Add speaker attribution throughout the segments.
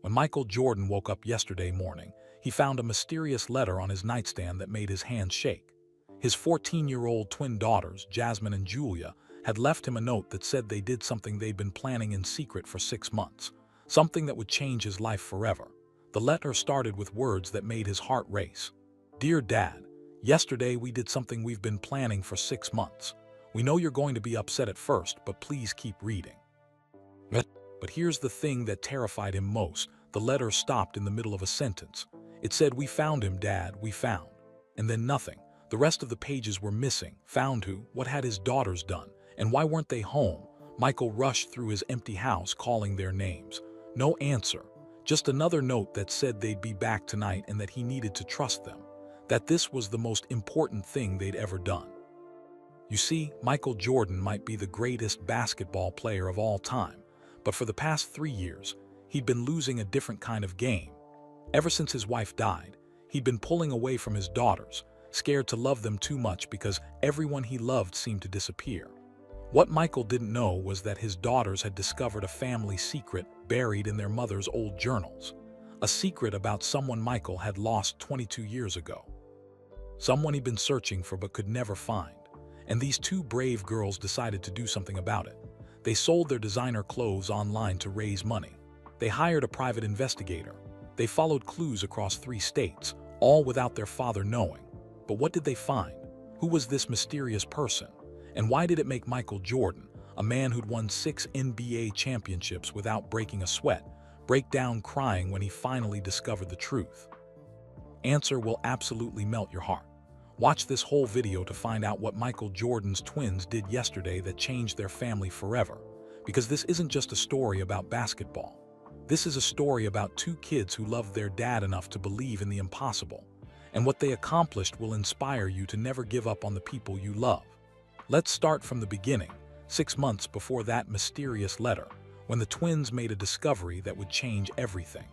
Speaker 1: When Michael Jordan woke up yesterday morning, he found a mysterious letter on his nightstand that made his hands shake. His 14-year-old twin daughters, Jasmine and Julia, had left him a note that said they did something they'd been planning in secret for 6 months, something that would change his life forever. The letter started with words that made his heart race. "Dear Dad, yesterday we did something we've been planning for 6 months. We know you're going to be upset at first, but please keep reading." But here's the thing that terrified him most. The letter stopped in the middle of a sentence. It said, "We found him, Dad, we found." And then nothing. The rest of the pages were missing. Found who? What had his daughters done? And why weren't they home? Michael rushed through his empty house calling their names. No answer. Just another note that said they'd be back tonight and that he needed to trust them. That this was the most important thing they'd ever done. You see, Michael Jordan might be the greatest basketball player of all time, but for the past 3 years, he'd been losing a different kind of game. Ever since his wife died, he'd been pulling away from his daughters, scared to love them too much because everyone he loved seemed to disappear. What Michael didn't know was that his daughters had discovered a family secret buried in their mother's old journals. A secret about someone Michael had lost 22 years ago. Someone he'd been searching for but could never find. And these two brave girls decided to do something about it. They sold their designer clothes online to raise money. They hired a private investigator. They followed clues across 3 states, all without their father knowing. But what did they find? Who was this mysterious person? And why did it make Michael Jordan, a man who'd won 6 NBA championships without breaking a sweat, break down crying when he finally discovered the truth? Answer will absolutely melt your heart. Watch this whole video to find out what Michael Jordan's twins did yesterday that changed their family forever. Because this isn't just a story about basketball. This is a story about 2 kids who loved their dad enough to believe in the impossible. And what they accomplished will inspire you to never give up on the people you love. Let's start from the beginning, 6 months before that mysterious letter, when the twins made a discovery that would change everything.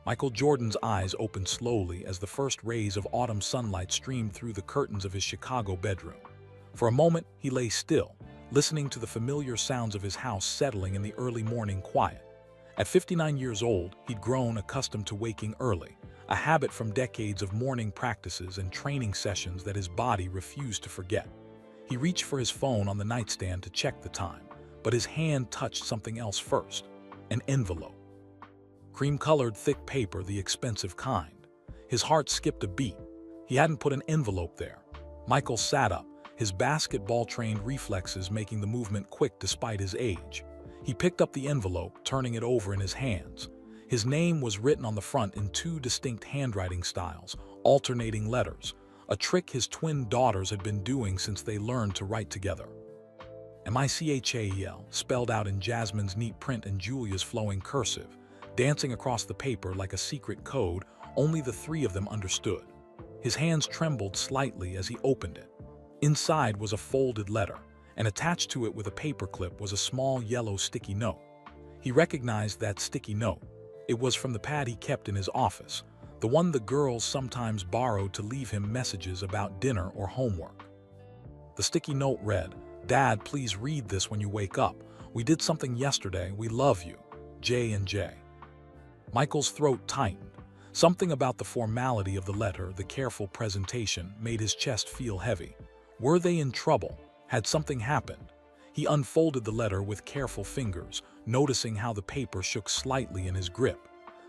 Speaker 1: Michael Jordan's eyes opened slowly as the first rays of autumn sunlight streamed through the curtains of his Chicago bedroom. For a moment, he lay still, listening to the familiar sounds of his house settling in the early morning quiet. At 59 years old, he'd grown accustomed to waking early, a habit from decades of morning practices and training sessions that his body refused to forget. He reached for his phone on the nightstand to check the time, but his hand touched something else first, an envelope. Cream-colored thick paper, the expensive kind. His heart skipped a beat. He hadn't put an envelope there. Michael sat up, his basketball-trained reflexes making the movement quick despite his age. He picked up the envelope, turning it over in his hands. His name was written on the front in 2 distinct handwriting styles, alternating letters, a trick his twin daughters had been doing since they learned to write together. Michael, spelled out in Jasmine's neat print and Julia's flowing cursive, dancing across the paper like a secret code only the 3 of them understood. His hands trembled slightly as he opened it. Inside was a folded letter, and attached to it with a paperclip was a small yellow sticky note. He recognized that sticky note. It was from the pad he kept in his office, the one the girls sometimes borrowed to leave him messages about dinner or homework. The sticky note read, "Dad, please read this when you wake up. We did something yesterday. We love you. J&J." Michael's throat tightened. Something about the formality of the letter, the careful presentation, made his chest feel heavy. Were they in trouble? Had something happened? He unfolded the letter with careful fingers, noticing how the paper shook slightly in his grip.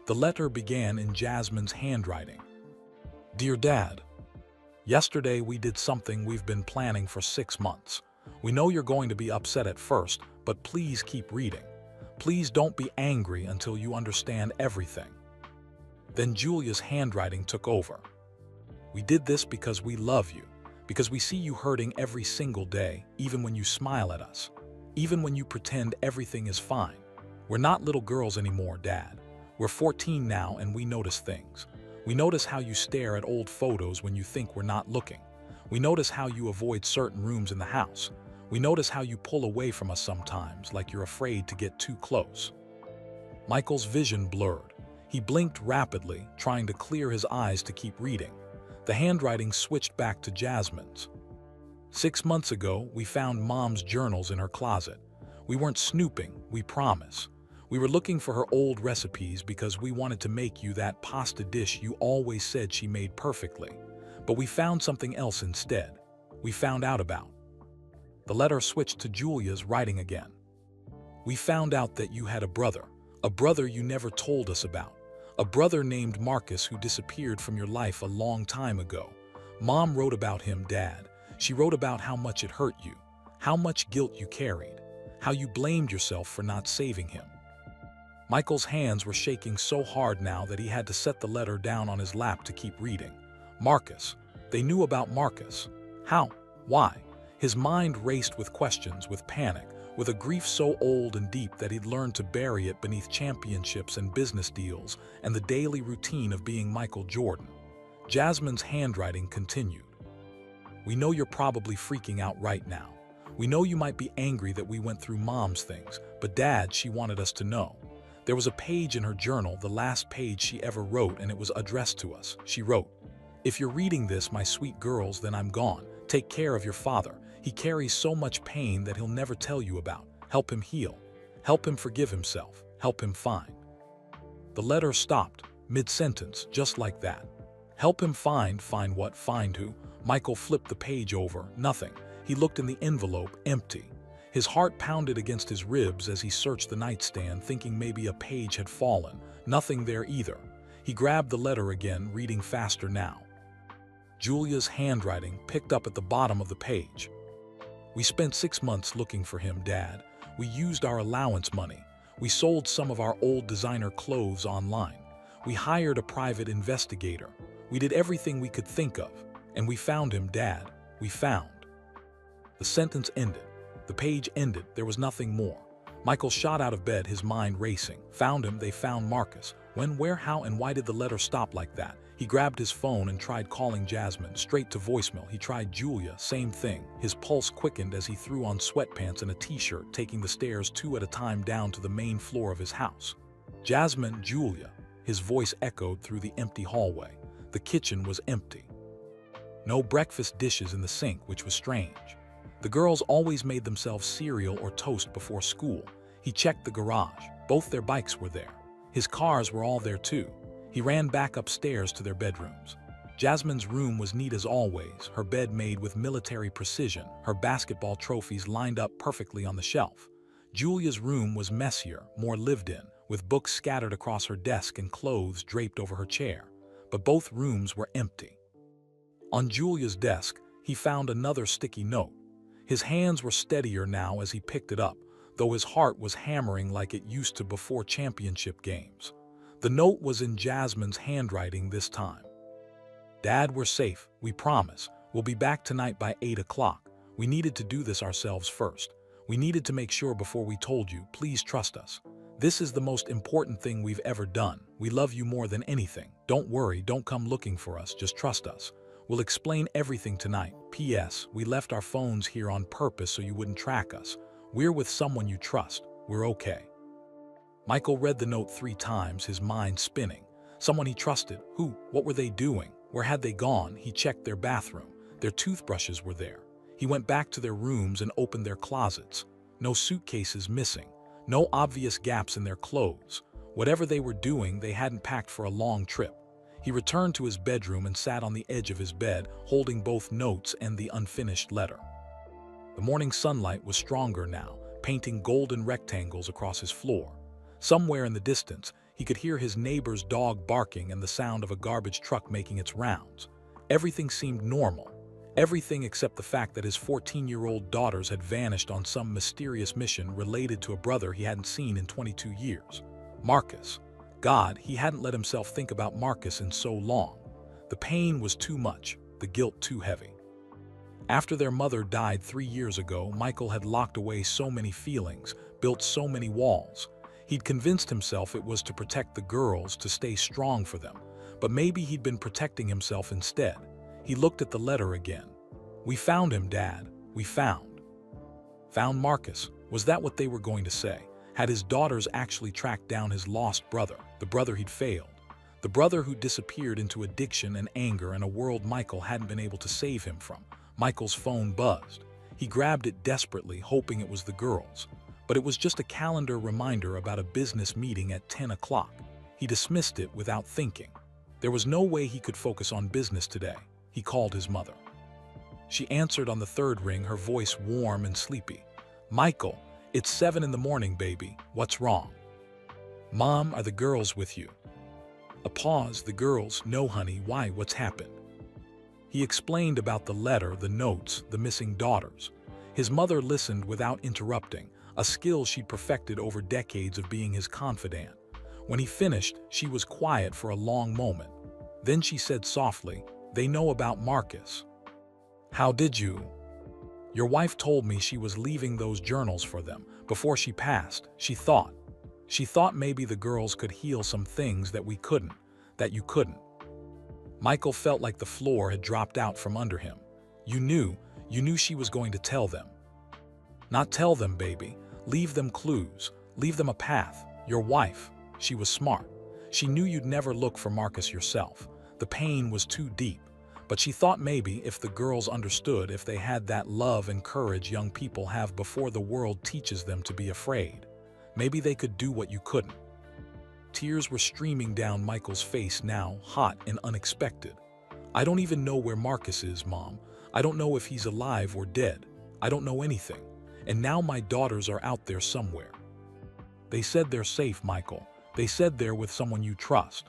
Speaker 1: The letter began in Jasmine's handwriting. "Dear Dad, yesterday we did something we've been planning for 6 months. We know you're going to be upset at first, but please keep reading. Please don't be angry until you understand everything." Then Julia's handwriting took over. "We did this because we love you, because we see you hurting every single day, even when you smile at us, even when you pretend everything is fine. We're not little girls anymore, Dad. We're 14 now and we notice things. We notice how you stare at old photos when you think we're not looking. We notice how you avoid certain rooms in the house. We notice how you pull away from us sometimes, like you're afraid to get too close." Michael's vision blurred. He blinked rapidly, trying to clear his eyes to keep reading. The handwriting switched back to Jasmine's. "6 months ago, we found Mom's journals in her closet. We weren't snooping, we promise. We were looking for her old recipes because we wanted to make you that pasta dish you always said she made perfectly. But we found something else instead. We found out about. The letter switched to Julia's writing again. We found out that you had a brother you never told us about. A brother named Marcus who disappeared from your life a long time ago. Mom wrote about him, Dad. She wrote about how much it hurt you, how much guilt you carried, how you blamed yourself for not saving him. Michael's hands were shaking so hard now that he had to set the letter down on his lap to keep reading. Marcus. They knew about Marcus. How? Why? His mind raced with questions, with panic, with a grief so old and deep that he'd learned to bury it beneath championships and business deals and the daily routine of being Michael Jordan. Jasmine's handwriting continued. We know you're probably freaking out right now. We know you might be angry that we went through Mom's things, but Dad, she wanted us to know. There was a page in her journal, the last page she ever wrote, and it was addressed to us. She wrote, "If you're reading this, my sweet girls, then I'm gone. Take care of your father. He carries so much pain that he'll never tell you about. Help him heal. Help him forgive himself. Help him find." The letter stopped, mid-sentence, just like that. Help him find what, find who? Michael flipped the page over, nothing. He looked in the envelope, empty. His heart pounded against his ribs as he searched the nightstand, thinking maybe a page had fallen. Nothing there either. He grabbed the letter again, reading faster now. Julia's handwriting picked up at the bottom of the page. We spent 6 months looking for him, Dad. We used our allowance money. We sold some of our old designer clothes online. We hired a private investigator. We did everything we could think of. And we found him, Dad. We found. The sentence ended. The page ended. There was nothing more. Michael shot out of bed, his mind racing. Found him. They found Marcus. When, where, how, and why did the letter stop like that? He grabbed his phone and tried calling Jasmine, straight to voicemail. He tried Julia, same thing. His pulse quickened as he threw on sweatpants and a t-shirt, taking the stairs 2 at a time down to the main floor of his house. Jasmine, Julia. His voice echoed through the empty hallway. The kitchen was empty. No breakfast dishes in the sink, which was strange. The girls always made themselves cereal or toast before school. He checked the garage. Both their bikes were there. His cars were all there too. He ran back upstairs to their bedrooms. Jasmine's room was neat as always, her bed made with military precision, her basketball trophies lined up perfectly on the shelf. Julia's room was messier, more lived in, with books scattered across her desk and clothes draped over her chair. But both rooms were empty. On Julia's desk, he found another sticky note. His hands were steadier now as he picked it up, though his heart was hammering like it used to before championship games. The note was in Jasmine's handwriting this time. Dad, we're safe, we promise. We'll be back tonight by 8 o'clock. We needed to do this ourselves first. We needed to make sure before we told you. Please trust us. This is the most important thing we've ever done. We love you more than anything. Don't worry, don't come looking for us, just trust us. We'll explain everything tonight. P.S. We left our phones here on purpose so you wouldn't track us. We're with someone you trust. We're okay. Michael read the note 3 times, his mind spinning. Someone he trusted. Who? What were they doing? Where had they gone? He checked their bathroom. Their toothbrushes were there. He went back to their rooms and opened their closets. No suitcases missing. No obvious gaps in their clothes. Whatever they were doing, they hadn't packed for a long trip. He returned to his bedroom and sat on the edge of his bed, holding both notes and the unfinished letter. The morning sunlight was stronger now, painting golden rectangles across his floor. Somewhere in the distance, he could hear his neighbor's dog barking and the sound of a garbage truck making its rounds. Everything seemed normal. Everything except the fact that his 14-year-old daughters had vanished on some mysterious mission related to a brother he hadn't seen in 22 years. Marcus. God, he hadn't let himself think about Marcus in so long. The pain was too much, the guilt too heavy. After their mother died 3 years ago, Michael had locked away so many feelings, built so many walls. He'd convinced himself it was to protect the girls, to stay strong for them. But maybe he'd been protecting himself instead. He looked at the letter again. We found him, Dad. We found. Found Marcus. Was that what they were going to say? Had his daughters actually tracked down his lost brother, the brother he'd failed? The brother who disappeared into addiction and anger and a world Michael hadn't been able to save him from. Michael's phone buzzed. He grabbed it desperately, hoping it was the girls. but it was just a calendar reminder about a business meeting at 10 o'clock. He dismissed it without thinking. There was no way he could focus on business today. He called his mother. She answered on the third ring, her voice warm and sleepy. "Michael, it's 7 in the morning, baby. What's wrong?" "Mom, are the girls with you?" A pause. "The girls? No, honey. Why? What's happened?" He explained about the letter, the notes, the missing daughters. His mother listened without interrupting, a skill she'd perfected over decades of being his confidant. When he finished, she was quiet for a long moment. Then she said softly, "They know about Marcus." "How did you?" "Your wife told me she was leaving those journals for them before she passed. She thought maybe the girls could heal some things that you couldn't." Michael felt like the floor had dropped out from under him. You knew she was going to tell them." "Not tell them, baby. Leave them clues. Leave them a path. Your wife, she was smart. She knew you'd never look for Marcus yourself. The pain was too deep. But she thought maybe if the girls understood, if they had that love and courage young people have before the world teaches them to be afraid, maybe they could do what you couldn't." Tears were streaming down Michael's face now, hot and unexpected. "I don't even know where Marcus is, Mom. I don't know if he's alive or dead. I don't know anything. And now my daughters are out there somewhere." "They said they're safe, Michael. They said they're with someone you trust."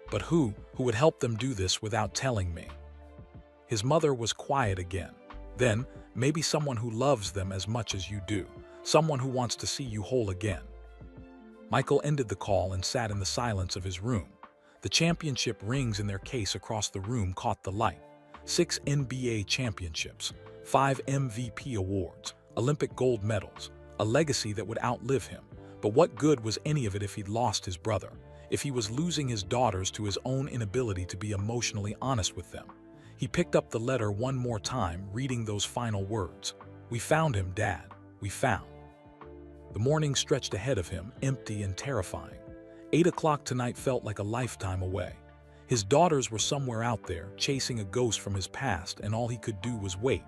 Speaker 1: "But who would help them do this without telling me?" His mother was quiet again. "Then, maybe someone who loves them as much as you do. Someone who wants to see you whole again." Michael ended the call and sat in the silence of his room. The championship rings in their case across the room caught the light. 6 NBA championships, 5 MVP awards, Olympic gold medals, a legacy that would outlive him. But what good was any of it if he'd lost his brother, if he was losing his daughters to his own inability to be emotionally honest with them? He picked up the letter one more time, reading those final words. "We found him, Dad. We found." The morning stretched ahead of him, empty and terrifying. 8 o'clock tonight felt like a lifetime away. His daughters were somewhere out there, chasing a ghost from his past, and all he could do was wait.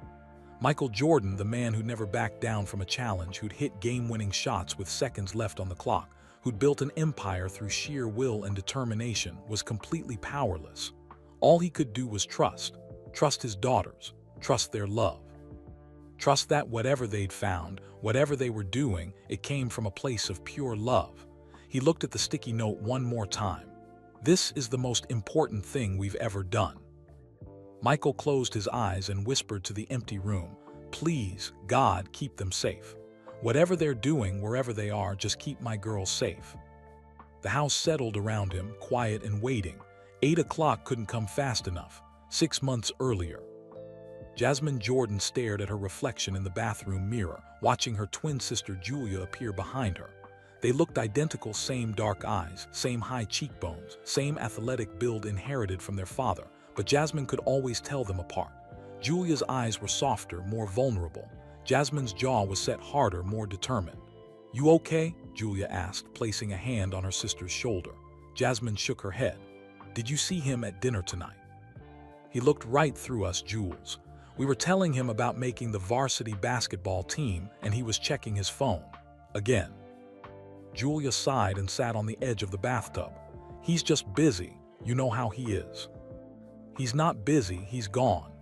Speaker 1: Michael Jordan, the man who'd never backed down from a challenge, who'd hit game-winning shots with seconds left on the clock, who'd built an empire through sheer will and determination, was completely powerless. All he could do was trust his daughters, trust their love. Trust that whatever they'd found, whatever they were doing, it came from a place of pure love. He looked at the sticky note one more time. "This is the most important thing we've ever done." Michael closed his eyes and whispered to the empty room, "Please, God, keep them safe. Whatever they're doing, wherever they are, just keep my girls safe." The house settled around him, quiet and waiting. 8 o'clock couldn't come fast enough. 6 months earlier. Jasmine Jordan stared at her reflection in the bathroom mirror, watching her twin sister Julia appear behind her. They looked identical, same dark eyes, same high cheekbones, same athletic build inherited from their father, but Jasmine could always tell them apart. Julia's eyes were softer, more vulnerable. Jasmine's jaw was set harder, more determined. "You okay?" Julia asked, placing a hand on her sister's shoulder. Jasmine shook her head. "Did you see him at dinner tonight?" "He looked right through us, Jules. We were telling him about making the varsity basketball team, and he was checking his phone. Again." Julia sighed and sat on the edge of the bathtub. "He's just busy. You know how he is." "He's not busy, he's gone."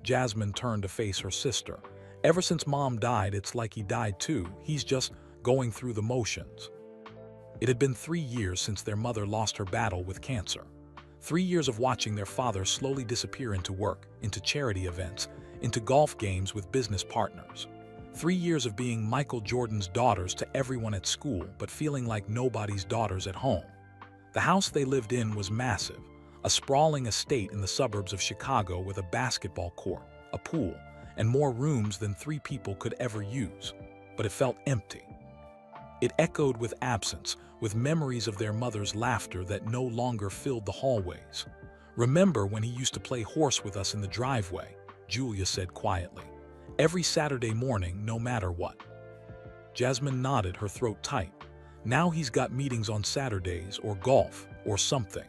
Speaker 1: Jasmine turned to face her sister. "Ever since Mom died, it's like he died too. He's just going through the motions." It had been 3 years since their mother lost her battle with cancer. 3 years of watching their father slowly disappear into work, into charity events, into golf games with business partners. 3 years of being Michael Jordan's daughters to everyone at school, but feeling like nobody's daughters at home. The house they lived in was massive, a sprawling estate in the suburbs of Chicago with a basketball court, a pool, and more rooms than 3 people could ever use. But it felt empty. It echoed with absence, with memories of their mother's laughter that no longer filled the hallways. "Remember when he used to play horse with us in the driveway?" Julia said quietly. "Every Saturday morning, no matter what." Jasmine nodded, her throat tight. "Now he's got meetings on Saturdays, or golf, or something."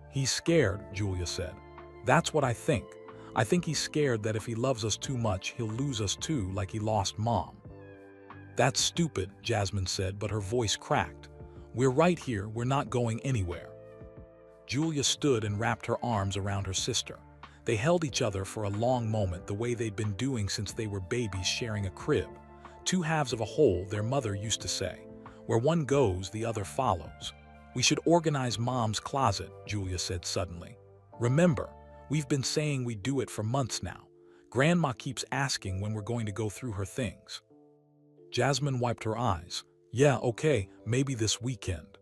Speaker 1: "He's scared," Julia said. "That's what I think. I think he's scared that if he loves us too much, he'll lose us too, like he lost Mom." "That's stupid," Jasmine said, but her voice cracked. "We're right here, we're not going anywhere." Julia stood and wrapped her arms around her sister. They held each other for a long moment, the way they'd been doing since they were babies sharing a crib. Two halves of a whole, their mother used to say. Where one goes, the other follows. "We should organize Mom's closet," Julia said suddenly. "Remember, we've been saying we'd do it for months now. Grandma keeps asking when we're going to go through her things." Jasmine wiped her eyes. "Yeah, okay, maybe this weekend."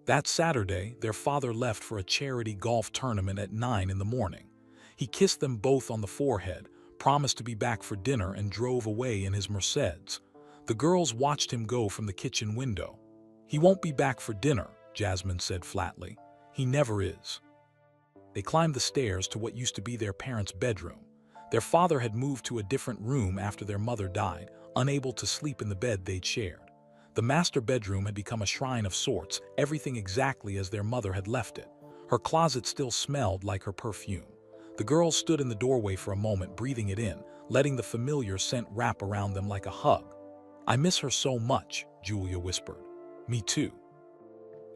Speaker 1: That Saturday, their father left for a charity golf tournament at 9 in the morning. He kissed them both on the forehead, promised to be back for dinner, and drove away in his Mercedes. The girls watched him go from the kitchen window. "He won't be back for dinner," Jasmine said flatly. "He never is." They climbed the stairs to what used to be their parents' bedroom. Their father had moved to a different room after their mother died, unable to sleep in the bed they'd shared. The master bedroom had become a shrine of sorts, everything exactly as their mother had left it. Her closet still smelled like her perfume. The girls stood in the doorway for a moment, breathing it in, letting the familiar scent wrap around them like a hug. "I miss her so much," Julia whispered. "Me too."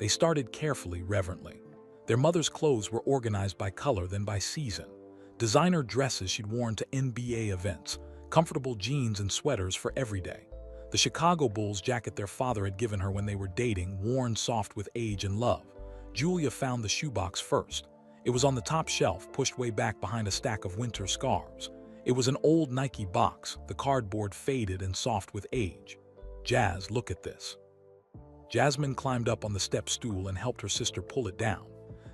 Speaker 1: They started carefully, reverently. Their mother's clothes were organized by color, then by season. Designer dresses she'd worn to NBA events, comfortable jeans and sweaters for every day. The Chicago Bulls jacket their father had given her when they were dating, worn soft with age and love. Julia found the shoebox first. It was on the top shelf, pushed way back behind a stack of winter scarves. It was an old Nike box, the cardboard faded and soft with age. "Jazz, look at this." Jasmine climbed up on the step stool and helped her sister pull it down.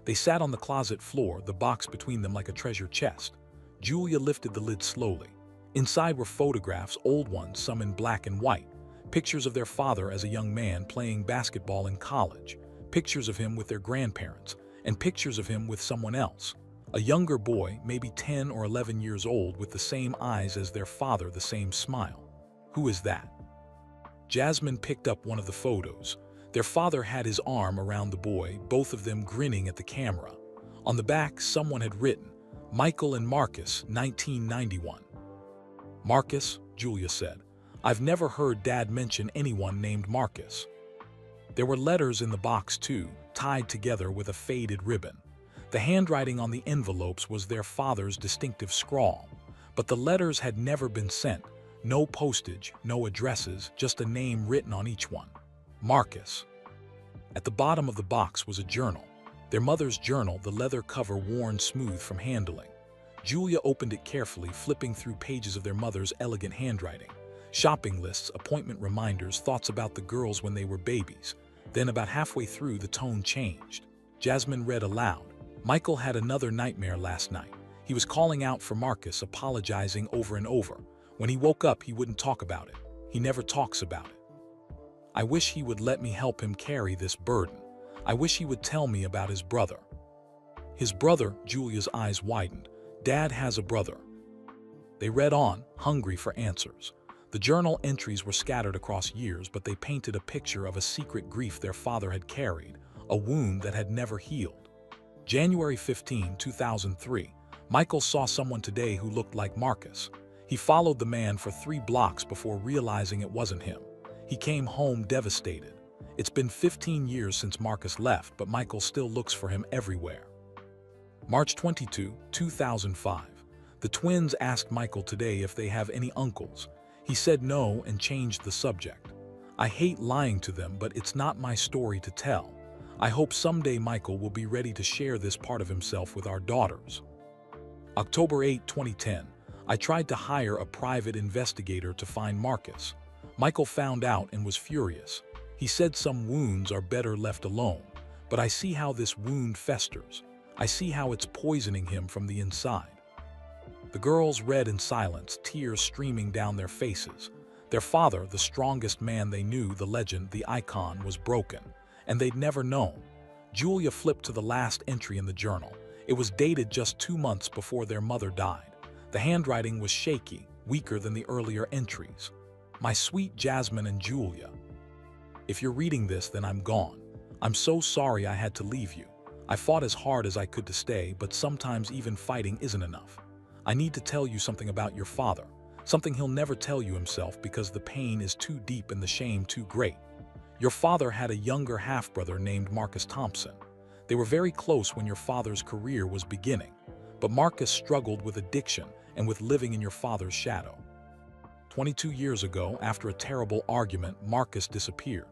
Speaker 1: They sat on the closet floor, the box between them like a treasure chest. Julia lifted the lid slowly. Inside were photographs, old ones, some in black and white. Pictures of their father as a young man playing basketball in college. Pictures of him with their grandparents, and pictures of him with someone else. A younger boy, maybe 10 or 11 years old, with the same eyes as their father, the same smile. "Who is that?" Jasmine picked up one of the photos. Their father had his arm around the boy, both of them grinning at the camera. On the back, someone had written, "Michael and Marcus, 1991. "Marcus," Julia said. "I've never heard Dad mention anyone named Marcus." There were letters in the box too, tied together with a faded ribbon. The handwriting on the envelopes was their father's distinctive scrawl. But the letters had never been sent. No postage, no addresses, just a name written on each one. Marcus. At the bottom of the box was a journal. Their mother's journal, the leather cover worn smooth from handling. Julia opened it carefully, flipping through pages of their mother's elegant handwriting. Shopping lists, appointment reminders, thoughts about the girls when they were babies. Then about halfway through, the tone changed. Jasmine read aloud. "Michael had another nightmare last night. He was calling out for Marcus, apologizing over and over. When he woke up, he wouldn't talk about it. He never talks about it. I wish he would let me help him carry this burden. I wish he would tell me about his brother." "His brother?" Julia's eyes widened. "Dad has a brother." They read on, hungry for answers. The journal entries were scattered across years, but they painted a picture of a secret grief their father had carried, a wound that had never healed. January 15, 2003. Michael saw someone today who looked like Marcus. He followed the man for 3 blocks before realizing it wasn't him. He came home devastated. It's been 15 years since Marcus left, but Michael still looks for him everywhere. March 22, 2005. The twins asked Michael today if they have any uncles. He said no and changed the subject. "I hate lying to them, but it's not my story to tell. I hope someday Michael will be ready to share this part of himself with our daughters." October 8, 2010. I tried to hire a private investigator to find Marcus. Michael found out and was furious. He said some wounds are better left alone, but I see how this wound festers. I see how it's poisoning him from the inside. The girls read in silence, tears streaming down their faces. Their father, the strongest man they knew, the legend, the icon, was broken, and they'd never known. Julia flipped to the last entry in the journal. It was dated just 2 months before their mother died. The handwriting was shaky, weaker than the earlier entries. "My sweet Jasmine and Julia. If you're reading this, then I'm gone. I'm so sorry I had to leave you. I fought as hard as I could to stay, but sometimes even fighting isn't enough. I need to tell you something about your father. something he'll never tell you himself because the pain is too deep and the shame too great. Your father had a younger half-brother named Marcus Thompson. They were very close when your father's career was beginning, but Marcus struggled with addiction and with living in your father's shadow. 22 years ago, after a terrible argument, Marcus disappeared.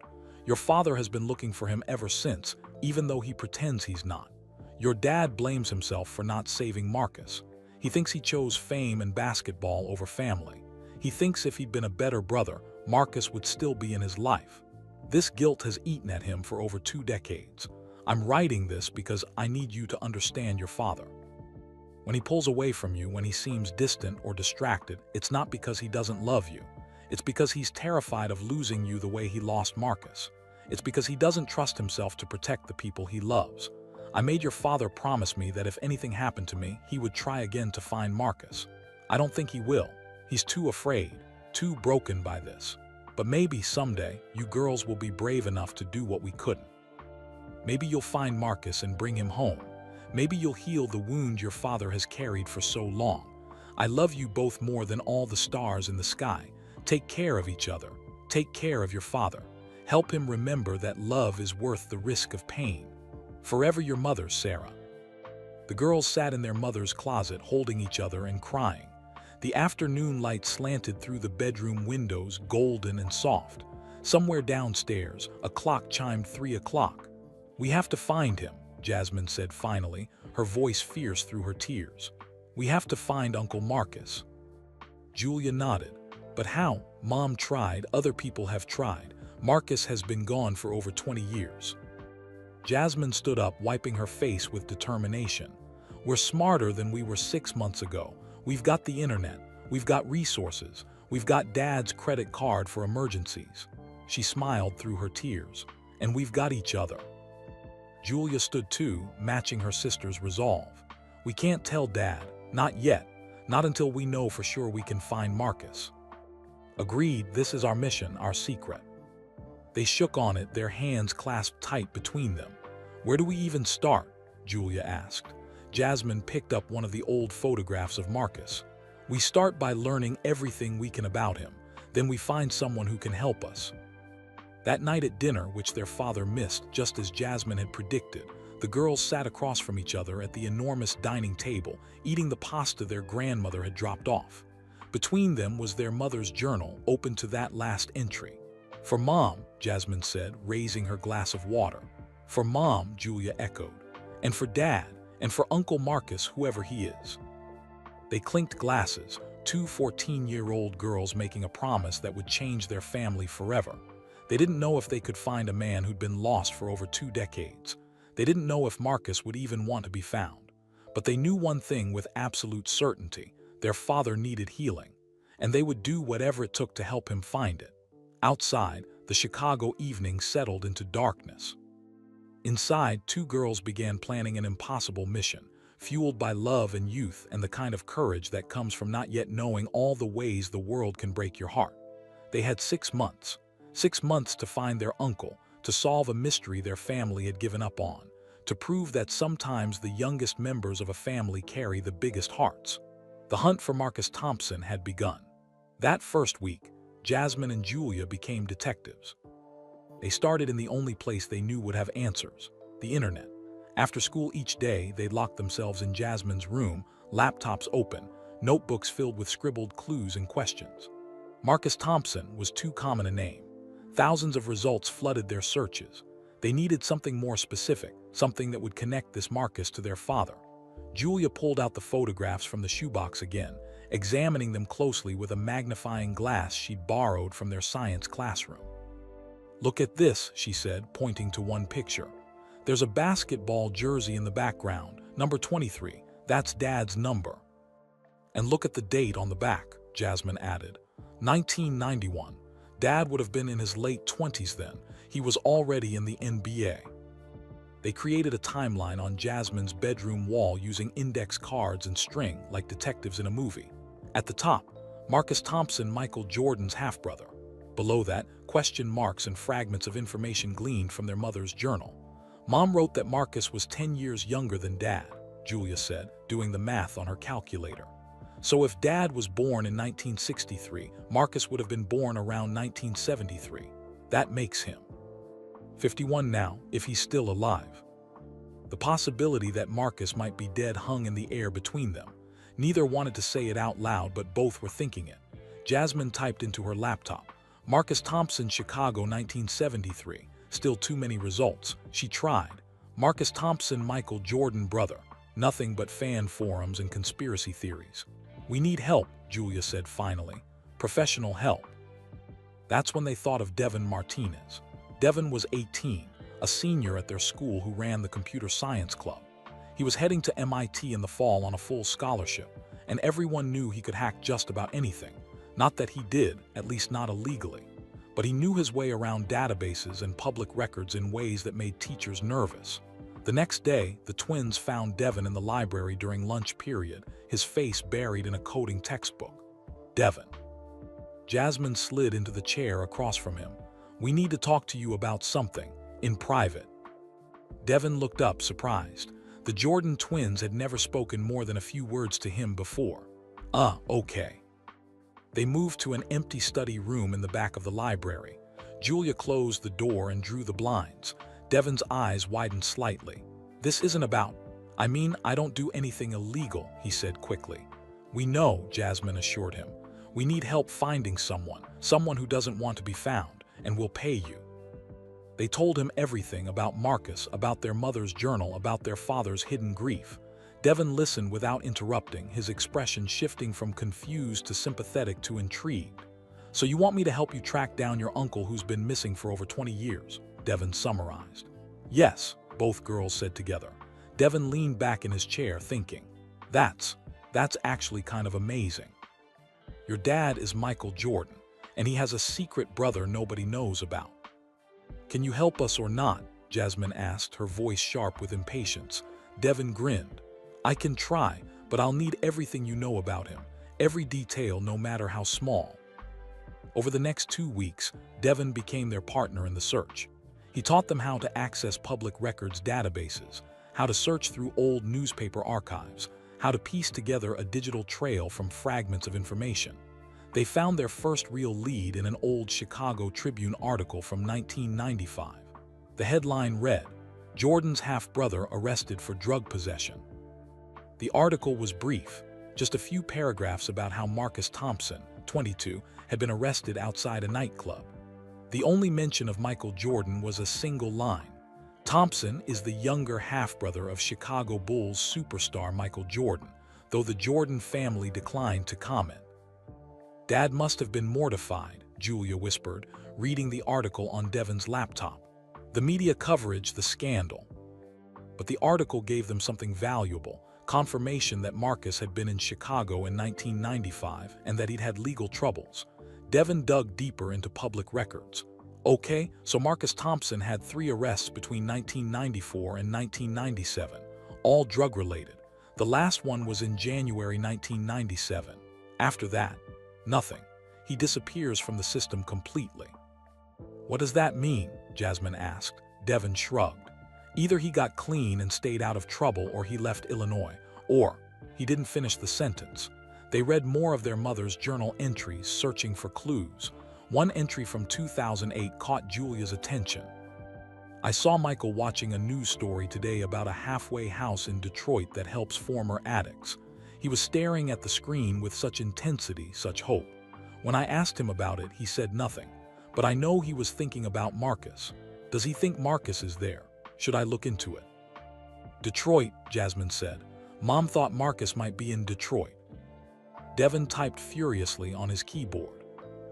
Speaker 1: Your father has been looking for him ever since, even though he pretends he's not. Your dad blames himself for not saving Marcus. He thinks he chose fame and basketball over family. He thinks if he'd been a better brother, Marcus would still be in his life. This guilt has eaten at him for over 2 decades. I'm writing this because I need you to understand your father. When he pulls away from you, when he seems distant or distracted, it's not because he doesn't love you. It's because he's terrified of losing you the way he lost Marcus. It's because he doesn't trust himself to protect the people he loves. I made your father promise me that if anything happened to me, he would try again to find Marcus. I don't think he will. He's too afraid, too broken by this. But maybe someday, you girls will be brave enough to do what we couldn't. Maybe you'll find Marcus and bring him home. Maybe you'll heal the wound your father has carried for so long. I love you both more than all the stars in the sky. Take care of each other. Take care of your father. Help him remember that love is worth the risk of pain. Forever your mother, Sarah. The girls sat in their mother's closet holding each other and crying. The afternoon light slanted through the bedroom windows, golden and soft. Somewhere downstairs, a clock chimed 3 o'clock. We have to find him, Jasmine said finally, her voice fierce through her tears. We have to find Uncle Marcus. Julia nodded. But how? Mom tried, other people have tried. Marcus has been gone for over 20 years. Jasmine stood up, wiping her face with determination. We're smarter than we were 6 months ago. We've got the internet. We've got resources. We've got Dad's credit card for emergencies. She smiled through her tears. And we've got each other. Julia stood too, matching her sister's resolve. We can't tell Dad. Not yet. Not until we know for sure we can find Marcus. Agreed, this is our mission, our secret. They shook on it, their hands clasped tight between them. Where do we even start? Julia asked. Jasmine picked up one of the old photographs of Marcus. We start by learning everything we can about him. Then we find someone who can help us. That night at dinner, which their father missed just as Jasmine had predicted, the girls sat across from each other at the enormous dining table, eating the pasta their grandmother had dropped off. Between them was their mother's journal, open to that last entry. For Mom, Jasmine said, raising her glass of water. For Mom, Julia echoed. And for Dad, and for Uncle Marcus, whoever he is. They clinked glasses, 2 14-year-old girls making a promise that would change their family forever. They didn't know if they could find a man who'd been lost for over 2 decades. They didn't know if Marcus would even want to be found. But they knew one thing with absolute certainty. Their father needed healing, and they would do whatever it took to help him find it. Outside, the Chicago evening settled into darkness. Inside, 2 girls began planning an impossible mission, fueled by love and youth and the kind of courage that comes from not yet knowing all the ways the world can break your heart. They had 6 months. 6 months to find their uncle, to solve a mystery their family had given up on, to prove that sometimes the youngest members of a family carry the biggest hearts. The hunt for Marcus Thompson had begun. That first week, Jasmine and Julia became detectives. They started in the only place they knew would have answers, the internet. After school each day, they'd lock themselves in Jasmine's room, laptops open, notebooks filled with scribbled clues and questions. Marcus Thompson was too common a name. Thousands of results flooded their searches. They needed something more specific, something that would connect this Marcus to their father. Julia pulled out the photographs from the shoebox again, examining them closely with a magnifying glass she'd borrowed from their science classroom. Look at this, she said, pointing to one picture. There's a basketball jersey in the background, number 23. That's Dad's number. And look at the date on the back, Jasmine added. 1991. Dad would have been in his late 20s then. He was already in the NBA. They created a timeline on Jasmine's bedroom wall using index cards and string like detectives in a movie. At the top, Marcus Thompson, Michael Jordan's half-brother. Below that, question marks and fragments of information gleaned from their mother's journal. Mom wrote that Marcus was 10 years younger than Dad, Julia said, doing the math on her calculator. So if Dad was born in 1963, Marcus would have been born around 1973. That makes him 51 now, if he's still alive. The possibility that Marcus might be dead hung in the air between them. Neither wanted to say it out loud, but both were thinking it. Jasmine typed into her laptop, Marcus Thompson, Chicago, 1973. Still too many results. She tried. Marcus Thompson, Michael Jordan brother. Nothing but fan forums and conspiracy theories. We need help, Julia said finally. Professional help. That's when they thought of Devin Martinez. Devin was 18, a senior at their school who ran the computer science club. He was heading to MIT in the fall on a full scholarship, and everyone knew he could hack just about anything. Not that he did, at least not illegally. But he knew his way around databases and public records in ways that made teachers nervous. The next day, the twins found Devin in the library during lunch period, his face buried in a coding textbook. Devin. Jasmine slid into the chair across from him. We need to talk to you about something, in private. Devin looked up, surprised. The Jordan twins had never spoken more than a few words to him before. Okay. They moved to an empty study room in the back of the library. Julia closed the door and drew the blinds. Devin's eyes widened slightly. This isn't about, I don't do anything illegal, he said quickly. We know, Jasmine assured him. We need help finding someone who doesn't want to be found, and we'll pay you. They told him everything about Marcus, about their mother's journal, about their father's hidden grief. Devin listened without interrupting, his expression shifting from confused to sympathetic to intrigued. So you want me to help you track down your uncle who's been missing for over 20 years, Devin summarized. Yes, both girls said together. Devin leaned back in his chair, thinking, That's actually kind of amazing. Your dad is Michael Jordan, and he has a secret brother nobody knows about. Can you help us or not? Jasmine asked, her voice sharp with impatience. Devin grinned. I can try, but I'll need everything you know about him, every detail, no matter how small. Over the next 2 weeks, Devin became their partner in the search. He taught them how to access public records databases, how to search through old newspaper archives, how to piece together a digital trail from fragments of information. They found their first real lead in an old Chicago Tribune article from 1995. The headline read, Jordan's half-brother arrested for drug possession. The article was brief, just a few paragraphs about how Marcus Thompson, 22, had been arrested outside a nightclub. The only mention of Michael Jordan was a single line. Thompson is the younger half-brother of Chicago Bulls superstar Michael Jordan, though the Jordan family declined to comment. Dad must have been mortified, Julia whispered, reading the article on Devin's laptop. The media coverage, the scandal. But the article gave them something valuable, confirmation that Marcus had been in Chicago in 1995 and that he'd had legal troubles. Devin dug deeper into public records. Okay, so Marcus Thompson had 3 arrests between 1994 and 1997, all drug-related. The last one was in January 1997. After that, nothing. He disappears from the system completely. What does that mean? Jasmine asked. Devin shrugged. Either he got clean and stayed out of trouble, or he left Illinois, or he didn't finish the sentence. They read more of their mother's journal entries, searching for clues. One entry from 2008 caught Julia's attention. I saw Michael watching a news story today about a halfway house in Detroit that helps former addicts. He was staring at the screen with such intensity, such hope. When I asked him about it, he said nothing. But I know he was thinking about Marcus. Does he think Marcus is there? Should I look into it? Detroit, Jasmine said. Mom thought Marcus might be in Detroit. Devin typed furiously on his keyboard.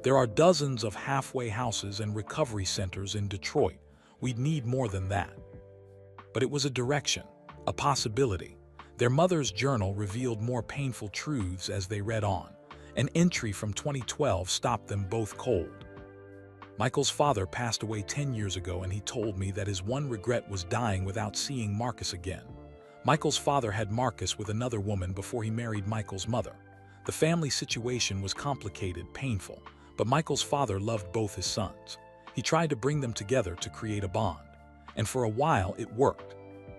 Speaker 1: There are dozens of halfway houses and recovery centers in Detroit. We'd need more than that. But it was a direction, a possibility. Their mother's journal revealed more painful truths as they read on. An entry from 2012 stopped them both cold. Michael's father passed away 10 years ago, and he told me that his one regret was dying without seeing Marcus again. Michael's father had Marcus with another woman before he married Michael's mother. The family situation was complicated, painful, but Michael's father loved both his sons. He tried to bring them together to create a bond. And for a while, it worked.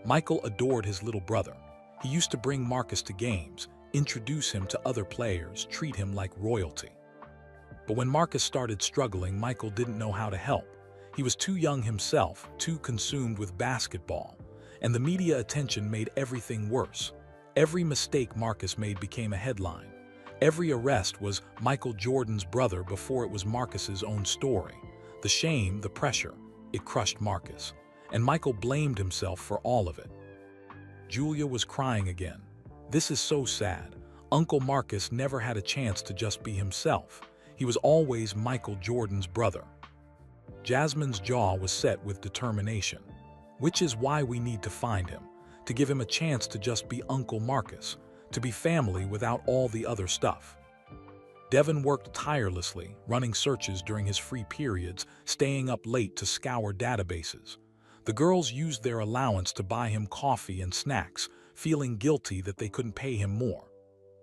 Speaker 1: Michael adored his little brother. He used to bring Marcus to games, introduce him to other players, treat him like royalty. But when Marcus started struggling, Michael didn't know how to help. He was too young himself, too consumed with basketball, and the media attention made everything worse. Every mistake Marcus made became a headline. Every arrest was Michael Jordan's brother before it was Marcus's own story. The shame, the pressure, it crushed Marcus, and Michael blamed himself for all of it. Julia was crying again. This is so sad. Uncle Marcus never had a chance to just be himself. He was always Michael Jordan's brother. Jasmine's jaw was set with determination, which is why we need to find him, to give him a chance to just be Uncle Marcus, to be family without all the other stuff. Devin worked tirelessly, running searches during his free periods, staying up late to scour databases. The girls used their allowance to buy him coffee and snacks, feeling guilty that they couldn't pay him more.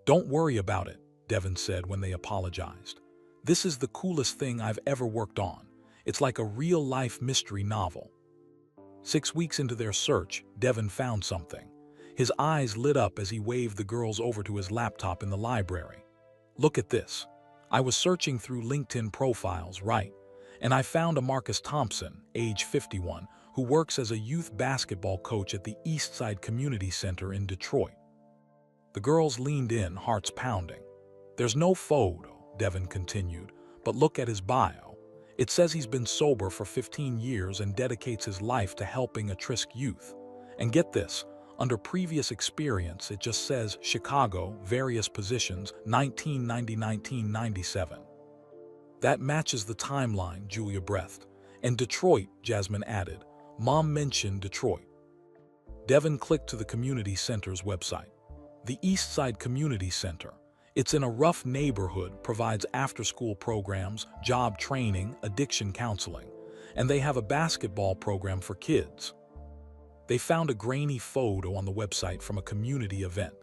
Speaker 1: "Don't worry about it," Devin said when they apologized. "This is the coolest thing I've ever worked on. It's like a real-life mystery novel." 6 weeks into their search, Devin found something. His eyes lit up as he waved the girls over to his laptop in the library. "Look at this. I was searching through LinkedIn profiles, right? And I found a Marcus Thompson, age 51, who works as a youth basketball coach at the Eastside Community Center in Detroit." The girls leaned in, hearts pounding. "There's no photo," Devin continued, "but look at his bio. It says he's been sober for 15 years and dedicates his life to helping at-risk youth. And get this, under previous experience, it just says Chicago, various positions, 1990-1997. "That matches the timeline," Julia breathed. "And Detroit," Jasmine added. "Mom mentioned Detroit." Devin clicked to the community center's website. The Eastside Community Center. It's in a rough neighborhood, provides after-school programs, job training, addiction counseling, and they have a basketball program for kids. They found a grainy photo on the website from a community event.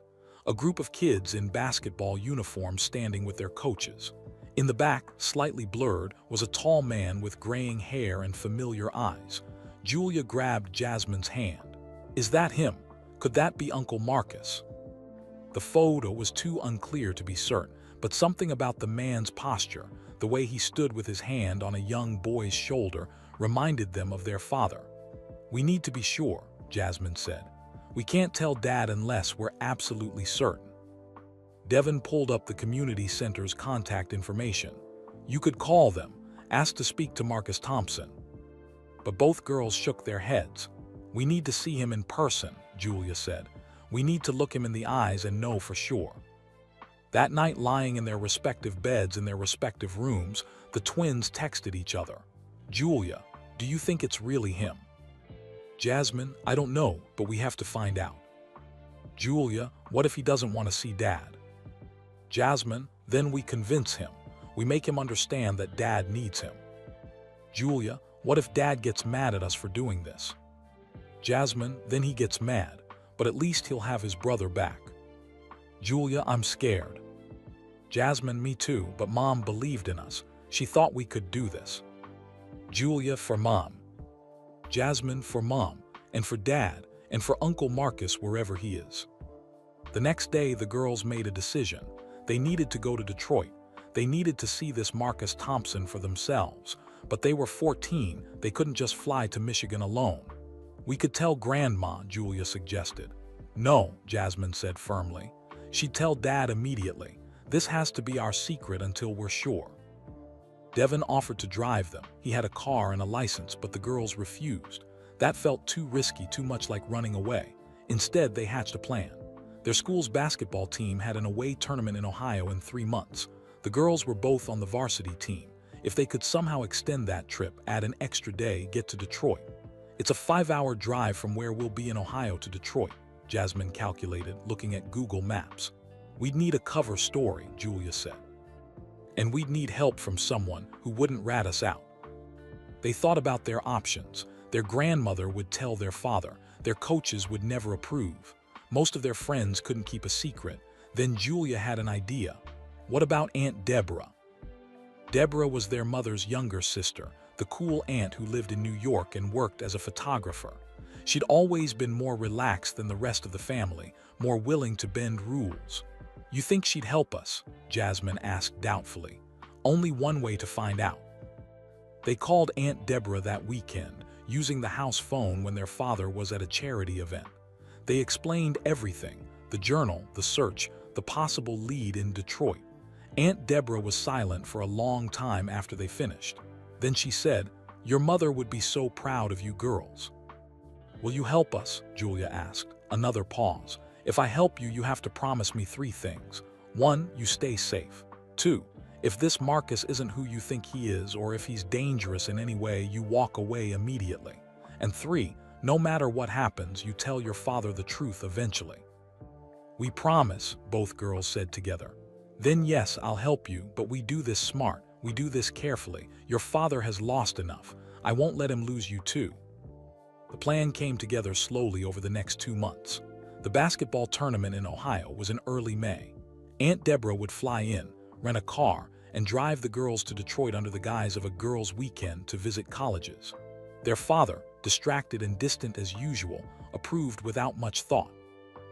Speaker 1: A group of kids in basketball uniforms standing with their coaches. In the back, slightly blurred, was a tall man with graying hair and familiar eyes. Julia grabbed Jasmine's hand. "Is that him? Could that be Uncle Marcus?" The photo was too unclear to be certain, but something about the man's posture, the way he stood with his hand on a young boy's shoulder, reminded them of their father. "We need to be sure," Jasmine said. "We can't tell Dad unless we're absolutely certain." Devin pulled up the community center's contact information. "You could call them, ask to speak to Marcus Thompson." But both girls shook their heads. "We need to see him in person," Julia said. "We need to look him in the eyes and know for sure." That night, lying in their respective beds in their respective rooms, the twins texted each other. "Julia, do you think it's really him?" "Jasmine, I don't know, but we have to find out." "Julia, what if he doesn't want to see Dad?" "Jasmine, then we convince him. We make him understand that Dad needs him." "Julia, what if Dad gets mad at us for doing this?" "Jasmine, then he gets mad, but at least he'll have his brother back." "Julia, I'm scared." "Jasmine, me too, but Mom believed in us. She thought we could do this." "Julia, for Mom." "Jasmine, for Mom, and for Dad, and for Uncle Marcus wherever he is." The next day, the girls made a decision. They needed to go to Detroit. They needed to see this Marcus Thompson for themselves. But they were 14, they couldn't just fly to Michigan alone. "We could tell Grandma," Julia suggested. "No," Jasmine said firmly. "She'd tell Dad immediately. This has to be our secret until we're sure." Devin offered to drive them. He had a car and a license, but the girls refused. That felt too risky, too much like running away. Instead, they hatched a plan. Their school's basketball team had an away tournament in Ohio in 3 months. The girls were both on the varsity team. If they could somehow extend that trip, add an extra day, get to Detroit. "It's a 5-hour drive from where we'll be in Ohio to Detroit," Jasmine calculated, looking at Google Maps. "We'd need a cover story," Julia said. "And we'd need help from someone who wouldn't rat us out." They thought about their options. Their grandmother would tell their father. Their coaches would never approve. Most of their friends couldn't keep a secret. Then Julia had an idea. What about Aunt Deborah? Deborah was their mother's younger sister, the cool aunt who lived in New York and worked as a photographer. She'd always been more relaxed than the rest of the family, more willing to bend rules. You think she'd help us? Jasmine asked doubtfully. Only one way to find out. They called Aunt Deborah that weekend, using the house phone when their father was at a charity event. They explained everything: the journal, the search, the possible lead in Detroit. Aunt Deborah was silent for a long time after they finished. Then she said, "Your mother would be so proud of you girls." "Will you help us?" Julia asked. Another pause. "If I help you, you have to promise me 3 things. 1, you stay safe. 2, if this Marcus isn't who you think he is, or if he's dangerous in any way, you walk away immediately. And 3, no matter what happens, you tell your father the truth eventually." "We promise," both girls said together. "Then yes, I'll help you, but we do this smart. We do this carefully. Your father has lost enough. I won't let him lose you too." The plan came together slowly over the next 2 months. The basketball tournament in Ohio was in early May. Aunt Deborah would fly in, rent a car, and drive the girls to Detroit under the guise of a girls' weekend to visit colleges. Their father, distracted and distant as usual, approved without much thought.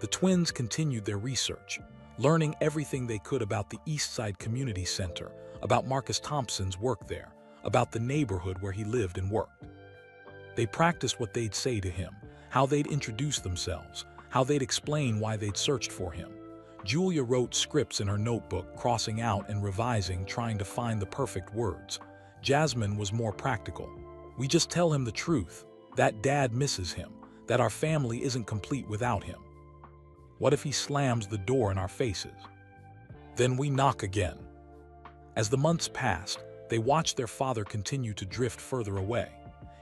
Speaker 1: The twins continued their research, learning everything they could about the East Side Community Center, about Marcus Thompson's work there, about the neighborhood where he lived and worked. They practiced what they'd say to him, how they'd introduce themselves, how they'd explain why they'd searched for him. Julia wrote scripts in her notebook, crossing out and revising, trying to find the perfect words. Jasmine was more practical. "We just tell him the truth, that Dad misses him, that our family isn't complete without him. What if he slams the door in our faces? Then we knock again." As the months passed, they watched their father continue to drift further away.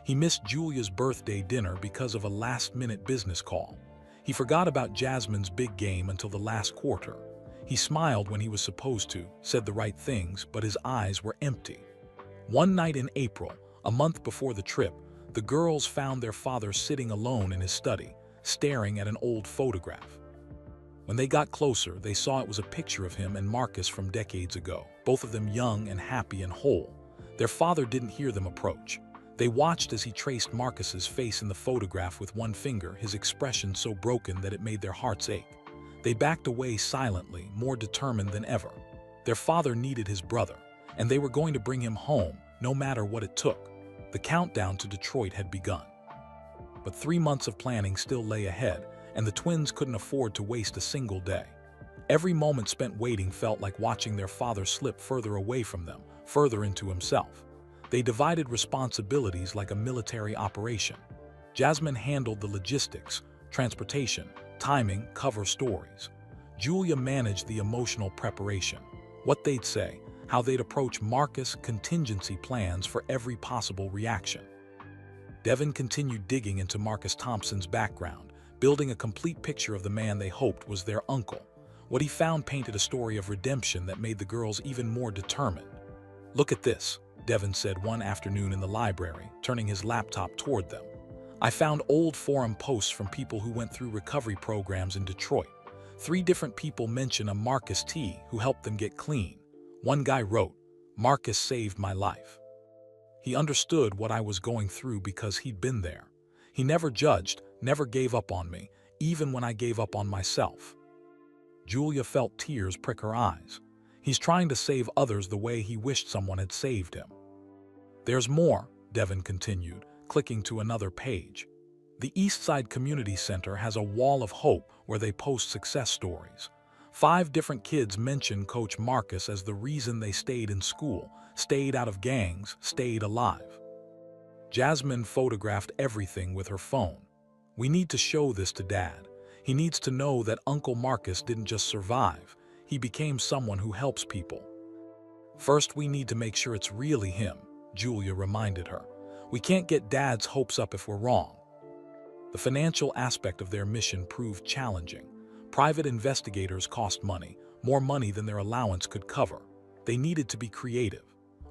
Speaker 1: He missed Julia's birthday dinner because of a last-minute business call. He forgot about Jasmine's big game until the last quarter. He smiled when he was supposed to, said the right things, but his eyes were empty. One night in April, a month before the trip, the girls found their father sitting alone in his study, staring at an old photograph. When they got closer, they saw it was a picture of him and Marcus from decades ago, both of them young and happy and whole. Their father didn't hear them approach. They watched as he traced Marcus's face in the photograph with one finger, his expression so broken that it made their hearts ache. They backed away silently, more determined than ever. Their father needed his brother, and they were going to bring him home, no matter what it took. The countdown to Detroit had begun. But 3 months of planning still lay ahead, and the twins couldn't afford to waste a single day. Every moment spent waiting felt like watching their father slip further away from them, further into himself. They divided responsibilities like a military operation. Jasmine handled the logistics, transportation, timing, cover stories. Julia managed the emotional preparation, what they'd say, how they'd approach Marcus, contingency plans for every possible reaction. Devin continued digging into Marcus Thompson's background, building a complete picture of the man they hoped was their uncle. What he found painted a story of redemption that made the girls even more determined. "Look at this," Devin said one afternoon in the library, turning his laptop toward them. "I found old forum posts from people who went through recovery programs in Detroit. 3 different people mention a Marcus T who helped them get clean. One guy wrote, 'Marcus saved my life. He understood what I was going through because he'd been there. He never judged, never gave up on me, even when I gave up on myself.'" Julia felt tears prick her eyes. He's trying to save others the way he wished someone had saved him. "There's more," Devin continued, clicking to another page. "The East Side Community Center has a wall of hope where they post success stories. 5 different kids mention Coach Marcus as the reason they stayed in school, stayed out of gangs, stayed alive." Jasmine photographed everything with her phone. "We need to show this to Dad. He needs to know that Uncle Marcus didn't just survive. He became someone who helps people." "First, we need to make sure it's really him," Julia reminded her. "We can't get Dad's hopes up if we're wrong." The financial aspect of their mission proved challenging. Private investigators cost money, more money than their allowance could cover. They needed to be creative.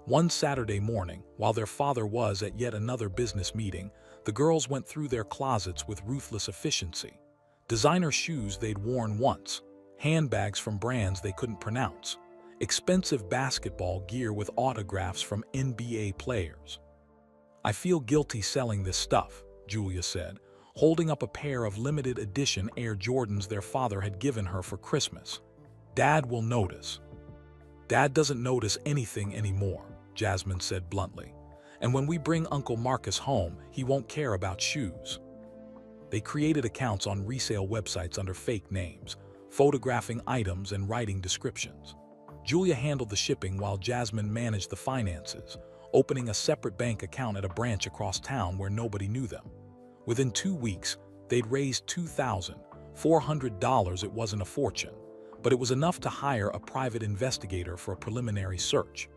Speaker 1: One Saturday morning, while their father was at yet another business meeting, the girls went through their closets with ruthless efficiency. Designer shoes they'd worn once, handbags from brands they couldn't pronounce, expensive basketball gear with autographs from NBA players. "I feel guilty selling this stuff," Julia said, holding up a pair of limited edition Air Jordans their father had given her for Christmas. Dad will notice. Dad doesn't notice anything anymore, Jasmine said bluntly. And when we bring Uncle Marcus home, he won't care about shoes. They created accounts on resale websites under fake names, photographing items and writing descriptions. Julia handled the shipping while Jasmine managed the finances, opening a separate bank account at a branch across town where nobody knew them. Within 2 weeks, they'd raised $2,400. It wasn't a fortune, but it was enough to hire a private investigator for a preliminary search.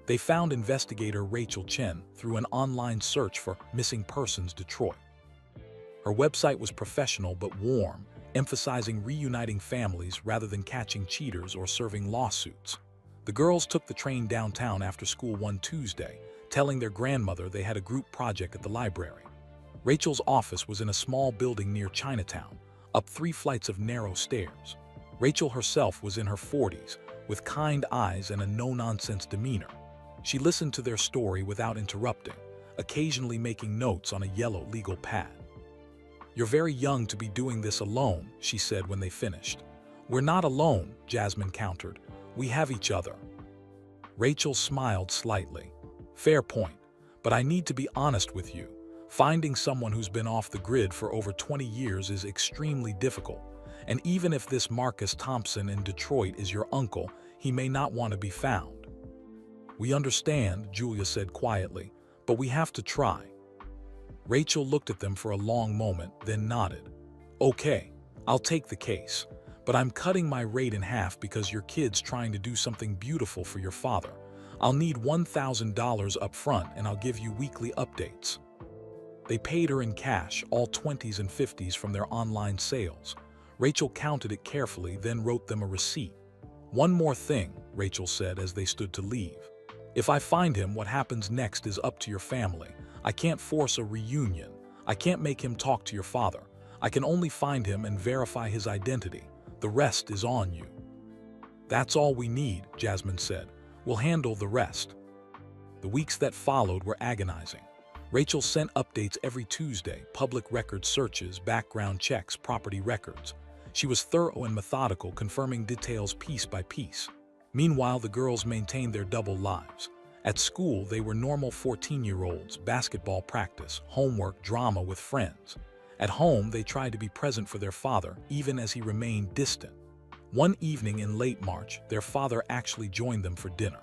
Speaker 1: They found investigator Rachel Chen through an online search for Missing Persons Detroit. Her website was professional but warm, emphasizing reuniting families rather than catching cheaters or serving lawsuits. The girls took the train downtown after school one Tuesday, telling their grandmother they had a group project at the library. Rachel's office was in a small building near Chinatown, up 3 flights of narrow stairs. Rachel herself was in her 40s, with kind eyes and a no-nonsense demeanor. She listened to their story without interrupting, occasionally making notes on a yellow legal pad. "You're very young to be doing this alone," she said when they finished. "We're not alone," Jasmine countered. "We have each other." Rachel smiled slightly. "Fair point, but I need to be honest with you. Finding someone who's been off the grid for over 20 years is extremely difficult. And even if this Marcus Thompson in Detroit is your uncle, he may not want to be found." "We understand," Julia said quietly, "but we have to try." Rachel looked at them for a long moment, then nodded. "Okay, I'll take the case, but I'm cutting my rate in half because your kid's trying to do something beautiful for your father. I'll need $1,000 up front and I'll give you weekly updates." They paid her in cash, all 20s and 50s from their online sales. Rachel counted it carefully, then wrote them a receipt. "One more thing," Rachel said as they stood to leave. "If I find him, what happens next is up to your family. I can't force a reunion. I can't make him talk to your father. I can only find him and verify his identity. The rest is on you." "That's all we need," Jasmine said. "We'll handle the rest." The weeks that followed were agonizing. Rachel sent updates every Tuesday, public record searches, background checks, property records. She was thorough and methodical, confirming details piece by piece. Meanwhile, the girls maintained their double lives. At school, they were normal 14-year-olds, basketball practice, homework, drama with friends. At home, they tried to be present for their father, even as he remained distant. One evening in late March, their father actually joined them for dinner.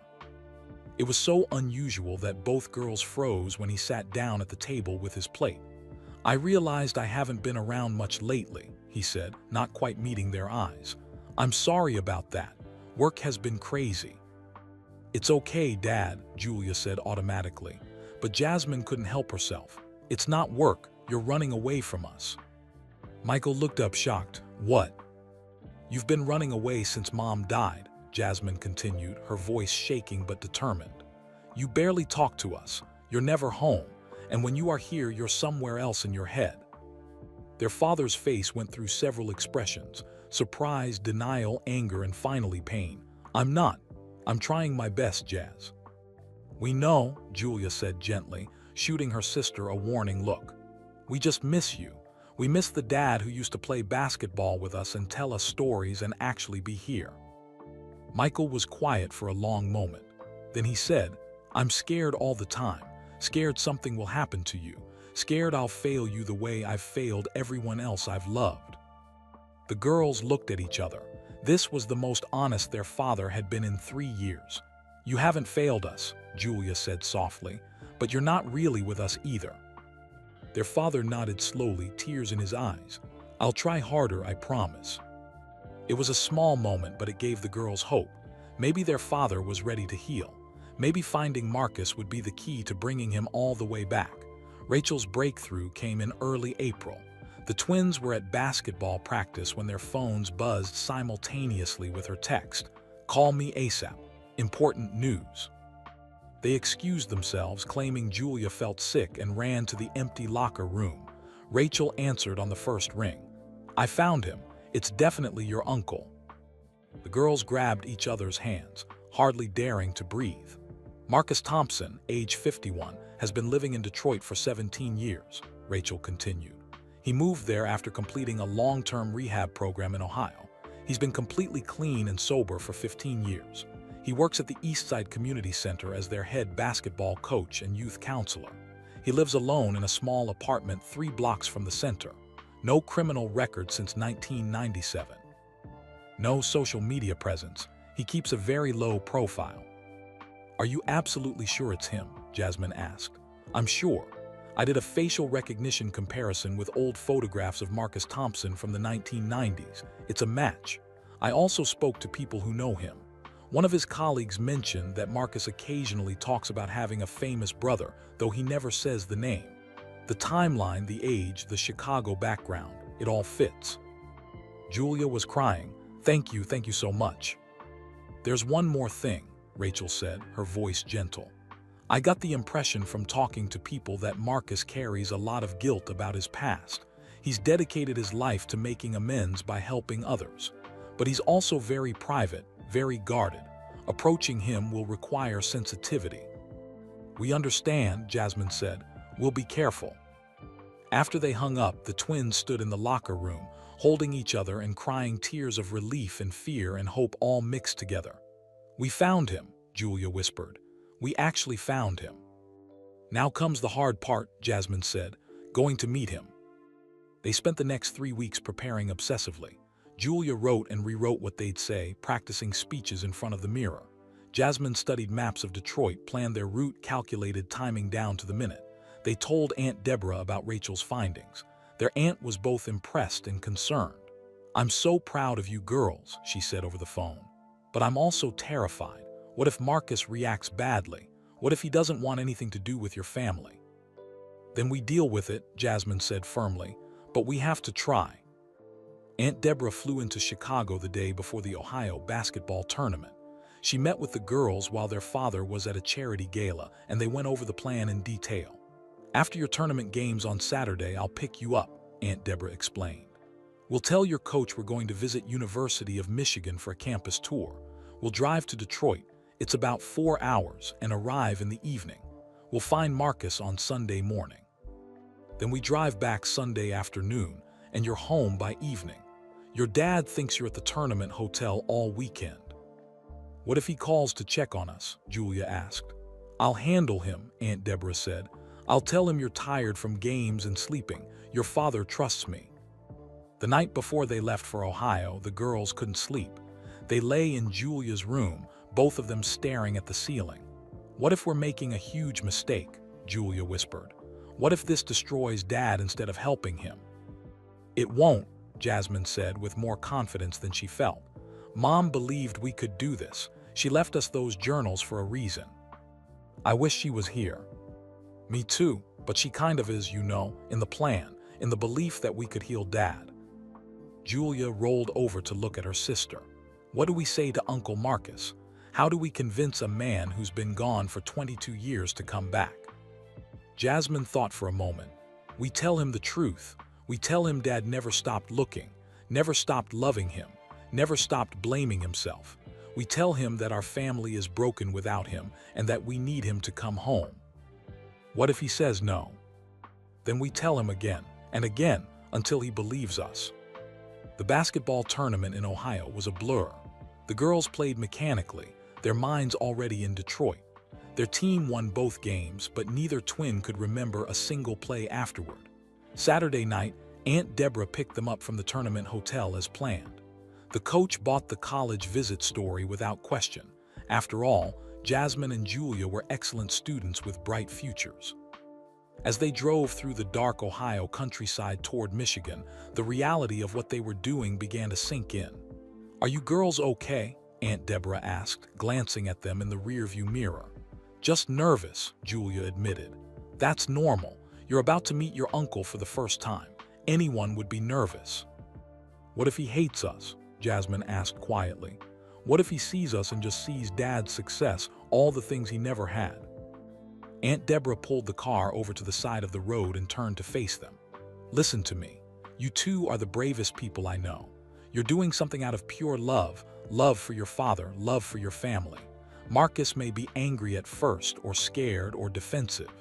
Speaker 1: It was so unusual that both girls froze when he sat down at the table with his plate. "I realized I haven't been around much lately," he said, not quite meeting their eyes. "I'm sorry about that. Work has been crazy." "It's okay, Dad," Julia said automatically. But Jasmine couldn't help herself. "It's not work. You're running away from us." Michael looked up shocked. "What?" "You've been running away since Mom died," Jasmine continued, her voice shaking but determined. "You barely talk to us. You're never home. And when you are here, you're somewhere else in your head." Their father's face went through several expressions: surprise, denial, anger, and finally pain. "I'm not. I'm trying my best, Jazz." "We know," Julia said gently, shooting her sister a warning look. "We just miss you. We miss the dad who used to play basketball with us and tell us stories and actually be here." Michael was quiet for a long moment. Then he said, "I'm scared all the time. Scared something will happen to you. Scared I'll fail you the way I've failed everyone else I've loved." The girls looked at each other. This was the most honest their father had been in 3 years. "You haven't failed us," Julia said softly, "but you're not really with us either." Their father nodded slowly, tears in his eyes. "I'll try harder, I promise." It was a small moment, but it gave the girls hope. Maybe their father was ready to heal. Maybe finding Marcus would be the key to bringing him all the way back. Rachel's breakthrough came in early April. The twins were at basketball practice when their phones buzzed simultaneously with her text, "Call me ASAP. Important news." They excused themselves, claiming Julia felt sick, and ran to the empty locker room. Rachel answered on the first ring. "I found him. It's definitely your uncle." The girls grabbed each other's hands, hardly daring to breathe. "Marcus Thompson, age 51, has been living in Detroit for 17 years, Rachel continued. "He moved there after completing a long-term rehab program in Ohio. He's been completely clean and sober for 15 years. He works at the Eastside Community Center as their head basketball coach and youth counselor. He lives alone in a small apartment 3 blocks from the center. No criminal record since 1997. No social media presence. He keeps a very low profile. "Are you absolutely sure it's him?" Jasmine asked. "I'm sure. I did a facial recognition comparison with old photographs of Marcus Thompson from the 1990s. It's a match. I also spoke to people who know him. One of his colleagues mentioned that Marcus occasionally talks about having a famous brother, though he never says the name. The timeline, the age, the Chicago background, it all fits." Julia was crying. Thank you so much." "There's one more thing," Rachel said, her voice gentle. "I got the impression from talking to people that Marcus carries a lot of guilt about his past. He's dedicated his life to making amends by helping others. But he's also very private, very guarded. Approaching him will require sensitivity." "We understand," Jasmine said. "We'll be careful." After they hung up, the twins stood in the locker room, holding each other and crying tears of relief and fear and hope all mixed together. "We found him," Julia whispered. "We actually found him." "Now comes the hard part," Jasmine said, "going to meet him." They spent the next 3 weeks preparing obsessively. Julia wrote and rewrote what they'd say, practicing speeches in front of the mirror. Jasmine studied maps of Detroit, planned their route, calculated timing down to the minute. They told Aunt Deborah about Rachel's findings. Their aunt was both impressed and concerned. "I'm so proud of you girls," she said over the phone. "But I'm also terrified. What if Marcus reacts badly? What if he doesn't want anything to do with your family?" "Then we deal with it," Jasmine said firmly. "But we have to try." Aunt Deborah flew into Chicago the day before the Ohio basketball tournament. She met with the girls while their father was at a charity gala, and they went over the plan in detail. "After your tournament games on Saturday, I'll pick you up," Aunt Deborah explained. "We'll tell your coach we're going to visit University of Michigan for a campus tour. We'll drive to Detroit. It's about 4 hours, and arrive in the evening. We'll find Marcus on Sunday morning. Then we drive back Sunday afternoon, and you're home by evening. Your dad thinks you're at the tournament hotel all weekend." "What if he calls to check on us?" Julia asked. "I'll handle him," Aunt Deborah said. "I'll tell him you're tired from games and sleeping. Your father trusts me." The night before they left for Ohio, the girls couldn't sleep. They lay in Julia's room, both of them staring at the ceiling. "What if we're making a huge mistake?" Julia whispered. "What if this destroys Dad instead of helping him?" "It won't," Jasmine said with more confidence than she felt. "Mom believed we could do this. She left us those journals for a reason." "I wish she was here." "Me too, but she kind of is, you know, in the plan, in the belief that we could heal Dad." Julia rolled over to look at her sister. "What do we say to Uncle Marcus? How do we convince a man who's been gone for 22 years to come back?" Jasmine thought for a moment. "We tell him the truth. We tell him Dad never stopped looking, never stopped loving him, never stopped blaming himself. We tell him that our family is broken without him and that we need him to come home." "What if he says no?" "Then we tell him again and again until he believes us." The basketball tournament in Ohio was a blur. The girls played mechanically, their minds already in Detroit. Their team won both games, but neither twin could remember a single play afterward. Saturday night, Aunt Deborah picked them up from the tournament hotel as planned. The coach bought the college visit story without question. After all, Jasmine and Julia were excellent students with bright futures. As they drove through the dark Ohio countryside toward Michigan, the reality of what they were doing began to sink in. "Are you girls okay?" Aunt Deborah asked, glancing at them in the rearview mirror. "Just nervous," Julia admitted. "That's normal. You're about to meet your uncle for the first time. Anyone would be nervous." "What if he hates us?" Jasmine asked quietly. "What if he sees us and just sees Dad's success, all the things he never had?" Aunt Deborah pulled the car over to the side of the road and turned to face them. "Listen to me. You two are the bravest people I know. You're doing something out of pure love, love for your father, love for your family. Marcus may be angry at first, or scared, or defensive.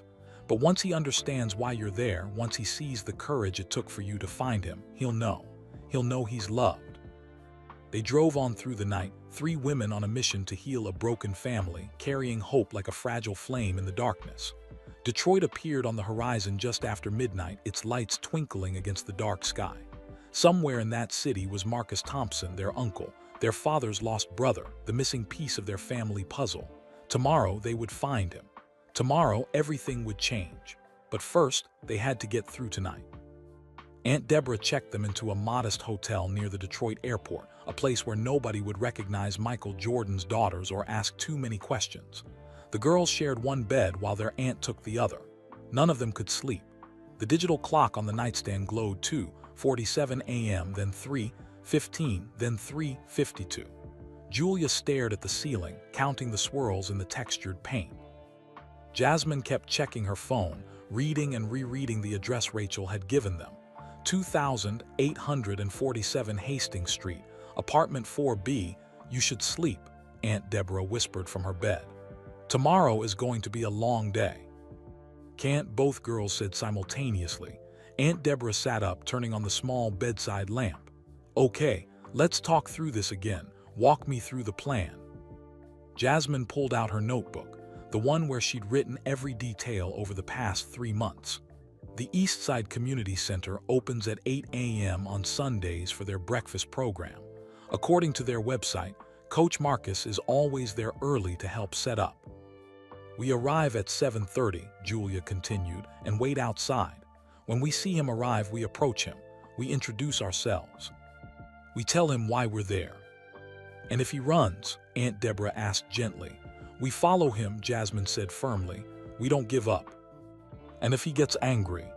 Speaker 1: But once he understands why you're there, once he sees the courage it took for you to find him, he'll know. He'll know he's loved." They drove on through the night, three women on a mission to heal a broken family, carrying hope like a fragile flame in the darkness. Detroit appeared on the horizon just after midnight, its lights twinkling against the dark sky. Somewhere in that city was Marcus Thompson, their uncle, their father's lost brother, the missing piece of their family puzzle. Tomorrow they would find him. Tomorrow everything would change. But first, they had to get through tonight. Aunt Deborah checked them into a modest hotel near the Detroit airport, a place where nobody would recognize Michael Jordan's daughters or ask too many questions. The girls shared one bed while their aunt took the other. None of them could sleep. The digital clock on the nightstand glowed 2:47 a.m., then 3:15, then 3:52. Julia stared at the ceiling, counting the swirls in the textured paint. Jasmine kept checking her phone, reading and rereading the address Rachel had given them. 2847 Hastings Street, apartment 4B. You should sleep, Aunt Deborah whispered from her bed. Tomorrow is going to be a long day. Can't, both girls said simultaneously. Aunt Deborah sat up, turning on the small bedside lamp. Okay, let's talk through this again. Walk me through the plan. Jasmine pulled out her notebook, the one where she'd written every detail over the past 3 months. The Eastside Community Center opens at 8 a.m. on Sundays for their breakfast program. According to their website, Coach Marcus is always there early to help set up. We arrive at 7:30, Julia continued, and wait outside. When we see him arrive, we approach him. We introduce ourselves. We tell him why we're there. And if he runs, Aunt Deborah asked gently. We follow him, Jasmine said firmly. We don't give up. And if he gets angry?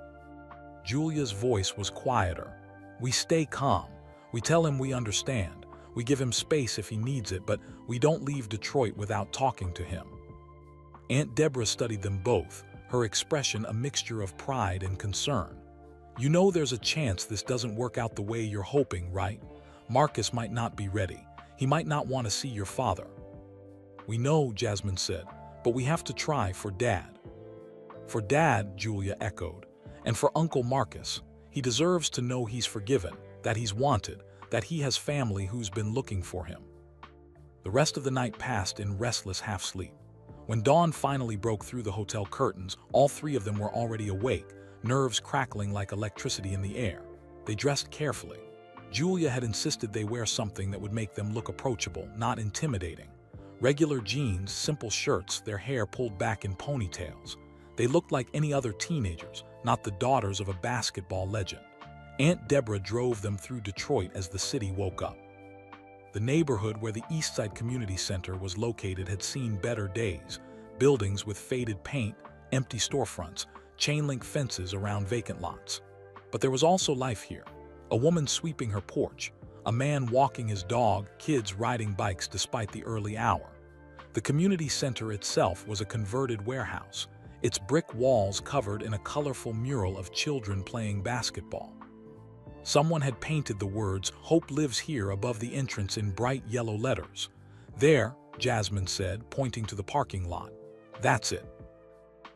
Speaker 1: Julia's voice was quieter. We stay calm. We tell him we understand. We give him space if he needs it, but we don't leave Detroit without talking to him. Aunt Deborah studied them both, her expression a mixture of pride and concern. You know there's a chance this doesn't work out the way you're hoping, right? Marcus might not be ready. He might not want to see your father. We know, Jasmine said, but we have to try for Dad. For Dad, Julia echoed, and for Uncle Marcus. He deserves to know he's forgiven, that he's wanted, that he has family who's been looking for him. The rest of the night passed in restless half-sleep. When dawn finally broke through the hotel curtains, all three of them were already awake, nerves crackling like electricity in the air. They dressed carefully. Julia had insisted they wear something that would make them look approachable, not intimidating. Regular jeans, simple shirts, their hair pulled back in ponytails. They looked like any other teenagers, not the daughters of a basketball legend. Aunt Deborah drove them through Detroit as the city woke up. The neighborhood where the Eastside Community Center was located had seen better days. Buildings with faded paint, empty storefronts, chain-link fences around vacant lots. But there was also life here. A woman sweeping her porch, a man walking his dog, kids riding bikes despite the early hour. The community center itself was a converted warehouse, its brick walls covered in a colorful mural of children playing basketball. Someone had painted the words, "Hope lives here," above the entrance in bright yellow letters. There, Jasmine said, pointing to the parking lot. That's it.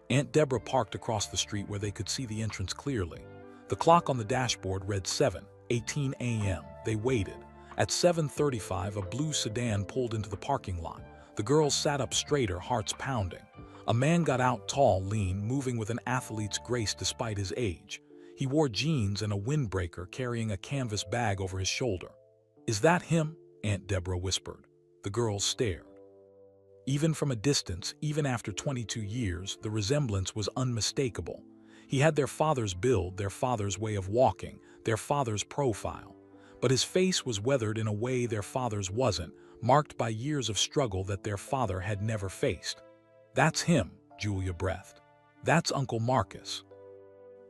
Speaker 1: Aunt Deborah parked across the street where they could see the entrance clearly. The clock on the dashboard read 7:18 a.m. They waited. At 7:35, a blue sedan pulled into the parking lot. The girls sat up straighter, hearts pounding. A man got out, tall, lean, moving with an athlete's grace despite his age. He wore jeans and a windbreaker, carrying a canvas bag over his shoulder. Is that him? Aunt Deborah whispered. The girls stared. Even from a distance, even after 22 years, the resemblance was unmistakable. He had their father's build, their father's way of walking, their father's profile. But his face was weathered in a way their father's wasn't, marked by years of struggle that their father had never faced. That's him, Julia breathed. That's Uncle Marcus.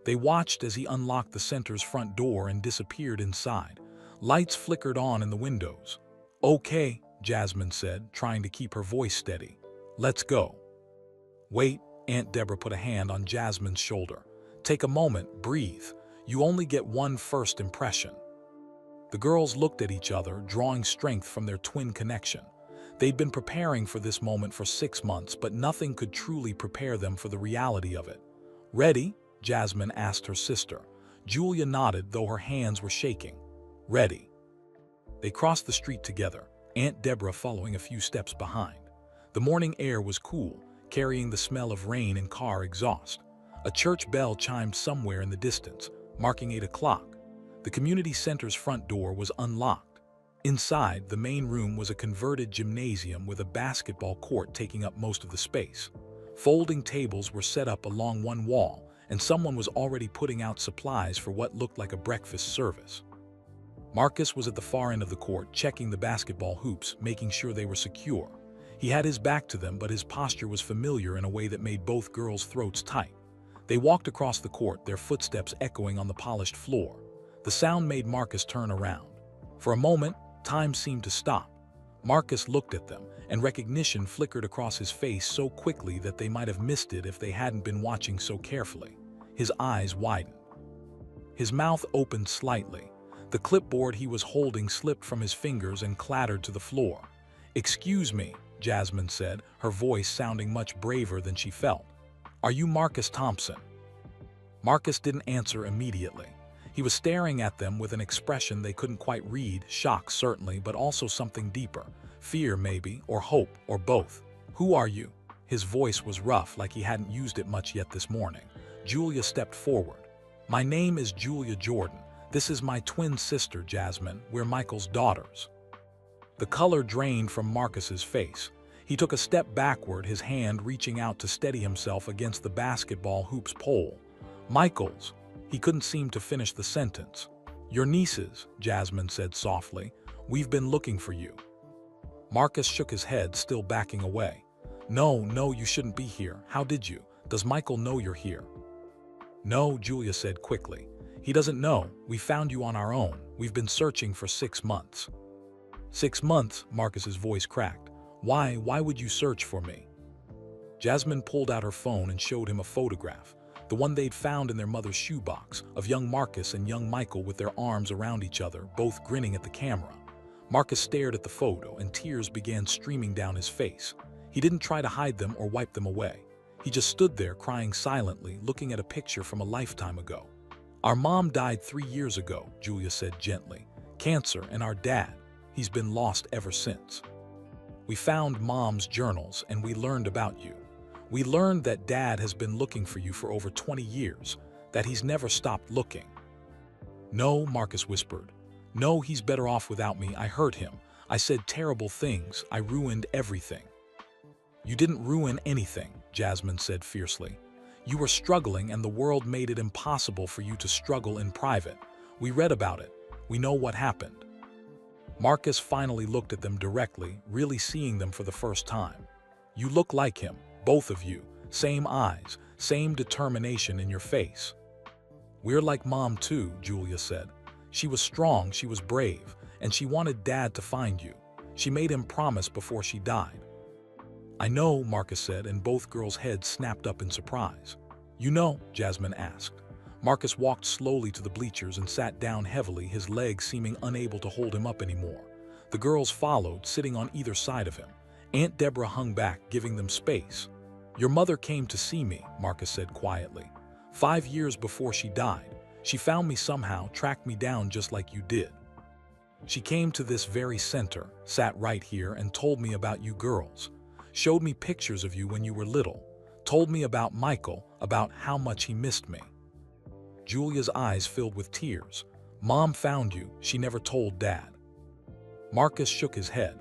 Speaker 1: They watched as he unlocked the center's front door and disappeared inside. Lights flickered on in the windows. Okay, Jasmine said, trying to keep her voice steady. Let's go. Wait, Aunt Deborah put a hand on Jasmine's shoulder. Take a moment, breathe. You only get one first impression. The girls looked at each other, drawing strength from their twin connection. They'd been preparing for this moment for 6 months, but nothing could truly prepare them for the reality of it. Ready? Jasmine asked her sister. Julia nodded, though her hands were shaking. Ready. They crossed the street together, Aunt Deborah following a few steps behind. The morning air was cool, carrying the smell of rain and car exhaust. A church bell chimed somewhere in the distance, marking 8 o'clock. The community center's front door was unlocked. Inside, the main room was a converted gymnasium with a basketball court taking up most of the space. Folding tables were set up along one wall, and someone was already putting out supplies for what looked like a breakfast service. Marcus was at the far end of the court, checking the basketball hoops, making sure they were secure. He had his back to them, but his posture was familiar in a way that made both girls' throats tight. They walked across the court, their footsteps echoing on the polished floor. The sound made Marcus turn around. For a moment, time seemed to stop. Marcus looked at them, and recognition flickered across his face so quickly that they might have missed it if they hadn't been watching so carefully. His eyes widened. His mouth opened slightly. The clipboard he was holding slipped from his fingers and clattered to the floor. "Excuse me," Jasmine said, her voice sounding much braver than she felt. "Are you Marcus Thompson?" Marcus didn't answer immediately. He was staring at them with an expression they couldn't quite read, shock certainly, but also something deeper. Fear maybe, or hope, or both. "Who are you?" His voice was rough, like he hadn't used it much yet this morning. Julia stepped forward. "My name is Julia Jordan. This is my twin sister, Jasmine. We're Michael's daughters." The color drained from Marcus's face. He took a step backward, his hand reaching out to steady himself against the basketball hoop's pole. "Michael's." He couldn't seem to finish the sentence. "Your nieces," Jasmine said softly. "We've been looking for you." Marcus shook his head, still backing away. No, you shouldn't be here. How did you? Does Michael know you're here?" "No," Julia said quickly. "He doesn't know. We found you on our own. We've been searching for 6 months." 6 months, Marcus's voice cracked. Why would you search for me?" Jasmine pulled out her phone and showed him a photograph, the one they'd found in their mother's shoebox, of young Marcus and young Michael with their arms around each other, both grinning at the camera. Marcus stared at the photo, and tears began streaming down his face. He didn't try to hide them or wipe them away. He just stood there crying silently, looking at a picture from a lifetime ago. "Our mom died 3 years ago," Julia said gently. "Cancer, and our dad, he's been lost ever since. We found Mom's journals, and we learned about you. We learned that Dad has been looking for you for over 20 years, that he's never stopped looking." "No," Marcus whispered. "No, he's better off without me. I hurt him. I said terrible things. I ruined everything." "You didn't ruin anything," Jasmine said fiercely. "You were struggling, and the world made it impossible for you to struggle in private. We read about it. We know what happened." Marcus finally looked at them directly, really seeing them for the first time. "You look like him, both of you. Same eyes, same determination in your face." "We're like Mom too," Julia said. "She was strong, she was brave, and she wanted Dad to find you. She made him promise before she died." "I know," Marcus said, and both girls' heads snapped up in surprise. "You know?" Jasmine asked. Marcus walked slowly to the bleachers and sat down heavily, his legs seeming unable to hold him up anymore. The girls followed, sitting on either side of him. Aunt Deborah hung back, giving them space. "Your mother came to see me," Marcus said quietly. 5 years before she died. She found me somehow, tracked me down just like you did. She came to this very center, sat right here, and told me about you girls. Showed me pictures of you when you were little. Told me about Michael, about how much he missed me." Julia's eyes filled with tears. "Mom found you. She never told Dad." Marcus shook his head.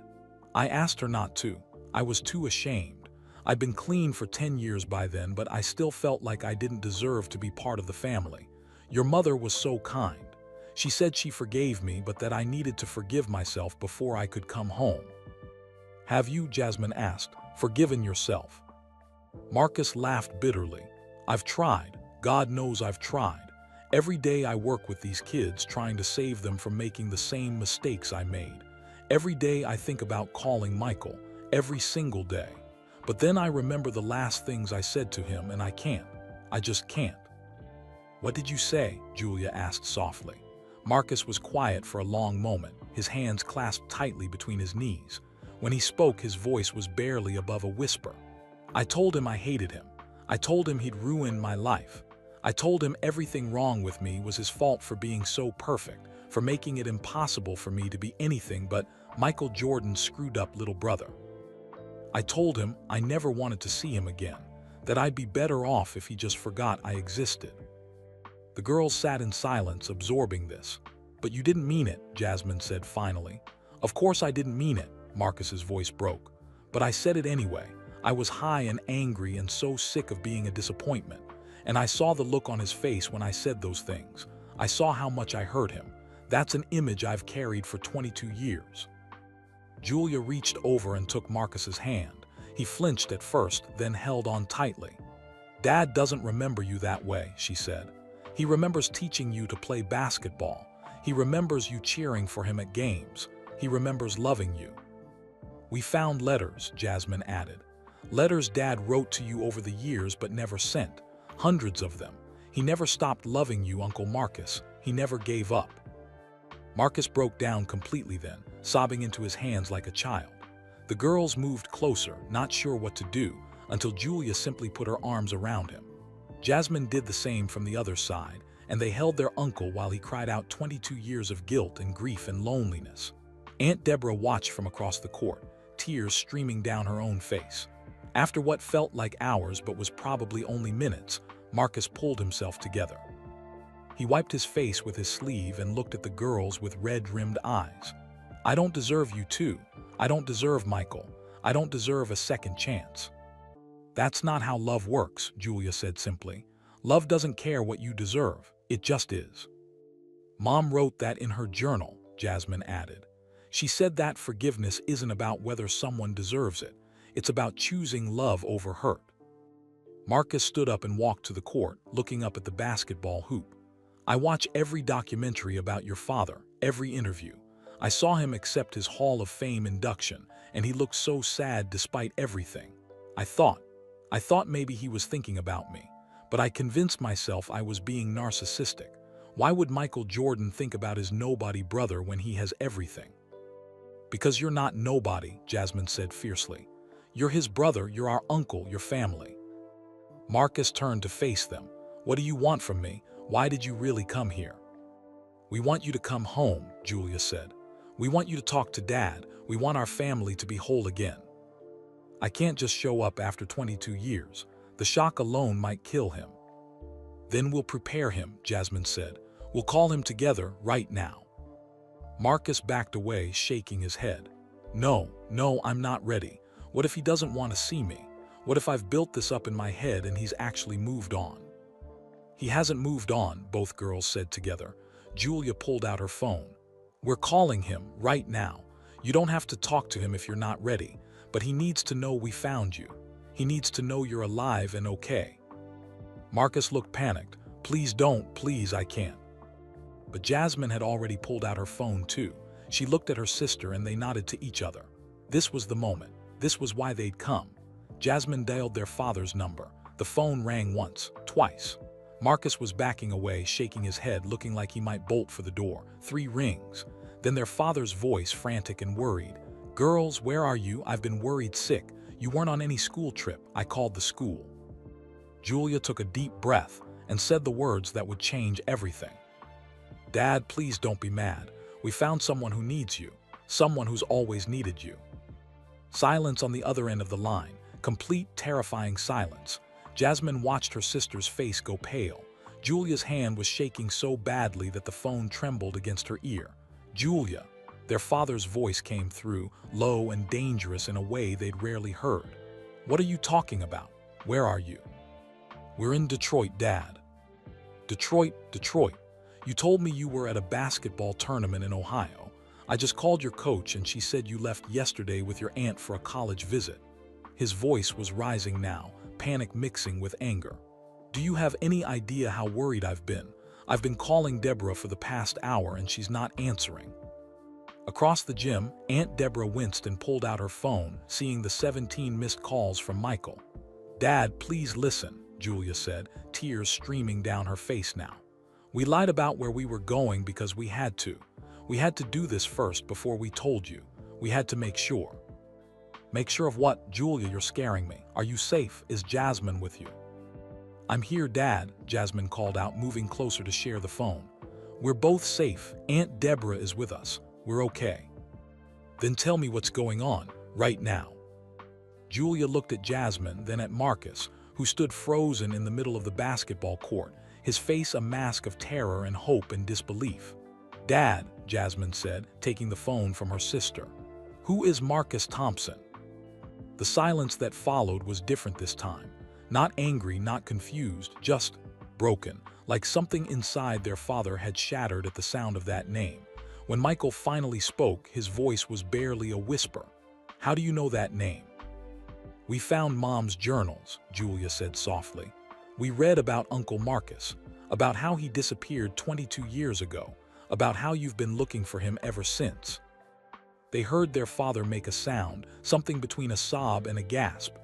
Speaker 1: "I asked her not to. I was too ashamed. I'd been clean for 10 years by then, but I still felt like I didn't deserve to be part of the family. Your mother was so kind. She said she forgave me, but that I needed to forgive myself before I could come home." "Have you," Jasmine asked, "forgiven yourself?" Marcus laughed bitterly. "I've tried. God knows I've tried. Every day I work with these kids, trying to save them from making the same mistakes I made. Every day I think about calling Michael, every single day. But then I remember the last things I said to him, and I can't. I just can't." "What did you say?" Julia asked softly. Marcus was quiet for a long moment, his hands clasped tightly between his knees. When he spoke, his voice was barely above a whisper. "I told him I hated him. I told him he'd ruined my life. I told him everything wrong with me was his fault for being so perfect, for making it impossible for me to be anything but Michael Jordan's screwed-up little brother. I told him I never wanted to see him again, that I'd be better off if he just forgot I existed. The girls sat in silence, absorbing this. "But you didn't mean it," Jasmine said finally. "Of course I didn't mean it," Marcus's voice broke. "But I said it anyway. I was high and angry and so sick of being a disappointment. And I saw the look on his face when I said those things. I saw how much I hurt him. That's an image I've carried for 22 years." Julia reached over and took Marcus's hand. He flinched at first, then held on tightly. "Dad doesn't remember you that way," she said. "He remembers teaching you to play basketball. He remembers you cheering for him at games. He remembers loving you." "We found letters," Jasmine added. "Letters Dad wrote to you over the years but never sent. Hundreds of them. He never stopped loving you, Uncle Marcus. He never gave up." Marcus broke down completely then, sobbing into his hands like a child. The girls moved closer, not sure what to do, until Julia simply put her arms around him. Jasmine did the same from the other side, and they held their uncle while he cried out 22 years of guilt and grief and loneliness. Aunt Deborah watched from across the court, tears streaming down her own face. After what felt like hours but was probably only minutes, Marcus pulled himself together. He wiped his face with his sleeve and looked at the girls with red-rimmed eyes. "I don't deserve you too. I don't deserve Michael. I don't deserve a second chance." "That's not how love works," Julia said simply. "Love doesn't care what you deserve. It just is." "Mom wrote that in her journal," Jasmine added. "She said that forgiveness isn't about whether someone deserves it. It's about choosing love over hurt." Marcus stood up and walked to the court, looking up at the basketball hoop. "I watch every documentary about your father, every interview. I saw him accept his Hall of Fame induction, and he looked so sad despite everything. I thought maybe he was thinking about me, but I convinced myself I was being narcissistic. Why would Michael Jordan think about his nobody brother when he has everything?" "Because you're not nobody," Jasmine said fiercely. "You're his brother, you're our uncle, your family." Marcus turned to face them. "What do you want from me? Why did you really come here?" "We want you to come home," Julia said. "We want you to talk to Dad. We want our family to be whole again." "I can't just show up after 22 years. The shock alone might kill him." "Then we'll prepare him," Jasmine said. "We'll call him together right now." Marcus backed away, shaking his head. No, I'm not ready. What if he doesn't want to see me? What if I've built this up in my head and he's actually moved on?" "He hasn't moved on," both girls said together. Julia pulled out her phone. "We're calling him right now. You don't have to talk to him if you're not ready, but he needs to know we found you. He needs to know you're alive and okay." Marcus looked panicked. "Please don't, please, I can't." But Jasmine had already pulled out her phone too. She looked at her sister and they nodded to each other. This was the moment. This was why they'd come. Jasmine dialed their father's number. The phone rang once, twice. Marcus was backing away, shaking his head, looking like he might bolt for the door. 3 rings. Then their father's voice, frantic and worried. "Girls, where are you? I've been worried sick. You weren't on any school trip. I called the school." Julia took a deep breath and said the words that would change everything. "Dad, please don't be mad. We found someone who needs you. Someone who's always needed you." Silence on the other end of the line. Complete, terrifying silence. Jasmine watched her sister's face go pale. Julia's hand was shaking so badly that the phone trembled against her ear. "Julia." Their father's voice came through, low and dangerous in a way they'd rarely heard. "What are you talking about? Where are you?" "We're in Detroit, Dad." "Detroit? You told me you were at a basketball tournament in Ohio. I just called your coach and she said you left yesterday with your aunt for a college visit." His voice was rising now, panic mixing with anger. "Do you have any idea how worried I've been? I've been calling Deborah for the past hour and she's not answering." Across the gym, Aunt Deborah winced and pulled out her phone, seeing the 17 missed calls from Michael. "Dad, please listen," Julia said, tears streaming down her face now. "We lied about where we were going because we had to. We had to do this first before we told you. We had to make sure." "Make sure of what? Julia, you're scaring me. Are you safe? Is Jasmine with you?" "I'm here, Dad," Jasmine called out, moving closer to share the phone. We're both safe. Aunt Deborah is with us. We're okay. Then tell me what's going on, right now. Julia looked at Jasmine, then at Marcus, who stood frozen in the middle of the basketball court, his face a mask of terror and hope and disbelief. Dad, Jasmine said, taking the phone from her sister. Who is Marcus Thompson? The silence that followed was different this time. Not angry, not confused, just broken, like something inside their father had shattered at the sound of that name. When Michael finally spoke, his voice was barely a whisper. How do you know that name? We found Mom's journals, Julia said softly. We read about Uncle Marcus, about how he disappeared 22 years ago, about how you've been looking for him ever since. They heard their father make a sound, something between a sob and a gasp.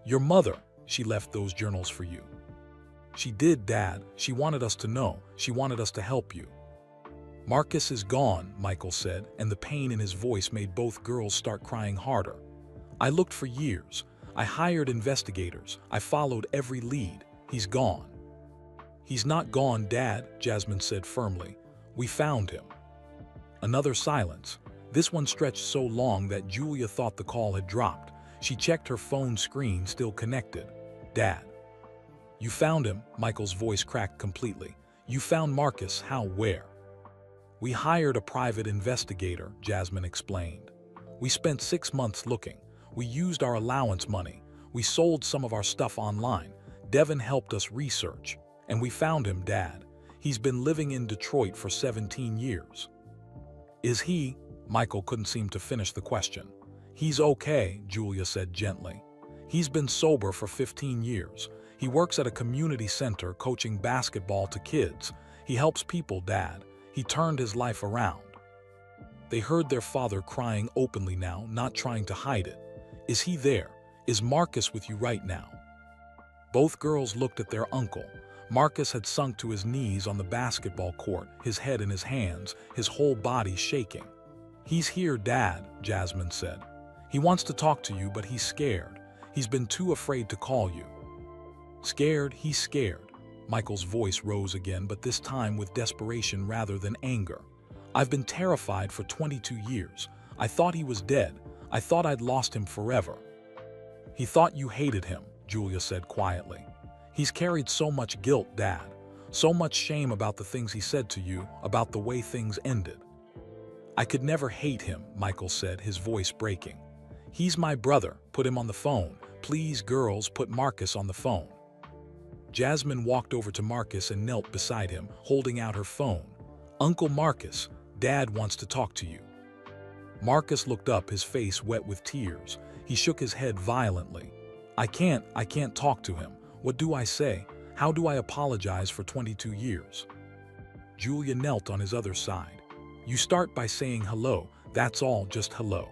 Speaker 1: Your mother, she left those journals for you. She did, Dad. She wanted us to know. She wanted us to help you. Marcus is gone, Michael said, and the pain in his voice made both girls start crying harder. I looked for years. I hired investigators. I followed every lead. He's gone. He's not gone, Dad, Jasmine said firmly. We found him. Another silence. This one stretched so long that Julia thought the call had dropped. She checked her phone screen, still connected. Dad. You found him, Michael's voice cracked completely. You found Marcus, how, where? We hired a private investigator, Jasmine explained. We spent 6 months looking. We used our allowance money. We sold some of our stuff online. Devin helped us research. And we found him, Dad. He's been living in Detroit for 17 years. Is he? Michael couldn't seem to finish the question. He's okay, Julia said gently. He's been sober for 15 years. He works at a community center coaching basketball to kids. He helps people, Dad. He turned his life around. They heard their father crying openly now, not trying to hide it. Is he there? Is Marcus with you right now? Both girls looked at their uncle. Marcus had sunk to his knees on the basketball court, his head in his hands, his whole body shaking. He's here, Dad, Jasmine said. He wants to talk to you, but he's scared. He's been too afraid to call you. Scared? He's scared. Michael's voice rose again, but this time with desperation rather than anger. I've been terrified for 22 years. I thought he was dead. I thought I'd lost him forever. He thought you hated him, Julia said quietly. He's carried so much guilt, Dad. So much shame about the things he said to you, about the way things ended. I could never hate him, Michael said, his voice breaking. He's my brother. Put him on the phone. Please, girls, put Marcus on the phone. Jasmine walked over to Marcus and knelt beside him, holding out her phone. Uncle Marcus, Dad wants to talk to you. Marcus looked up, his face wet with tears. He shook his head violently. I can't talk to him. What do I say? How do I apologize for 22 years? Julia knelt on his other side. You start by saying hello. That's all, just hello.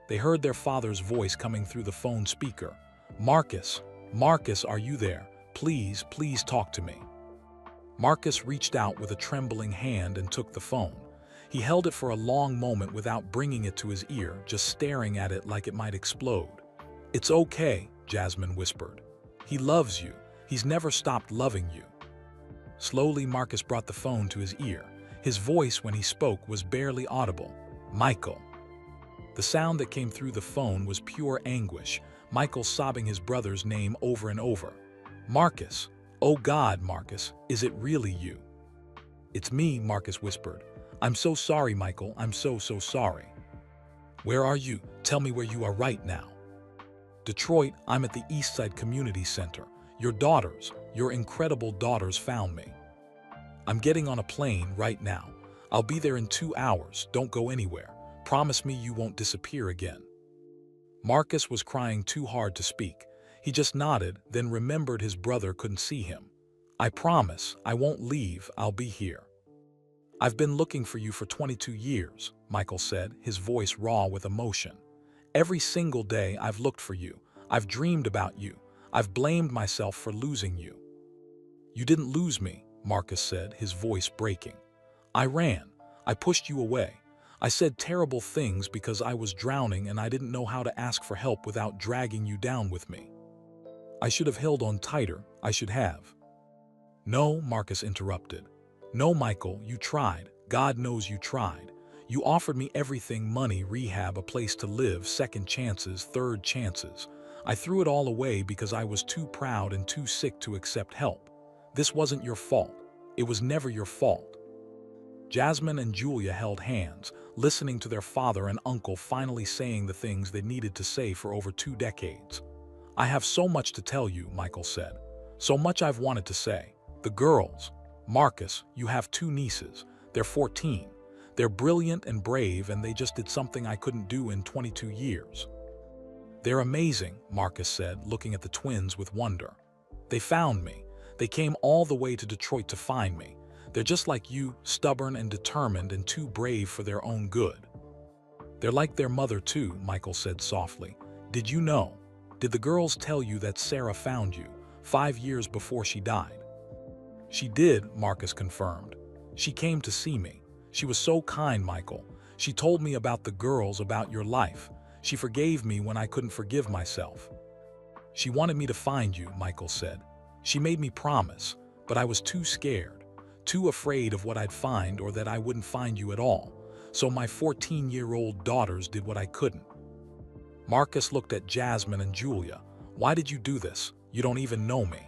Speaker 1: They heard their father's voice coming through the phone speaker. Marcus, are you there? Please, please talk to me. Marcus reached out with a trembling hand and took the phone. He held it for a long moment without bringing it to his ear, just staring at it like it might explode. It's okay, Jasmine whispered. He loves you. He's never stopped loving you. Slowly, Marcus brought the phone to his ear. His voice, when he spoke, was barely audible. Michael. The sound that came through the phone was pure anguish, Michael sobbing his brother's name over and over. Marcus. Oh God, Marcus, is it really you? It's me, Marcus whispered. I'm so sorry, Michael. I'm so sorry. Where are you? Tell me where you are right now. Detroit, I'm at the Eastside Community Center. Your daughters, your incredible daughters found me. I'm getting on a plane right now. I'll be there in 2 hours. Don't go anywhere. Promise me you won't disappear again. Marcus was crying too hard to speak. He just nodded, then remembered his brother couldn't see him. I promise, I won't leave. I'll be here. I've been looking for you for 22 years, Michael said, his voice raw with emotion. Every single day I've looked for you. I've dreamed about you. I've blamed myself for losing you. You didn't lose me, Marcus said, his voice breaking. I ran. I pushed you away. I said terrible things because I was drowning and I didn't know how to ask for help without dragging you down with me. I should have held on tighter. I should have. No, Marcus interrupted. No, Michael, you tried. God knows you tried. You offered me everything: money, rehab, a place to live, second chances, third chances. I threw it all away because I was too proud and too sick to accept help. This wasn't your fault. It was never your fault. Jasmine and Julia held hands, listening to their father and uncle finally saying the things they needed to say for over 2 decades. I have so much to tell you, Michael said. So much I've wanted to say. The girls. Marcus, you have 2 nieces. They're 14. They're brilliant and brave, and they just did something I couldn't do in 22 years. They're amazing, Marcus said, looking at the twins with wonder. They found me. They came all the way to Detroit to find me. They're just like you, stubborn and determined and too brave for their own good. They're like their mother too, Michael said softly. Did you know? Did the girls tell you that Sarah found you 5 years before she died? She did, Marcus confirmed. She came to see me. She was so kind, Michael. She told me about the girls, about your life. She forgave me when I couldn't forgive myself. She wanted me to find you, Michael said. She made me promise, but I was too scared, too afraid of what I'd find or that I wouldn't find you at all. So my 14-year-old daughters did what I couldn't. Marcus looked at Jasmine and Julia. Why did you do this? You don't even know me.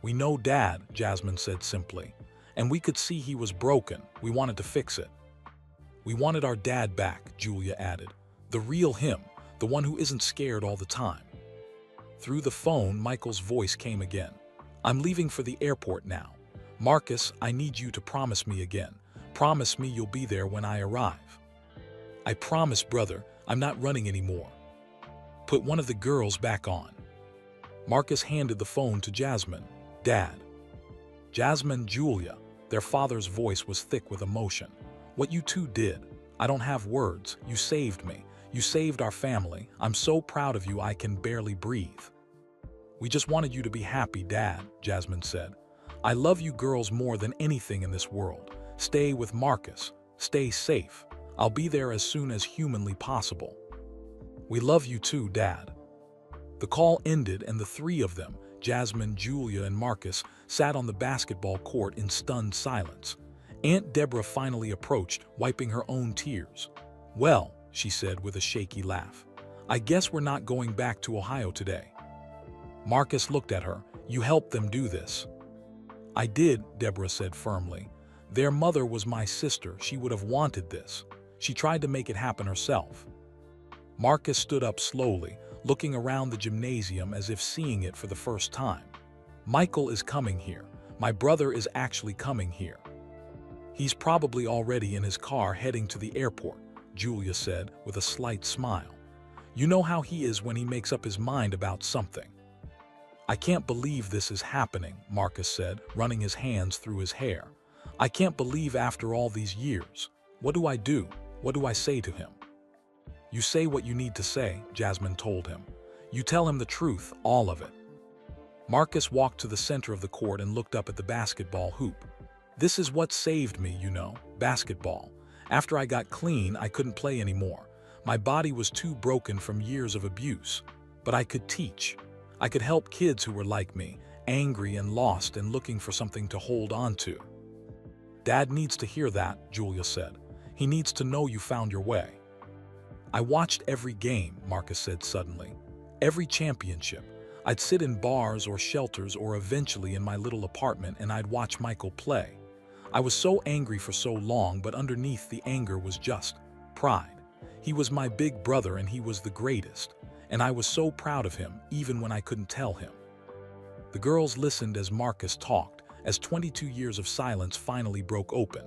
Speaker 1: We know Dad, Jasmine said simply. And we could see he was broken. We wanted to fix it. We wanted our dad back, Julia added. The real him, the one who isn't scared all the time. Through the phone, Michael's voice came again. I'm leaving for the airport now. Marcus, I need you to promise me again. Promise me you'll be there when I arrive. I promise, brother, I'm not running anymore. Put one of the girls back on. Marcus handed the phone to Jasmine. Dad. Jasmine, Julia. Their father's voice was thick with emotion. What you two did. I don't have words. You saved me. You saved our family. I'm so proud of you I can barely breathe. We just wanted you to be happy, Dad, Jasmine said. I love you girls more than anything in this world. Stay with Marcus. Stay safe. I'll be there as soon as humanly possible. We love you too, Dad. The call ended and the 3 of them, Jasmine, Julia, and Marcus, sat on the basketball court in stunned silence. Aunt Deborah finally approached, wiping her own tears. Well, she said with a shaky laugh, I guess we're not going back to Ohio today. Marcus looked at her. You helped them do this. I did, Deborah said firmly. Their mother was my sister. She would have wanted this. She tried to make it happen herself. Marcus stood up slowly, looking around the gymnasium as if seeing it for the first time. Michael is coming here. My brother is actually coming here. He's probably already in his car heading to the airport, Julia said with a slight smile. You know how he is when he makes up his mind about something. I can't believe this is happening, Marcus said, running his hands through his hair. I can't believe after all these years. What do I do? What do I say to him? You say what you need to say, Jasmine told him. You tell him the truth, all of it. Marcus walked to the center of the court and looked up at the basketball hoop. This is what saved me, you know, basketball. After I got clean, I couldn't play anymore. My body was too broken from years of abuse. But I could teach. I could help kids who were like me, angry and lost and looking for something to hold on to. Dad needs to hear that, Julia said. He needs to know you found your way. I watched every game, Marcus said suddenly. Every championship. I'd sit in bars or shelters or eventually in my little apartment and I'd watch Michael play. I was so angry for so long, but underneath the anger was just pride. He was my big brother and he was the greatest. And I was so proud of him, even when I couldn't tell him. The girls listened as Marcus talked, as 22 years of silence finally broke open.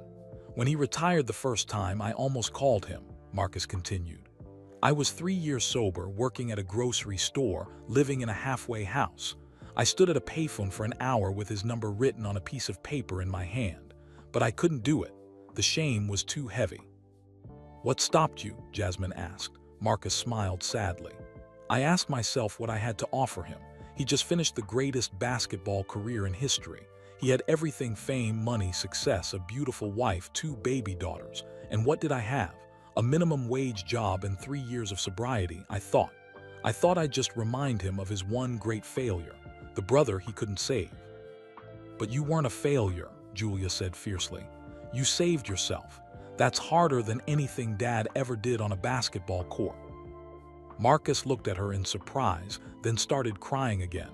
Speaker 1: When he retired the first time, I almost called him, Marcus continued. I was 3 years sober, working at a grocery store, living in a halfway house. I stood at a payphone for an hour with his number written on a piece of paper in my hand. But I couldn't do it. The shame was too heavy. What stopped you? Jasmine asked. Marcus smiled sadly. I asked myself what I had to offer him. He just finished the greatest basketball career in history. He had everything: fame, money, success, a beautiful wife, 2 baby daughters. And what did I have? A minimum wage job and 3 years of sobriety, I thought. I thought I'd just remind him of his one great failure, the brother he couldn't save. But you weren't a failure, Julia said fiercely. You saved yourself. That's harder than anything Dad ever did on a basketball court. Marcus looked at her in surprise, then started crying again.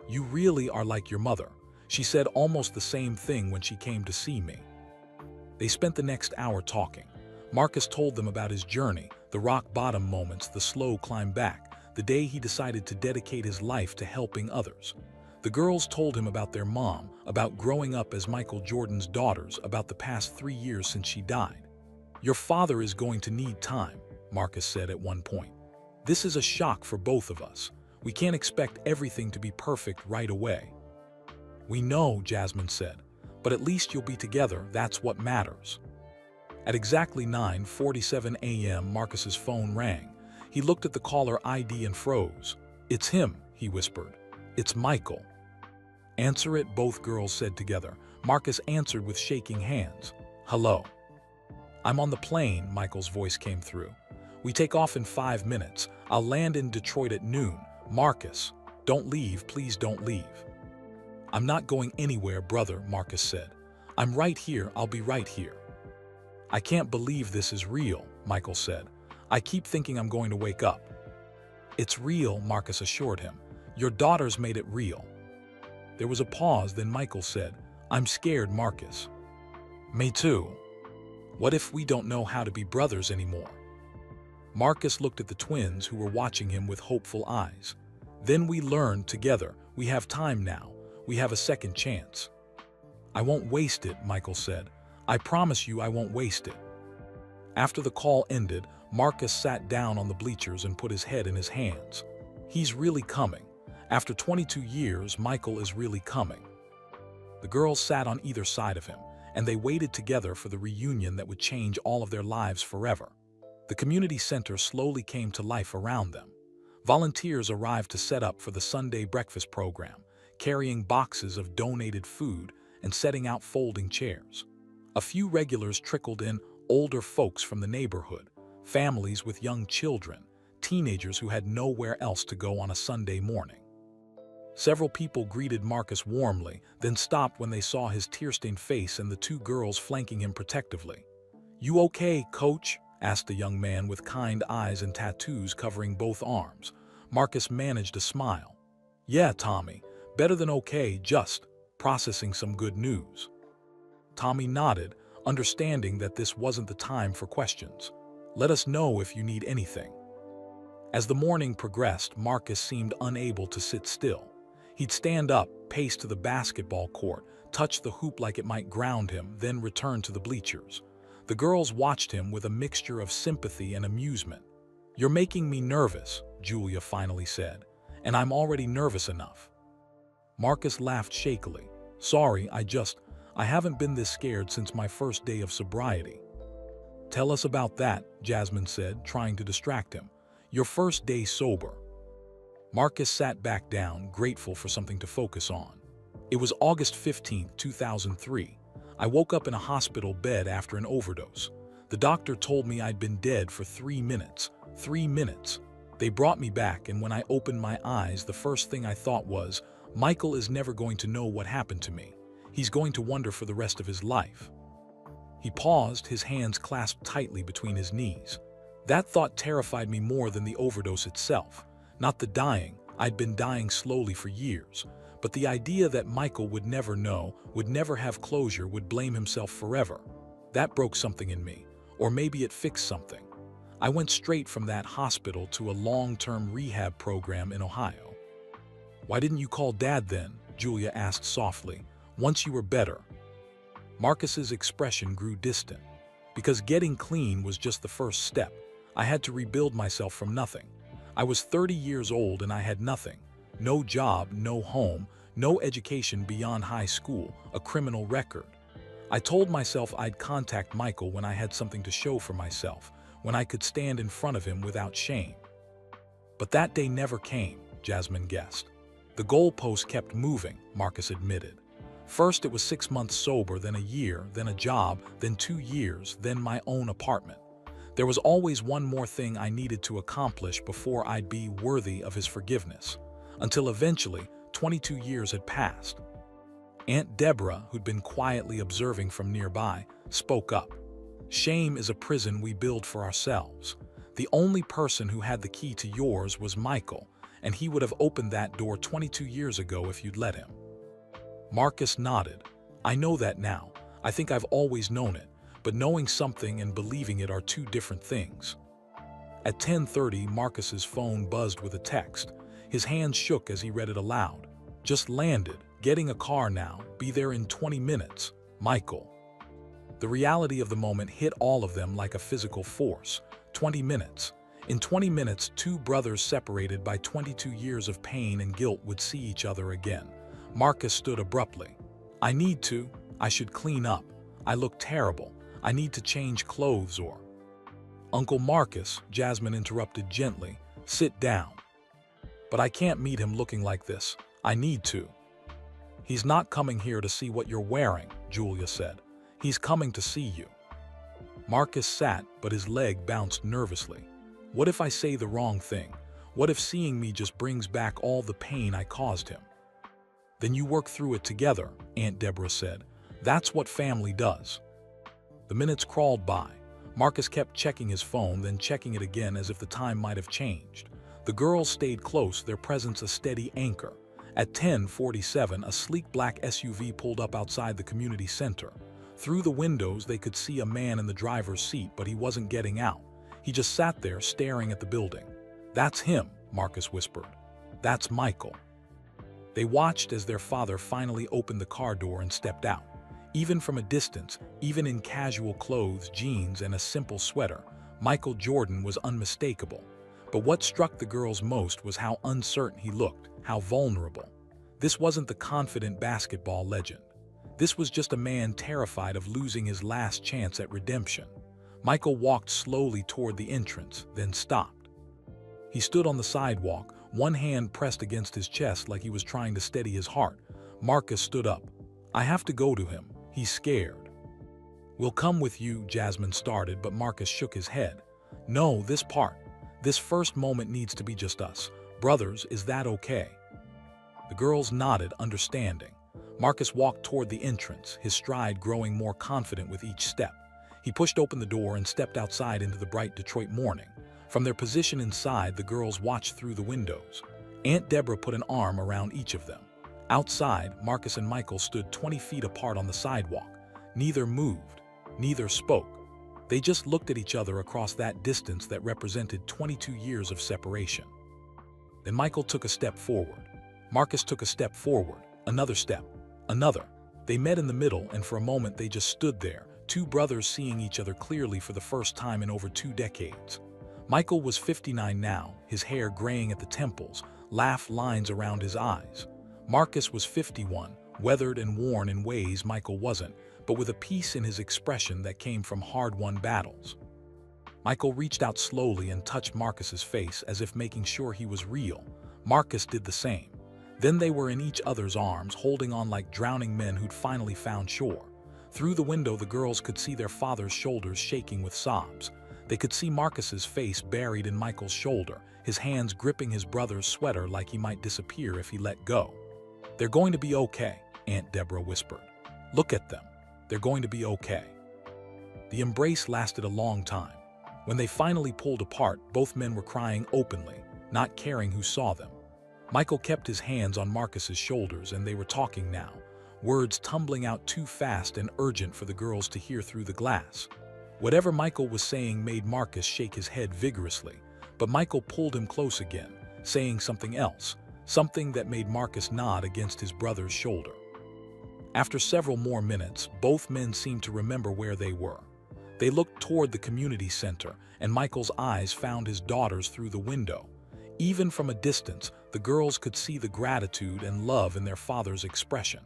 Speaker 1: You really are like your mother. She said almost the same thing when she came to see me. They spent the next hour talking. Marcus told them about his journey, the rock-bottom moments, the slow climb back, the day he decided to dedicate his life to helping others. The girls told him about their mom, about growing up as Michael Jordan's daughters, about the past 3 years since she died. Your father is going to need time, Marcus said at one point. This is a shock for both of us. We can't expect everything to be perfect right away. We know, Jasmine said, but at least you'll be together, that's what matters. At exactly 9:47 a.m., Marcus's phone rang. He looked at the caller ID and froze. It's him, he whispered. It's Michael. Answer it, both girls said together. Marcus answered with shaking hands. Hello. I'm on the plane, Michael's voice came through. We take off in 5 minutes. I'll land in Detroit at noon. Marcus, don't leave, please don't leave. I'm not going anywhere, brother, Marcus said. I'm right here, I'll be right here. I can't believe this is real, Michael said. I keep thinking I'm going to wake up. It's real, Marcus assured him. Your daughters made it real. There was a pause, then Michael said, I'm scared, Marcus. Me too. What if we don't know how to be brothers anymore? Marcus looked at the twins who were watching him with hopeful eyes. Then we learned together. We have time now. We have a second chance. I won't waste it, Michael said. I promise you I won't waste it. After the call ended, Marcus sat down on the bleachers and put his head in his hands. He's really coming. After 22 years, Michael is really coming. The girls sat on either side of him, and they waited together for the reunion that would change all of their lives forever. The community center slowly came to life around them. Volunteers arrived to set up for the Sunday breakfast program, carrying boxes of donated food and setting out folding chairs. A few regulars trickled in, older folks from the neighborhood, families with young children, teenagers who had nowhere else to go on a Sunday morning. Several people greeted Marcus warmly, then stopped when they saw his tear-stained face and the two girls flanking him protectively. You okay, coach? Asked a young man with kind eyes and tattoos covering both arms. Marcus managed a smile. Yeah, Tommy, better than okay, just processing some good news. Tommy nodded, understanding that this wasn't the time for questions. Let us know if you need anything. As the morning progressed, Marcus seemed unable to sit still. He'd stand up, pace to the basketball court, touch the hoop like it might ground him, then return to the bleachers. The girls watched him with a mixture of sympathy and amusement. You're making me nervous, Julia finally said, and I'm already nervous enough. Marcus laughed shakily. Sorry, I haven't been this scared since my first day of sobriety. Tell us about that, Jasmine said, trying to distract him. Your first day sober. Marcus sat back down, grateful for something to focus on. It was August 15, 2003. I woke up in a hospital bed after an overdose. The doctor told me I'd been dead for 3 minutes. 3 minutes. They brought me back, and when I opened my eyes, the first thing I thought was, Michael is never going to know what happened to me. He's going to wonder for the rest of his life. He paused, his hands clasped tightly between his knees. That thought terrified me more than the overdose itself. Not the dying. I'd been dying slowly for years. But the idea that Michael would never know, would never have closure, would blame himself forever. That broke something in me. Or maybe it fixed something. I went straight from that hospital to a long-term rehab program in Ohio. Why didn't you call Dad then? Julia asked softly. Once you were better. Marcus's expression grew distant. Because getting clean was just the first step. I had to rebuild myself from nothing. I was 30 years old and I had nothing. No job, no home, no education beyond high school, a criminal record. I told myself I'd contact Michael when I had something to show for myself, when I could stand in front of him without shame. But that day never came, Jasmine guessed. The goalpost kept moving, Marcus admitted. First it was 6 months sober, then a year, then a job, then 2 years, then my own apartment. There was always one more thing I needed to accomplish before I'd be worthy of his forgiveness. Until eventually, 22 years had passed. Aunt Deborah, who'd been quietly observing from nearby, spoke up. Shame is a prison we build for ourselves. The only person who had the key to yours was Michael, and he would have opened that door 22 years ago if you'd let him. Marcus nodded. I know that now. I think I've always known it, but knowing something and believing it are two different things. At 10:30, Marcus's phone buzzed with a text. His hands shook as he read it aloud. Just landed. Getting a car now. Be there in 20 minutes. Michael. The reality of the moment hit all of them like a physical force. 20 minutes. In 20 minutes, two brothers separated by 22 years of pain and guilt would see each other again. Marcus stood abruptly. I should clean up. I look terrible. I need to change clothes or... Uncle Marcus, Jasmine interrupted gently, sit down. But I can't meet him looking like this. I need to. He's not coming here to see what you're wearing, Julia said. He's coming to see you. Marcus sat, but his leg bounced nervously. What if I say the wrong thing? What if seeing me just brings back all the pain I caused him? Then you work through it together, Aunt Deborah said. That's what family does. The minutes crawled by. Marcus kept checking his phone, then checking it again as if the time might have changed. The girls stayed close, their presence a steady anchor. At 10:47, a sleek black SUV pulled up outside the community center. Through the windows, they could see a man in the driver's seat, but he wasn't getting out. He just sat there staring at the building. That's him, Marcus whispered. That's Michael. They watched as their father finally opened the car door and stepped out. Even from a distance, even in casual clothes, jeans, and a simple sweater, Michael Jordan was unmistakable. But what struck the girls most was how uncertain he looked, how vulnerable. This wasn't the confident basketball legend. This was just a man terrified of losing his last chance at redemption. Michael walked slowly toward the entrance, then stopped. He stood on the sidewalk, one hand pressed against his chest like he was trying to steady his heart. Marcus stood up. I have to go to him. He's scared. We'll come with you, Jasmine started, but Marcus shook his head. No, this first moment needs to be just us. Brothers, is that okay? The girls nodded, understanding. Marcus walked toward the entrance, his stride growing more confident with each step. He pushed open the door and stepped outside into the bright Detroit morning. From their position inside, the girls watched through the windows. Aunt Deborah put an arm around each of them. Outside, Marcus and Michael stood 20 feet apart on the sidewalk. Neither moved, neither spoke. They just looked at each other across that distance that represented 22 years of separation. Then Michael took a step forward. Marcus took a step forward, another step, another. They met in the middle, and for a moment they just stood there, two brothers seeing each other clearly for the first time in over 2 decades. Michael was 59 now, his hair graying at the temples, laugh lines around his eyes. Marcus was 51, weathered and worn in ways Michael wasn't, but with a peace in his expression that came from hard-won battles. Michael reached out slowly and touched Marcus's face as if making sure he was real. Marcus did the same. Then they were in each other's arms, holding on like drowning men who'd finally found shore. Through the window, the girls could see their father's shoulders shaking with sobs. They could see Marcus's face buried in Michael's shoulder, his hands gripping his brother's sweater like he might disappear if he let go. They're going to be okay, Aunt Deborah whispered. Look at them. They're going to be okay. The embrace lasted a long time. When they finally pulled apart, both men were crying openly, not caring who saw them. Michael kept his hands on Marcus's shoulders, and they were talking now, words tumbling out too fast and urgent for the girls to hear through the glass. Whatever Michael was saying made Marcus shake his head vigorously, but Michael pulled him close again, saying something else, something that made Marcus nod against his brother's shoulder. After several more minutes, both men seemed to remember where they were. They looked toward the community center, and Michael's eyes found his daughters through the window. Even from a distance, the girls could see the gratitude and love in their father's expression.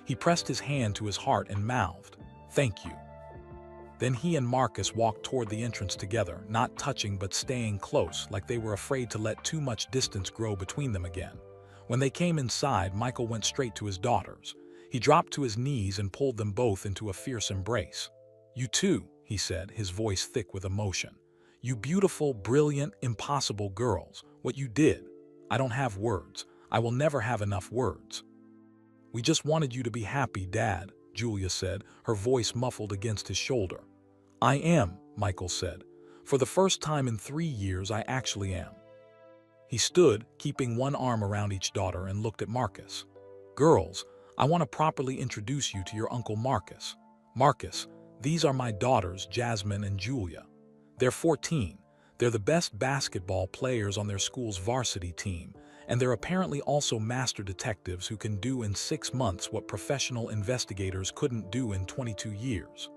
Speaker 1: He pressed his hand to his heart and mouthed, "Thank you." Then he and Marcus walked toward the entrance together, not touching but staying close, like they were afraid to let too much distance grow between them again. When they came inside, Michael went straight to his daughters. He dropped to his knees and pulled them both into a fierce embrace. "You too," he said, his voice thick with emotion. "You beautiful, brilliant, impossible girls. What you did. I don't have words. I will never have enough words." "We just wanted you to be happy, Dad," Julia said, her voice muffled against his shoulder. "I am," Michael said. "For the first time in 3 years, I actually am." He stood, keeping one arm around each daughter, and looked at Marcus. "Girls, I want to properly introduce you to your Uncle Marcus. Marcus, these are my daughters, Jasmine and Julia. They're 14. They're the best basketball players on their school's varsity team, and they're apparently also master detectives who can do in 6 months what professional investigators couldn't do in 22 years.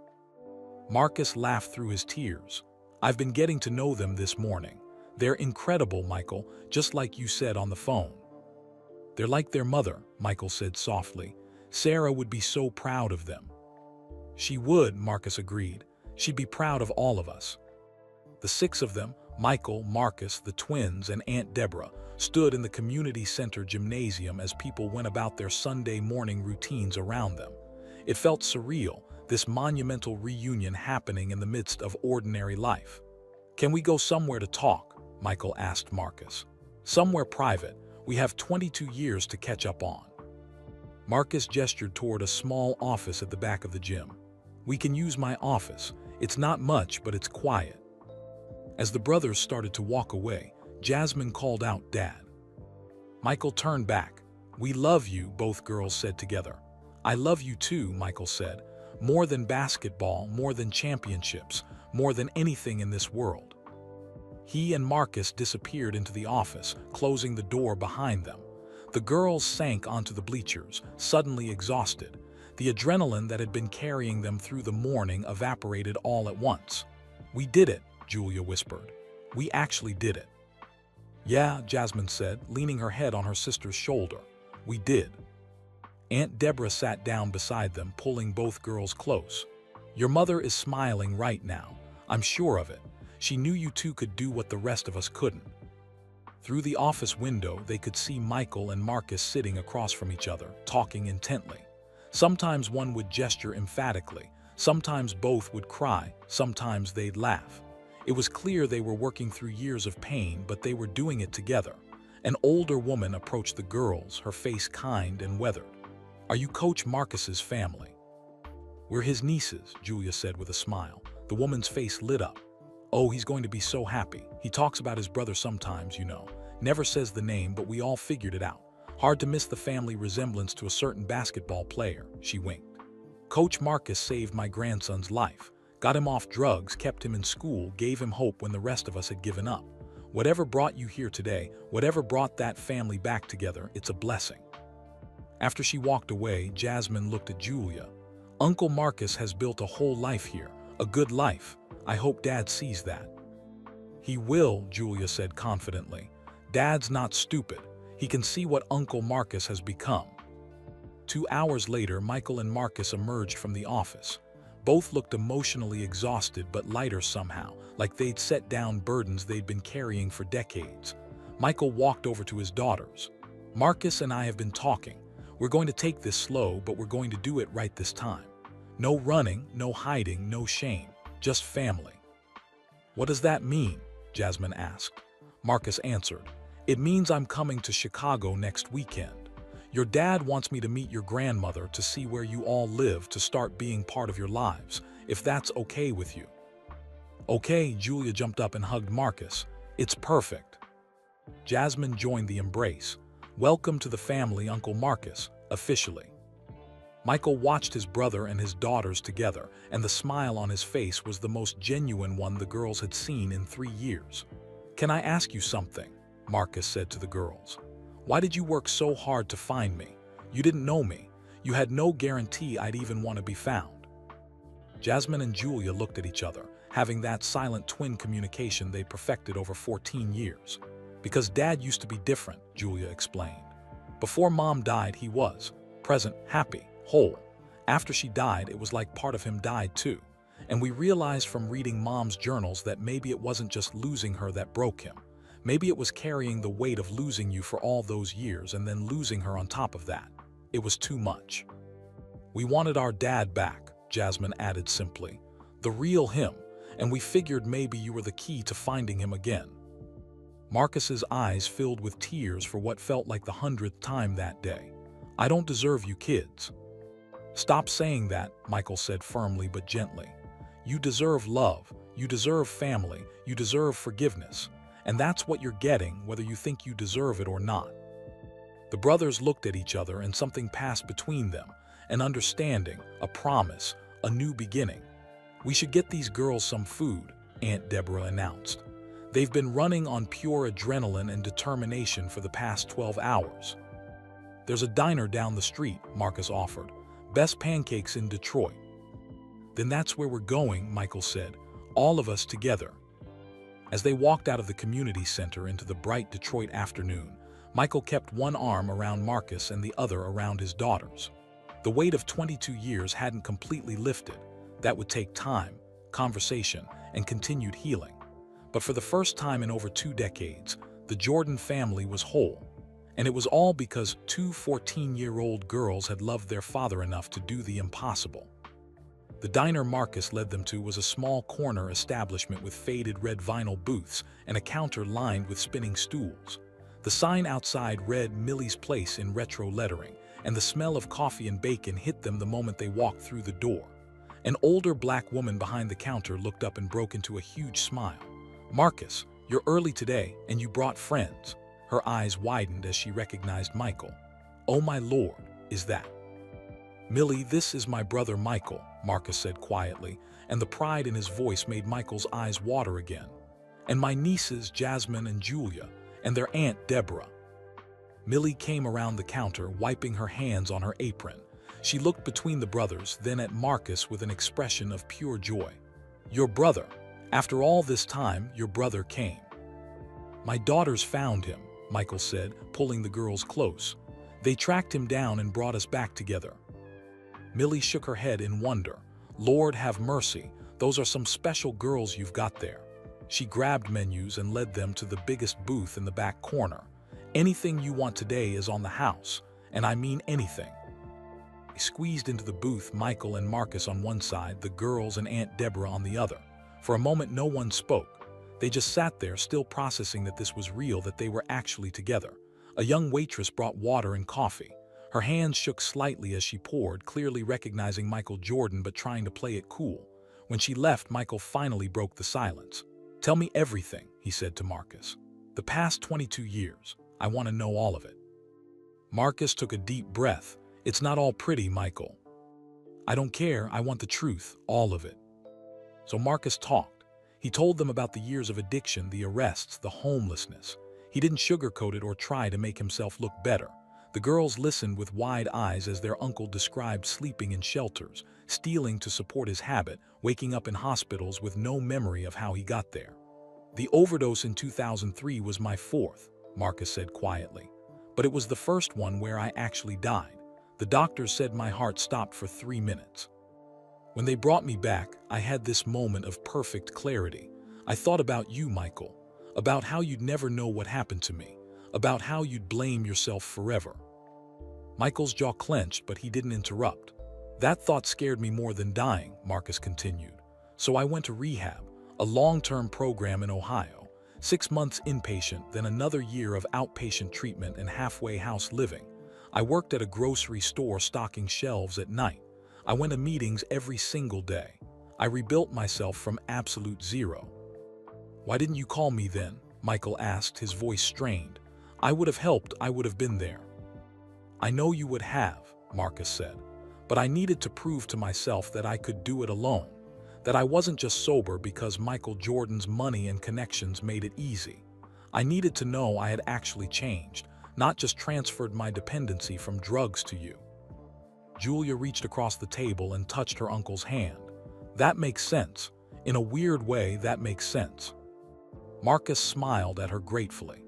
Speaker 1: Marcus laughed through his tears. "I've been getting to know them this morning. They're incredible, Michael, just like you said on the phone." "They're like their mother," Michael said softly. "Sarah would be so proud of them." "She would," Marcus agreed. "She'd be proud of all of us." The 6 of them, Michael, Marcus, the twins, and Aunt Deborah, stood in the community center gymnasium as people went about their Sunday morning routines around them. It felt surreal, this monumental reunion happening in the midst of ordinary life. "Can we go somewhere to talk?" Michael asked Marcus. "Somewhere private. We have 22 years to catch up on." Marcus gestured toward a small office at the back of the gym. "We can use my office. It's not much, but it's quiet." As the brothers started to walk away, Jasmine called out, "Dad." Michael turned back. "We love you," both girls said together. "I love you too," Michael said. "More than basketball, more than championships, more than anything in this world." He and Marcus disappeared into the office, closing the door behind them. The girls sank onto the bleachers, suddenly exhausted. The adrenaline that had been carrying them through the morning evaporated all at once. "We did it," Julia whispered. "We actually did it." "Yeah," Jasmine said, leaning her head on her sister's shoulder. "We did." Aunt Deborah sat down beside them, pulling both girls close. "Your mother is smiling right now. I'm sure of it. She knew you two could do what the rest of us couldn't." Through the office window, they could see Michael and Marcus sitting across from each other, talking intently. Sometimes one would gesture emphatically, sometimes both would cry, sometimes they'd laugh. It was clear they were working through years of pain, but they were doing it together. An older woman approached the girls, her face kind and weathered. "Are you Coach Marcus's family?" "We're his nieces," Julia said with a smile. The woman's face lit up. "Oh, he's going to be so happy. He talks about his brother sometimes, you know. Never says the name, but we all figured it out. Hard to miss the family resemblance to a certain basketball player," she winked. "Coach Marcus saved my grandson's life. Got him off drugs, kept him in school, gave him hope when the rest of us had given up. Whatever brought you here today, whatever brought that family back together, it's a blessing." After she walked away, Jasmine looked at Julia. "Uncle Marcus has built a whole life here, a good life. I hope Dad sees that." "He will," Julia said confidently. "Dad's not stupid. He can see what Uncle Marcus has become." 2 hours later, Michael and Marcus emerged from the office. Both looked emotionally exhausted but lighter somehow, like they'd set down burdens they'd been carrying for decades. Michael walked over to his daughters. "Marcus and I have been talking. We're going to take this slow, but we're going to do it right this time. No running, no hiding, no shame. Just family." "What does that mean?" Jasmine asked. Marcus answered, "It means I'm coming to Chicago next weekend. Your dad wants me to meet your grandmother to see where you all live, to start being part of your lives, if that's okay with you." "Okay," Julia jumped up and hugged Marcus. "It's perfect." Jasmine joined the embrace. "Welcome to the family, Uncle Marcus, officially." Michael watched his brother and his daughters together, and the smile on his face was the most genuine one the girls had seen in 3 years. "Can I ask you something?" Marcus said to the girls. "Why did you work so hard to find me? You didn't know me. You had no guarantee I'd even want to be found." Jasmine and Julia looked at each other, having that silent twin communication they perfected over 14 years. "Because Dad used to be different," Julia explained. "Before Mom died, he was present, happy, whole. After she died, it was like part of him died too. And we realized from reading Mom's journals that maybe it wasn't just losing her that broke him. Maybe it was carrying the weight of losing you for all those years and then losing her on top of that. It was too much. We wanted our dad back," Jasmine added simply. "The real him, and we figured maybe you were the key to finding him again." Marcus's eyes filled with tears for what felt like the 100th time that day. I don't deserve you kids." "Stop saying that," Michael said firmly but gently. "You deserve love, you deserve family, you deserve forgiveness. And that's what you're getting, whether you think you deserve it or not." The brothers looked at each other and something passed between them, an understanding, a promise, a new beginning. "We should get these girls some food," Aunt Deborah announced. "They've been running on pure adrenaline and determination for the past 12 hours. "There's a diner down the street," Marcus offered. "Best pancakes in Detroit." "Then that's where we're going," Michael said. "All of us together." As they walked out of the community center into the bright Detroit afternoon, Michael kept one arm around Marcus and the other around his daughters. The weight of 22 years hadn't completely lifted. That would take time, conversation, and continued healing. But for the first time in over 2 decades, the Jordan family was whole. And it was all because 2 14-year-old girls had loved their father enough to do the impossible. The diner Marcus led them to was a small corner establishment with faded red vinyl booths and a counter lined with spinning stools. The sign outside read Millie's Place in retro lettering, and the smell of coffee and bacon hit them the moment they walked through the door. An older black woman behind the counter looked up and broke into a huge smile. "Marcus, you're early today, and you brought friends." Her eyes widened as she recognized Michael. "Oh my Lord, is that?" "Millie, this is my brother Michael," Marcus said quietly, and the pride in his voice made Michael's eyes water again. "And my nieces Jasmine and Julia, and their Aunt Deborah." Millie came around the counter, wiping her hands on her apron. She looked between the brothers, then at Marcus with an expression of pure joy. "Your brother. After all this time, your brother came." "My daughters found him," Michael said, pulling the girls close. "They tracked him down and brought us back together." Millie shook her head in wonder. "Lord have mercy, those are some special girls you've got there." She grabbed menus and led them to the biggest booth in the back corner. "Anything you want today is on the house, and I mean anything." They squeezed into the booth, Michael and Marcus on one side, the girls and Aunt Deborah on the other. For a moment no one spoke. They just sat there, still processing that this was real, that they were actually together. A young waitress brought water and coffee. Her hands shook slightly as she poured, clearly recognizing Michael Jordan but trying to play it cool. When she left, Michael finally broke the silence. "Tell me everything," he said to Marcus. "The past 22 years. I want to know all of it." Marcus took a deep breath. "It's not all pretty, Michael." "I don't care, I want the truth, all of it." So Marcus talked. He told them about the years of addiction, the arrests, the homelessness. He didn't sugarcoat it or try to make himself look better. The girls listened with wide eyes as their uncle described sleeping in shelters, stealing to support his habit, waking up in hospitals with no memory of how he got there. "The overdose in 2003 was my 4th, Marcus said quietly. "But it was the first one where I actually died. The doctors said my heart stopped for 3 minutes. When they brought me back, I had this moment of perfect clarity. I thought about you, Michael, about how you'd never know what happened to me, about how you'd blame yourself forever." Michael's jaw clenched, but he didn't interrupt. "That thought scared me more than dying," Marcus continued. "So I went to rehab, a long-term program in Ohio, 6 months inpatient, then another year of outpatient treatment and halfway house living. I worked at a grocery store stocking shelves at night. I went to meetings every single day. I rebuilt myself from absolute zero." "Why didn't you call me then?" Michael asked, his voice strained. "I would have helped, I would have been there." "I know you would have," Marcus said, "but I needed to prove to myself that I could do it alone, that I wasn't just sober because Michael Jordan's money and connections made it easy. I needed to know I had actually changed, not just transferred my dependency from drugs to you." Julia reached across the table and touched her uncle's hand. "That makes sense. In a weird way, that makes sense." Marcus smiled at her gratefully.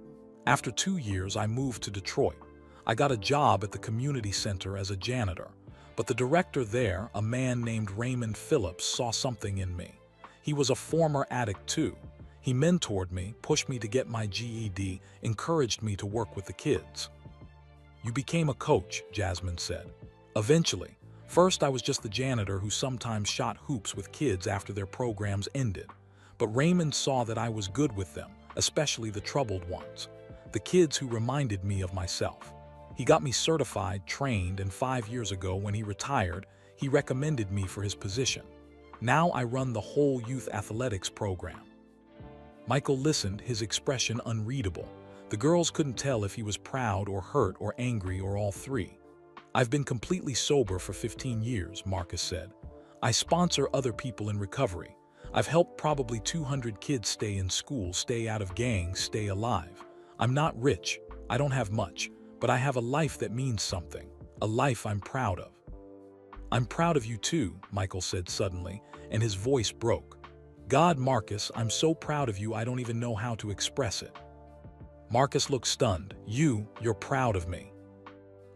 Speaker 1: "After 2 years, I moved to Detroit. I got a job at the community center as a janitor. But the director there, a man named Raymond Phillips, saw something in me. He was a former addict too. He mentored me, pushed me to get my GED, encouraged me to work with the kids." "You became a coach," Jasmine said. "Eventually. First, I was just the janitor who sometimes shot hoops with kids after their programs ended. But Raymond saw that I was good with them, especially the troubled ones, the kids who reminded me of myself. He got me certified, trained, and 5 years ago when he retired, he recommended me for his position. Now I run the whole youth athletics program." Michael listened, his expression unreadable. The girls couldn't tell if he was proud or hurt or angry or all three. "I've been completely sober for 15 years, Marcus said. "I sponsor other people in recovery. I've helped probably 200 kids stay in school, stay out of gangs, stay alive. I'm not rich, I don't have much, but I have a life that means something, a life I'm proud of." "I'm proud of you too," Michael said suddenly, and his voice broke. "God, Marcus, I'm so proud of you I don't even know how to express it." Marcus looked stunned. You're proud of me."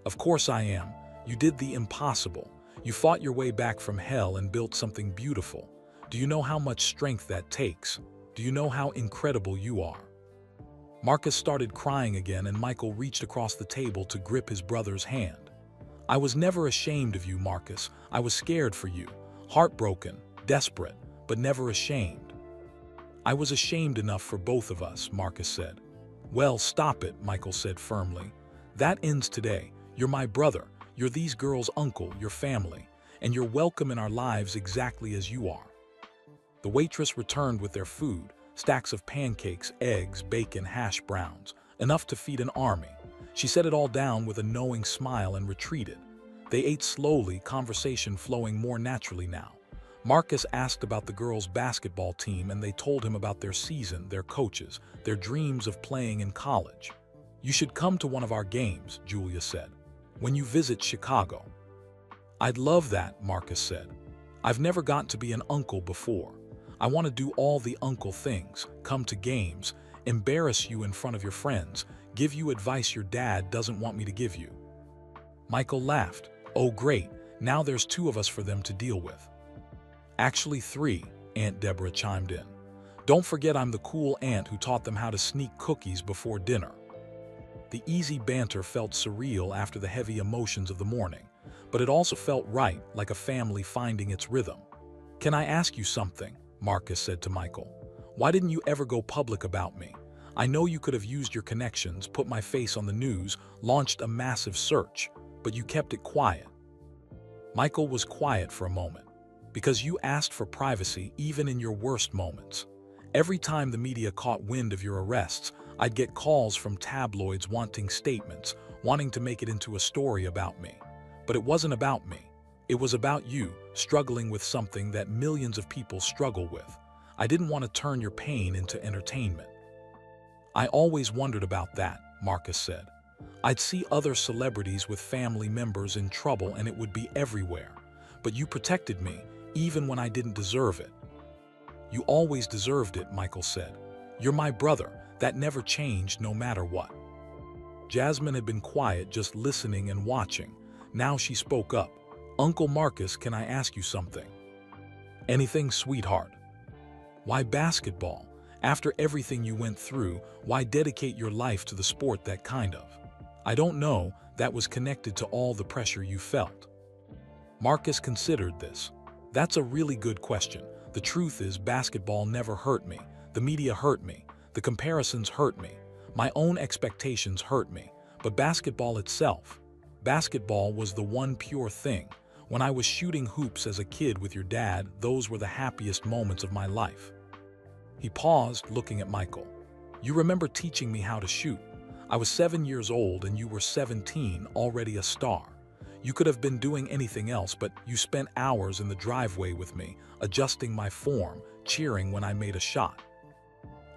Speaker 1: "Of course I am. You did the impossible. You fought your way back from hell and built something beautiful. Do you know how much strength that takes? Do you know how incredible you are?" Marcus started crying again, and Michael reached across the table to grip his brother's hand. "I was never ashamed of you, Marcus. I was scared for you, heartbroken, desperate, but never ashamed." "I was ashamed enough for both of us," Marcus said. "Well, stop it," Michael said firmly. "That ends today. You're my brother. You're these girls' uncle, your family, and you're welcome in our lives exactly as you are." The waitress returned with their food, stacks of pancakes, eggs, bacon, hash browns, enough to feed an army. She set it all down with a knowing smile and retreated. They ate slowly, conversation flowing more naturally now. Marcus asked about the girls' basketball team, and they told him about their season, their coaches, their dreams of playing in college. "You should come to one of our games," Julia said, "when you visit Chicago." "I'd love that," Marcus said. "I've never gotten to be an uncle before. I want to do all the uncle things, come to games, embarrass you in front of your friends, give you advice your dad doesn't want me to give you." Michael laughed. "Oh great, now there's 2 of us for them to deal with." "Actually 3, Aunt Deborah chimed in. "Don't forget I'm the cool aunt who taught them how to sneak cookies before dinner." The easy banter felt surreal after the heavy emotions of the morning, but it also felt right, like a family finding its rhythm. "Can I ask you something?" Marcus said to Michael. "Why didn't you ever go public about me? I know you could have used your connections, put my face on the news, launched a massive search, but you kept it quiet." Michael was quiet for a moment. "Because you asked for privacy even in your worst moments. Every time the media caught wind of your arrests, I'd get calls from tabloids wanting statements, wanting to make it into a story about me. But it wasn't about me. It was about you, struggling with something that millions of people struggle with. I didn't want to turn your pain into entertainment." "I always wondered about that," Marcus said. "I'd see other celebrities with family members in trouble and it would be everywhere. But you protected me, even when I didn't deserve it." "You always deserved it," Michael said. "You're my brother. That never changed no matter what." Jasmine had been quiet, just listening and watching. Now she spoke up. "Uncle Marcus, can I ask you something?" "Anything, sweetheart." "Why basketball? After everything you went through, why dedicate your life to the sport that kind of?" "I don't know, that was connected to all the pressure you felt." Marcus considered this. "That's a really good question. The truth is, basketball never hurt me. The media hurt me. The comparisons hurt me. My own expectations hurt me. But basketball itself, basketball was the one pure thing. When I was shooting hoops as a kid with your dad, those were the happiest moments of my life." He paused, looking at Michael. "You remember teaching me how to shoot. I was 7 years old and you were 17, already a star. You could have been doing anything else, but you spent hours in the driveway with me, adjusting my form, cheering when I made a shot."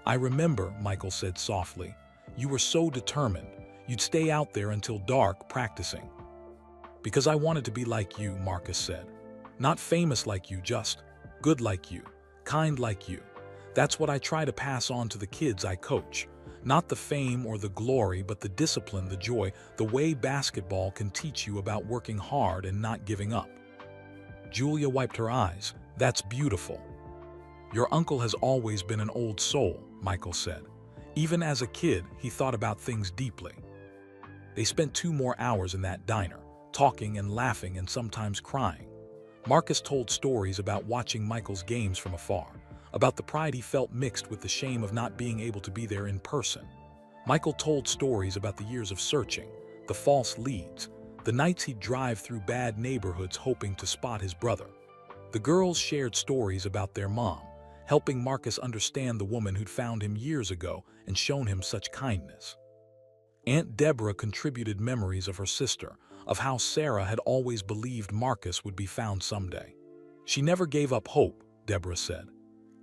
Speaker 1: "I remember," Michael said softly. "You were so determined. You'd stay out there until dark practicing." "Because I wanted to be like you," Marcus said. "Not famous like you, just good like you, kind like you. That's what I try to pass on to the kids I coach. Not the fame or the glory, but the discipline, the joy, the way basketball can teach you about working hard and not giving up." Julia wiped her eyes. "That's beautiful." "Your uncle has always been an old soul," Michael said. "Even as a kid, he thought about things deeply." They spent 2 more hours in that diner, talking and laughing and sometimes crying. Marcus told stories about watching Michael's games from afar, about the pride he felt mixed with the shame of not being able to be there in person. Michael told stories about the years of searching, the false leads, the nights he'd drive through bad neighborhoods hoping to spot his brother. The girls shared stories about their mom, helping Marcus understand the woman who'd found him years ago and shown him such kindness. Aunt Deborah contributed memories of her sister, of how Sarah had always believed Marcus would be found someday. She never gave up hope, Deborah said.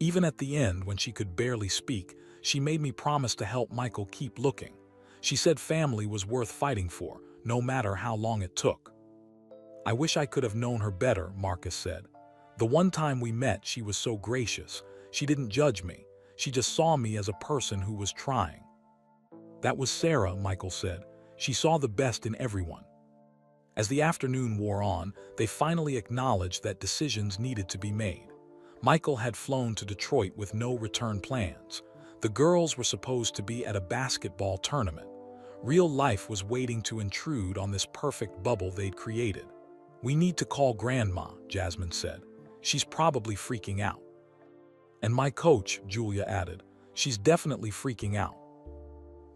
Speaker 1: Even at the end, when she could barely speak, she made me promise to help Michael keep looking. She said family was worth fighting for, no matter how long it took. I wish I could have known her better, Marcus said. The one time we met, she was so gracious. She didn't judge me. She just saw me as a person who was trying. That was Sarah, Michael said. She saw the best in everyone. As the afternoon wore on, they finally acknowledged that decisions needed to be made. Michael had flown to Detroit with no return plans. The girls were supposed to be at a basketball tournament. Real life was waiting to intrude on this perfect bubble they'd created. "We need to call Grandma," Jasmine said. "She's probably freaking out." "And my coach," Julia added. "She's definitely freaking out."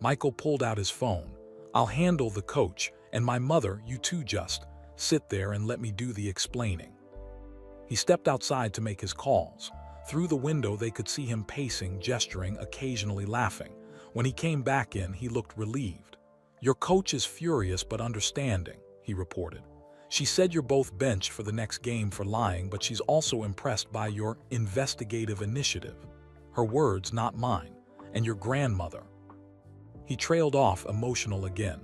Speaker 1: Michael pulled out his phone. "I'll handle the coach, and my mother, you two just sit there and let me do the explaining." He stepped outside to make his calls. Through the window they could see him pacing, gesturing, occasionally laughing. When he came back in, he looked relieved. "Your coach is furious but understanding," he reported. "She said you're both benched for the next game for lying, but she's also impressed by your investigative initiative." Her words, not mine. "And your grandmother." He trailed off, emotional again.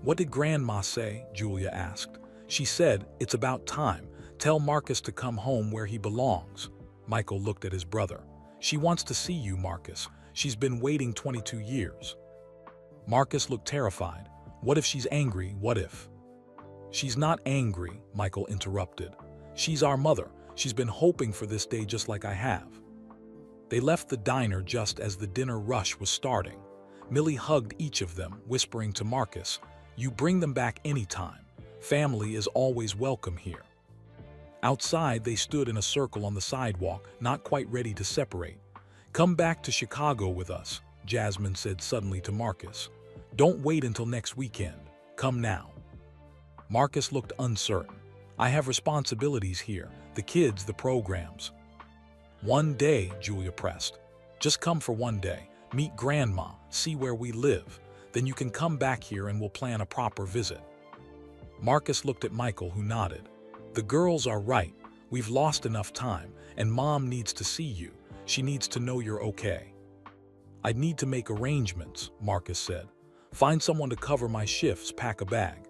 Speaker 1: "What did Grandma say?" Julia asked. "She said, it's about time. Tell Marcus to come home where he belongs." Michael looked at his brother. "She wants to see you, Marcus. She's been waiting 22 years. Marcus looked terrified. "What if she's angry? What if?" "She's not angry," Michael interrupted. "She's our mother. She's been hoping for this day just like I have." They left the diner just as the dinner rush was starting. Millie hugged each of them, whispering to Marcus, "You bring them back anytime. Family is always welcome here." Outside, they stood in a circle on the sidewalk, not quite ready to separate. "Come back to Chicago with us," Jasmine said suddenly to Marcus. "Don't wait until next weekend. Come now." Marcus looked uncertain. "I have responsibilities here, the kids, the programs." "One day," Julia pressed. "Just come for one day. Meet Grandma, see where we live. Then you can come back here and we'll plan a proper visit." Marcus looked at Michael, who nodded. "The girls are right. We've lost enough time, and Mom needs to see you. She needs to know you're okay." "I'd need to make arrangements," Marcus said. "Find someone to cover my shifts, pack a bag."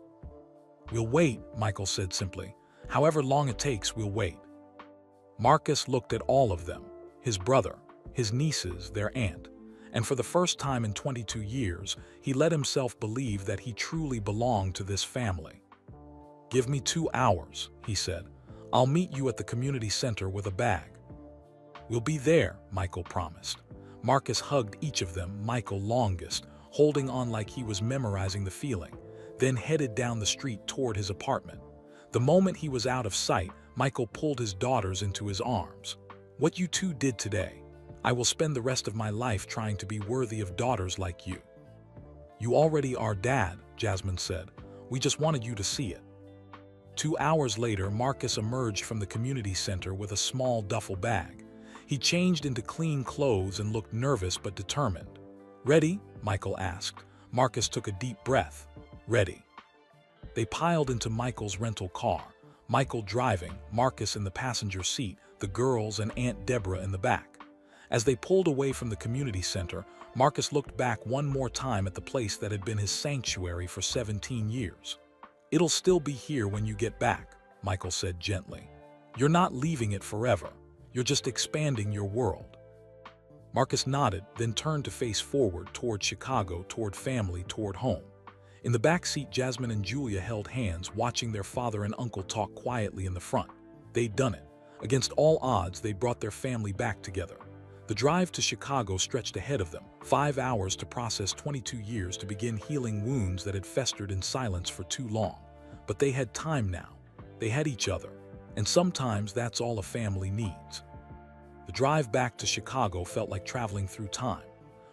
Speaker 1: "We'll wait," Michael said simply. "However long it takes, we'll wait." Marcus looked at all of them, his brother, his nieces, their aunt, and for the first time in 22 years, he let himself believe that he truly belonged to this family. "Give me 2 hours," he said. "I'll meet you at the community center with a bag." "We'll be there," Michael promised. Marcus hugged each of them, Michael longest, holding on like he was memorizing the feeling, then headed down the street toward his apartment. The moment he was out of sight, Michael pulled his daughters into his arms. "What you two did today, I will spend the rest of my life trying to be worthy of daughters like you." "You already are, Dad," Jasmine said. "We just wanted you to see it." 2 hours later, Marcus emerged from the community center with a small duffel bag. He changed into clean clothes and looked nervous but determined. "Ready?" Michael asked. Marcus took a deep breath. "Ready." They piled into Michael's rental car, Michael driving, Marcus in the passenger seat, the girls and Aunt Deborah in the back. As they pulled away from the community center, Marcus looked back one more time at the place that had been his sanctuary for 17 years. "It'll still be here when you get back," Michael said gently. "You're not leaving it forever. You're just expanding your world." Marcus nodded, then turned to face forward toward Chicago, toward family, toward home. In the back seat, Jasmine and Julia held hands, watching their father and uncle talk quietly in the front. They'd done it. Against all odds, they brought their family back together. The drive to Chicago stretched ahead of them, 5 hours to process 22 years to begin healing wounds that had festered in silence for too long. But they had time now. They had each other. And sometimes that's all a family needs. The drive back to Chicago felt like traveling through time.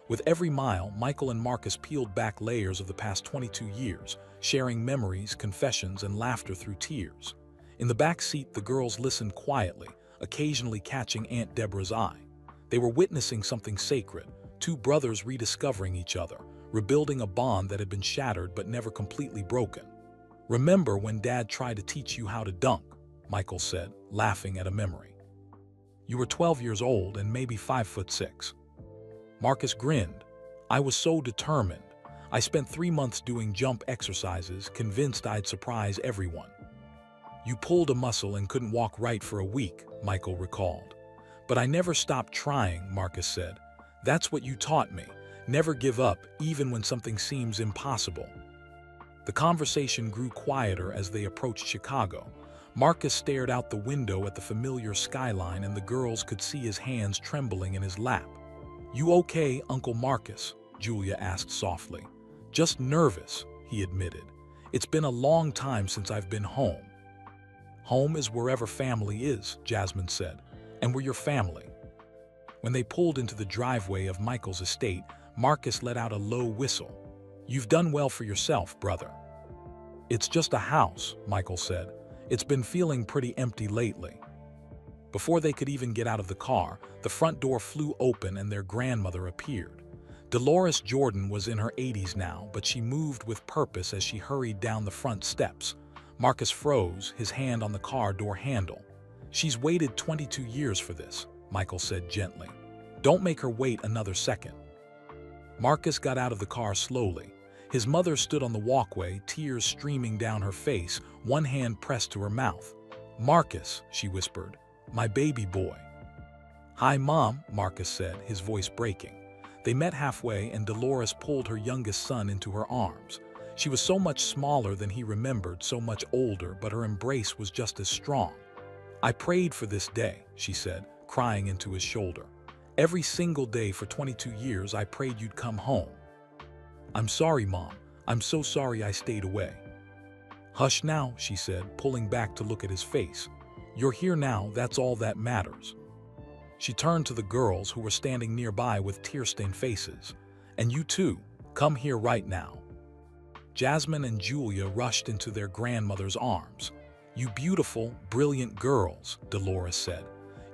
Speaker 1: With every mile, Michael and Marcus peeled back layers of the past 22 years, sharing memories, confessions, and laughter through tears. In the back seat, the girls listened quietly, occasionally catching Aunt Deborah's eye. They were witnessing something sacred, two brothers rediscovering each other, rebuilding a bond that had been shattered but never completely broken. "Remember when Dad tried to teach you how to dunk?" Michael said, laughing at a memory. "You were 12 years old and maybe 5'6". Marcus grinned. "I was so determined. I spent 3 months doing jump exercises, convinced I'd surprise everyone." "You pulled a muscle and couldn't walk right for a week," Michael recalled. "But I never stopped trying," Marcus said. "That's what you taught me. Never give up, even when something seems impossible." The conversation grew quieter as they approached Chicago. Marcus stared out the window at the familiar skyline, and the girls could see his hands trembling in his lap. "You okay, Uncle Marcus?" Julia asked softly. "Just nervous," he admitted. "It's been a long time since I've been home." "Home is wherever family is," Jasmine said. "And we're your family." When they pulled into the driveway of Michael's estate, Marcus let out a low whistle. "You've done well for yourself, brother." "It's just a house," Michael said. "It's been feeling pretty empty lately." Before they could even get out of the car, the front door flew open and their grandmother appeared. Dolores Jordan was in her 80s now, but she moved with purpose as she hurried down the front steps. Marcus froze, his hand on the car door handle. "She's waited 22 years for this," Michael said gently. "Don't make her wait another second." Marcus got out of the car slowly. His mother stood on the walkway, tears streaming down her face, one hand pressed to her mouth. "Marcus," she whispered, "my baby boy." "Hi, Mom," Marcus said, his voice breaking. They met halfway and Dolores pulled her youngest son into her arms. She was so much smaller than he remembered, so much older, but her embrace was just as strong. "I prayed for this day," she said, crying into his shoulder. "Every single day for 22 years I prayed you'd come home." "I'm sorry, Mom. I'm so sorry I stayed away." "Hush now," she said, pulling back to look at his face. "You're here now, that's all that matters." She turned to the girls who were standing nearby with tear-stained faces. "And you too, come here right now." Jasmine and Julia rushed into their grandmother's arms. "You beautiful, brilliant girls," Dolores said.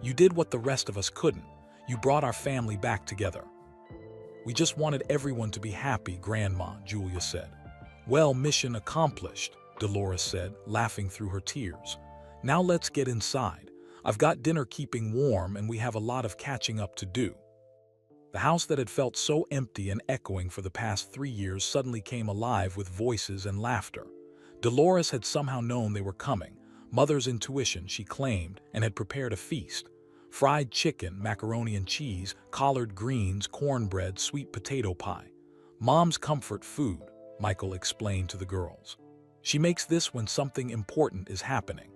Speaker 1: "You did what the rest of us couldn't. You brought our family back together." "We just wanted everyone to be happy, Grandma," Julia said. "Well, mission accomplished," Dolores said, laughing through her tears. "Now let's get inside. I've got dinner keeping warm and we have a lot of catching up to do." The house that had felt so empty and echoing for the past 3 years suddenly came alive with voices and laughter. Dolores had somehow known they were coming. Mother's intuition, she claimed, and had prepared a feast. Fried chicken, macaroni and cheese, collard greens, cornbread, sweet potato pie. "Mom's comfort food," Michael explained to the girls. "She makes this when something important is happening."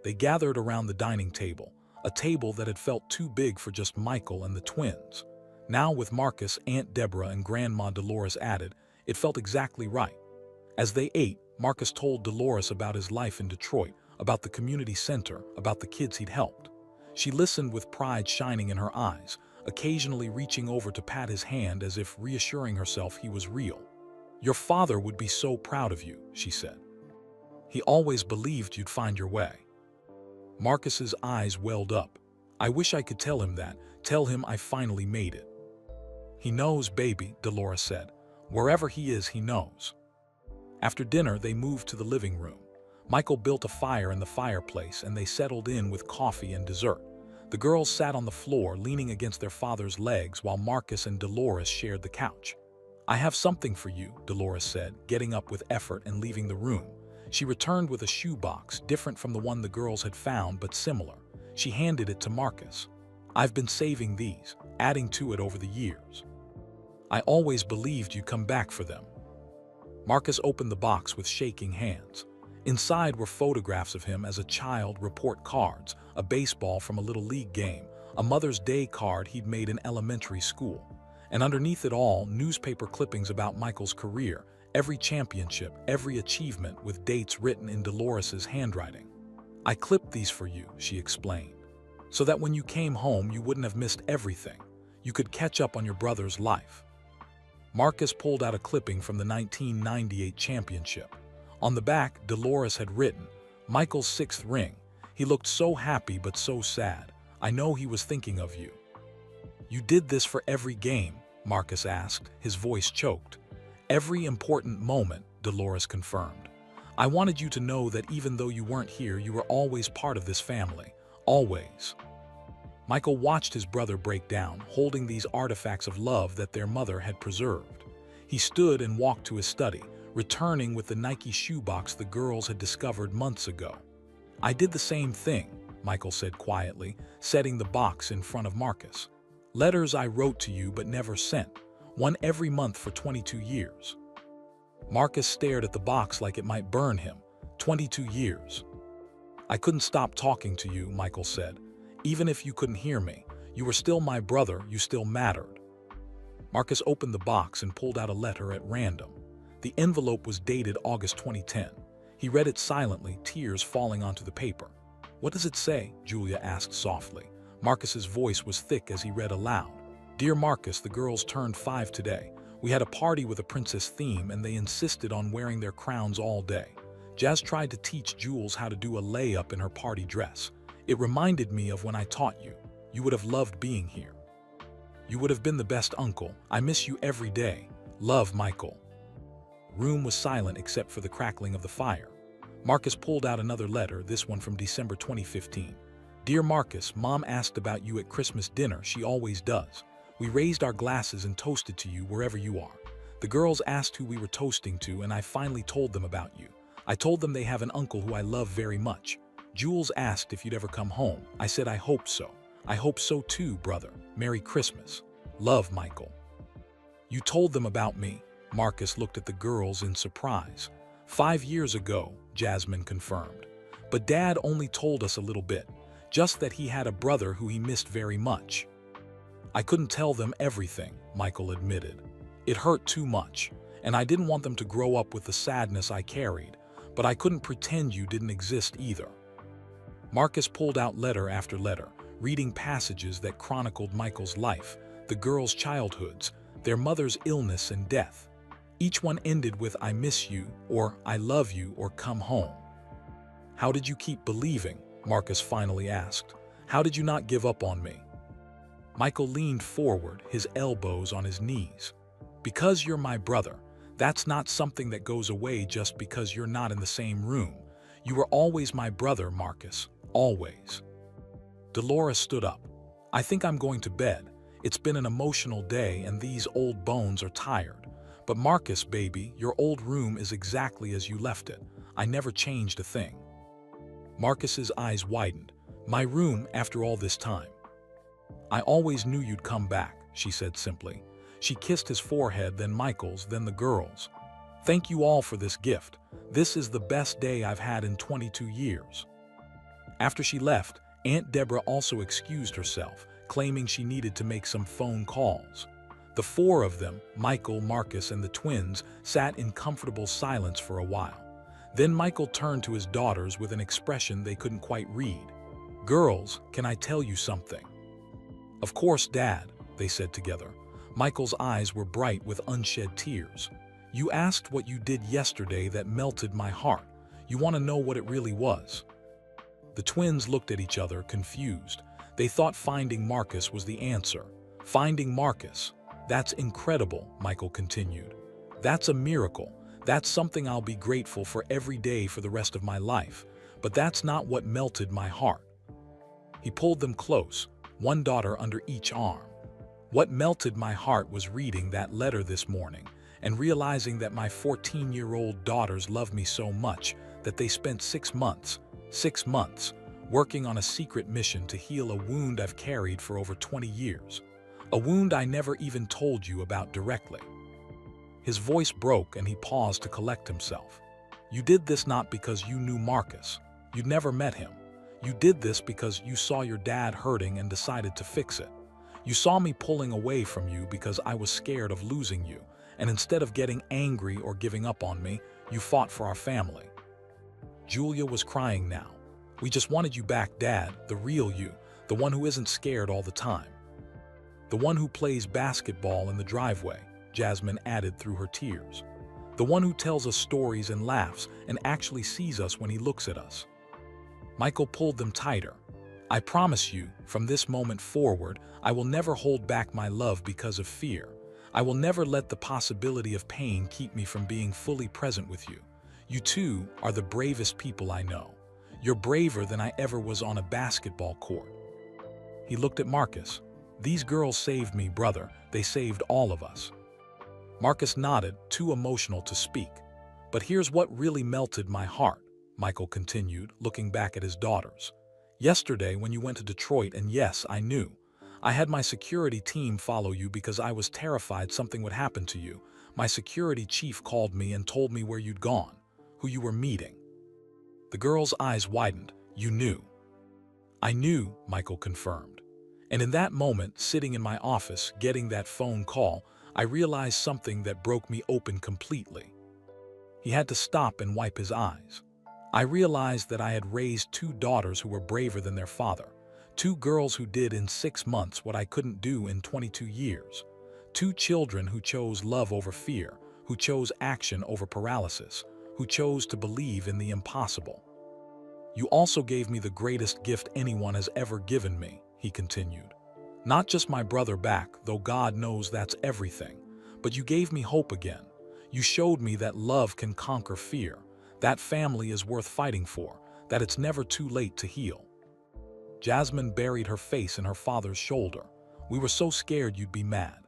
Speaker 1: They gathered around the dining table, a table that had felt too big for just Michael and the twins. Now, with Marcus, Aunt Deborah, and Grandma Dolores added, it felt exactly right. As they ate, Marcus told Dolores about his life in Detroit, about the community center, about the kids he'd helped. She listened with pride shining in her eyes, occasionally reaching over to pat his hand as if reassuring herself he was real. "Your father would be so proud of you," she said. "He always believed you'd find your way." Marcus's eyes welled up. "I wish I could tell him that, tell him I finally made it." "He knows, baby," Dolores said. "Wherever he is, he knows." After dinner, they moved to the living room. Michael built a fire in the fireplace and they settled in with coffee and dessert. The girls sat on the floor, leaning against their father's legs while Marcus and Dolores shared the couch. "I have something for you," Dolores said, getting up with effort and leaving the room. She returned with a shoebox, different from the one the girls had found, but similar. She handed it to Marcus. "I've been saving these, adding to it over the years. I always believed you'd come back for them." Marcus opened the box with shaking hands. Inside were photographs of him as a child, report cards, a baseball from a little league game, a Mother's Day card he'd made in elementary school. And underneath it all, newspaper clippings about Michael's career, every championship, every achievement, with dates written in Dolores's handwriting. "I clipped these for you," she explained, "so that when you came home you wouldn't have missed everything. You could catch up on your brother's life. Marcus pulled out a clipping from the 1998 championship. On the back, Dolores had written, "Michael's sixth ring. He looked so happy but so sad. I know he was thinking of you." "You did this for every game?" Marcus asked, his voice choked. "Every important moment," Dolores confirmed. "I wanted you to know that even though you weren't here, you were always part of this family. Always." Michael watched his brother break down, holding these artifacts of love that their mother had preserved. He stood and walked to his study, returning with the Nike shoebox the girls had discovered months ago. "I did the same thing," Michael said quietly, setting the box in front of Marcus. "Letters I wrote to you but never sent, one every month for 22 years. Marcus stared at the box like it might burn him. 22 years. "I couldn't stop talking to you," Michael said. "Even if you couldn't hear me, you were still my brother, you still mattered." Marcus opened the box and pulled out a letter at random. The envelope was dated August 2010. He read it silently, tears falling onto the paper. "What does it say?" Julia asked softly. Marcus's voice was thick as he read aloud. "Dear Marcus, the girls turned 5 today. We had a party with a princess theme and they insisted on wearing their crowns all day. Jazz tried to teach Jules how to do a layup in her party dress. It reminded me of when I taught you. You would have loved being here. You would have been the best uncle. I miss you every day. Love, Michael." Room was silent except for the crackling of the fire. Marcus pulled out another letter, this one from December 2015. "Dear Marcus, Mom asked about you at Christmas dinner. She always does. We raised our glasses and toasted to you wherever you are. The girls asked who we were toasting to and I finally told them about you. I told them they have an uncle who I love very much. Jules asked if you'd ever come home. I said I hope so. I hope so too, brother. Merry Christmas. Love, Michael." "You told them about me." Marcus looked at the girls in surprise. 5 years ago," Jasmine confirmed. "But Dad only told us a little bit, just that he had a brother who he missed very much." "I couldn't tell them everything," Michael admitted. "It hurt too much, and I didn't want them to grow up with the sadness I carried, but I couldn't pretend you didn't exist either." Marcus pulled out letter after letter, reading passages that chronicled Michael's life, the girls' childhoods, their mother's illness and death. Each one ended with "I miss you," or "I love you," or "come home." "How did you keep believing?" Marcus finally asked. "How did you not give up on me?" Michael leaned forward, his elbows on his knees. "Because you're my brother. That's not something that goes away just because you're not in the same room. You were always my brother, Marcus. Always." Dolores stood up. "I think I'm going to bed. It's been an emotional day and these old bones are tired. But Marcus, baby, your old room is exactly as you left it. I never changed a thing." Marcus's eyes widened. "My room after all this time." "I always knew you'd come back," she said simply. She kissed his forehead, then Michael's, then the girls. "Thank you all for this gift. This is the best day I've had in 22 years." After she left, Aunt Deborah also excused herself, claiming she needed to make some phone calls. The 4 of them, Michael, Marcus, and the twins, sat in comfortable silence for a while. Then Michael turned to his daughters with an expression they couldn't quite read. "Girls, can I tell you something?" "Of course, Dad," they said together. Michael's eyes were bright with unshed tears. "You asked what you did yesterday that melted my heart. You want to know what it really was?" The twins looked at each other, confused. They thought finding Marcus was the answer. "Finding Marcus. That's incredible," Michael continued. "That's a miracle. That's something I'll be grateful for every day for the rest of my life. But that's not what melted my heart." He pulled them close, one daughter under each arm. "What melted my heart was reading that letter this morning and realizing that my 14-year-old daughters love me so much that they spent 6 months, working on a secret mission to heal a wound I've carried for over 20 years. A wound I never even told you about directly." His voice broke and he paused to collect himself. "You did this not because you knew Marcus. You'd never met him. You did this because you saw your dad hurting and decided to fix it. You saw me pulling away from you because I was scared of losing you, and instead of getting angry or giving up on me, you fought for our family." Julia was crying now. "We just wanted you back, Dad, the real you, the one who isn't scared all the time." The one who plays basketball in the driveway, Jasmine added through her tears. The one who tells us stories and laughs and actually sees us when he looks at us. Michael pulled them tighter. I promise you, from this moment forward, I will never hold back my love because of fear. I will never let the possibility of pain keep me from being fully present with you. You two are the bravest people I know. You're braver than I ever was on a basketball court. He looked at Marcus. These girls saved me, brother. They saved all of us. Marcus nodded, too emotional to speak. But here's what really melted my heart, Michael continued, looking back at his daughters. Yesterday, when you went to Detroit, and yes, I knew. I had my security team follow you because I was terrified something would happen to you. My security chief called me and told me where you'd gone, who you were meeting. The girl's eyes widened. You knew. I knew, Michael confirmed. And in that moment, sitting in my office, getting that phone call, I realized something that broke me open completely. He had to stop and wipe his eyes. I realized that I had raised two daughters who were braver than their father. Two girls who did in 6 months what I couldn't do in 22 years. Two children who chose love over fear, who chose action over paralysis, who chose to believe in the impossible. You also gave me the greatest gift anyone has ever given me, he continued. Not just my brother back, though God knows that's everything, but you gave me hope again. You showed me that love can conquer fear, that family is worth fighting for, that it's never too late to heal. Jasmine buried her face in her father's shoulder. We were so scared you'd be mad.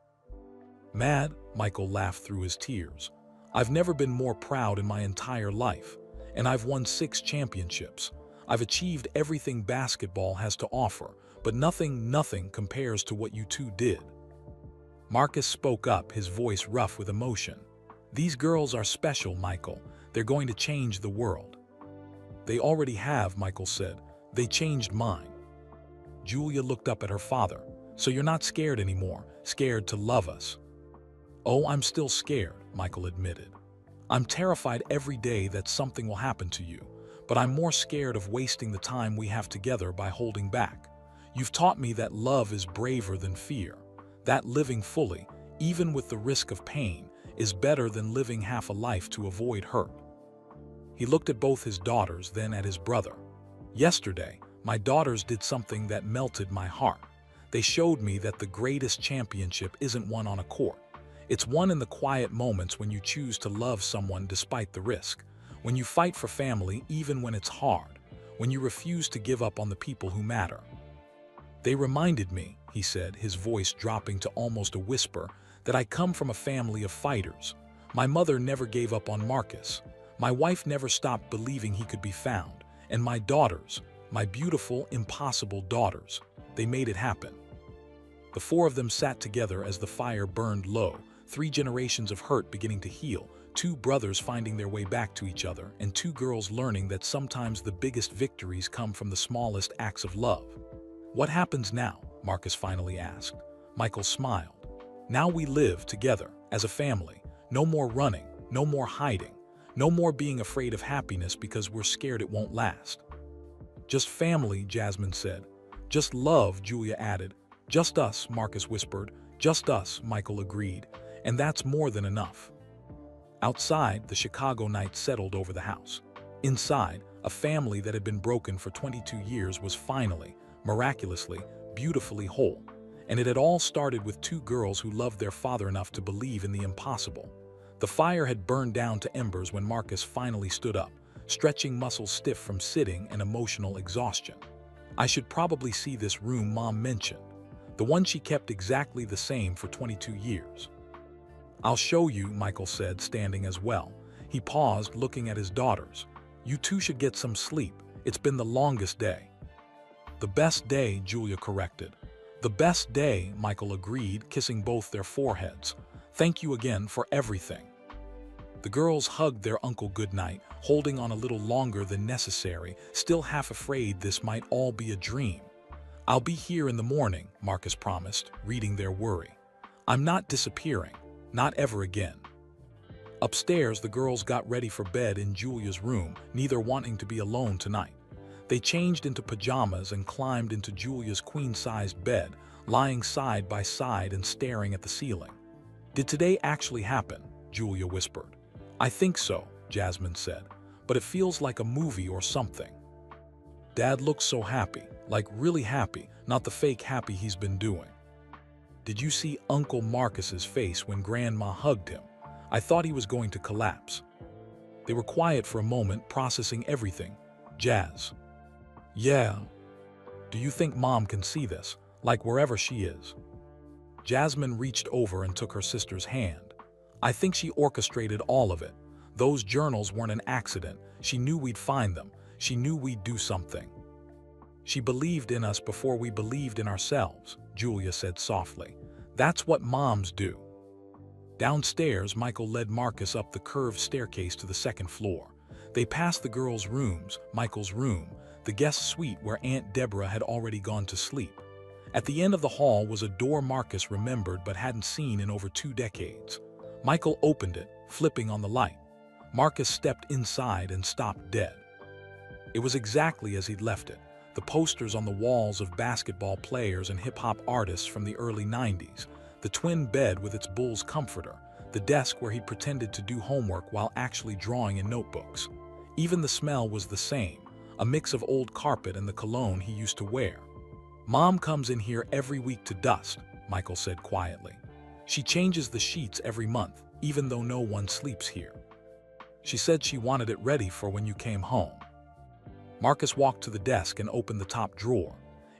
Speaker 1: Mad? Michael laughed through his tears. I've never been more proud in my entire life, and I've won 6 championships. I've achieved everything basketball has to offer, but nothing compares to what you two did. Marcus spoke up, his voice rough with emotion. These girls are special, Michael. They're going to change the world. They already have, Michael said. They changed mine. Julia looked up at her father. So you're not scared anymore, scared to love us. Oh, I'm still scared, Michael admitted. I'm terrified every day that something will happen to you, but I'm more scared of wasting the time we have together by holding back. You've taught me that love is braver than fear, that living fully, even with the risk of pain, is better than living half a life to avoid hurt. He looked at both his daughters, then at his brother. Yesterday, my daughters did something that melted my heart. They showed me that the greatest championship isn't won on a court. It's won in the quiet moments when you choose to love someone despite the risk, when you fight for family even when it's hard, when you refuse to give up on the people who matter. They reminded me, he said, his voice dropping to almost a whisper, that I come from a family of fighters. My mother never gave up on Marcus. My wife never stopped believing he could be found. And my daughters, my beautiful, impossible daughters, they made it happen. The 4 of them sat together as the fire burned low, 3 generations of hurt beginning to heal, 2 brothers finding their way back to each other, and 2 girls learning that sometimes the biggest victories come from the smallest acts of love. What happens now? Marcus finally asked. Michael smiled. Now we live together, as a family. No more running, no more hiding, no more being afraid of happiness because we're scared it won't last. Just family, Jasmine said. Just love, Julia added. Just us, Marcus whispered. Just us, Michael agreed. And that's more than enough. Outside, the Chicago night settled over the house. Inside, a family that had been broken for 22 years was finally, miraculously, beautifully whole. And it had all started with 2 girls who loved their father enough to believe in the impossible. The fire had burned down to embers when Marcus finally stood up, stretching muscles stiff from sitting and emotional exhaustion. I should probably see this room Mom mentioned, the one she kept exactly the same for 22 years. I'll show you, Michael said, standing as well. He paused, looking at his daughters. You two should get some sleep. It's been the longest day. The best day, Julia corrected. The best day, Michael agreed, kissing both their foreheads. Thank you again for everything. The girls hugged their uncle goodnight, holding on a little longer than necessary, still half afraid this might all be a dream. I'll be here in the morning, Marcus promised, reading their worry. I'm not disappearing, not ever again. Upstairs, the girls got ready for bed in Julia's room, neither wanting to be alone tonight. They changed into pajamas and climbed into Julia's queen-sized bed, lying side by side and staring at the ceiling. "Did today actually happen?" Julia whispered. "I think so," Jasmine said, "but it feels like a movie or something." Dad looks so happy, like really happy, not the fake happy he's been doing. "Did you see Uncle Marcus's face when Grandma hugged him? I thought he was going to collapse." They were quiet for a moment, processing everything. Jazz. "Yeah. Do you think Mom can see this, like wherever she is?" Jasmine reached over and took her sister's hand. "I think she orchestrated all of it. Those journals weren't an accident. She knew we'd find them. She knew we'd do something. She believed in us before we believed in ourselves," Julia said softly. "That's what moms do." Downstairs, Michael led Marcus up the curved staircase to the second floor. They passed the girls' rooms, Michael's room, the guest suite where Aunt Deborah had already gone to sleep. At the end of the hall was a door Marcus remembered but hadn't seen in over 2 decades. Michael opened it, flipping on the light. Marcus stepped inside and stopped dead. It was exactly as he'd left it. The posters on the walls of basketball players and hip-hop artists from the early 90s, the twin bed with its Bulls comforter, the desk where he pretended to do homework while actually drawing in notebooks. Even the smell was the same, a mix of old carpet and the cologne he used to wear. "Mom comes in here every week to dust," Michael said quietly. "She changes the sheets every month, even though no one sleeps here. She said she wanted it ready for when you came home." Marcus walked to the desk and opened the top drawer.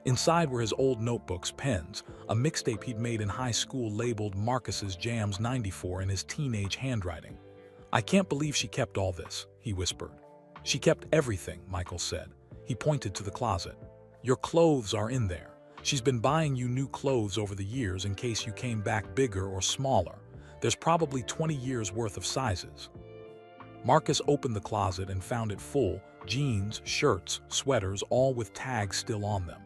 Speaker 1: Inside were his old notebooks, pens, a mixtape he'd made in high school labeled Marcus's Jams 94 in his teenage handwriting. "I can't believe she kept all this," he whispered. "She kept everything," Michael said. He pointed to the closet. "Your clothes are in there. She's been buying you new clothes over the years in case you came back bigger or smaller. There's probably 20 years worth of sizes." Marcus opened the closet and found it full, jeans, shirts, sweaters, all with tags still on them.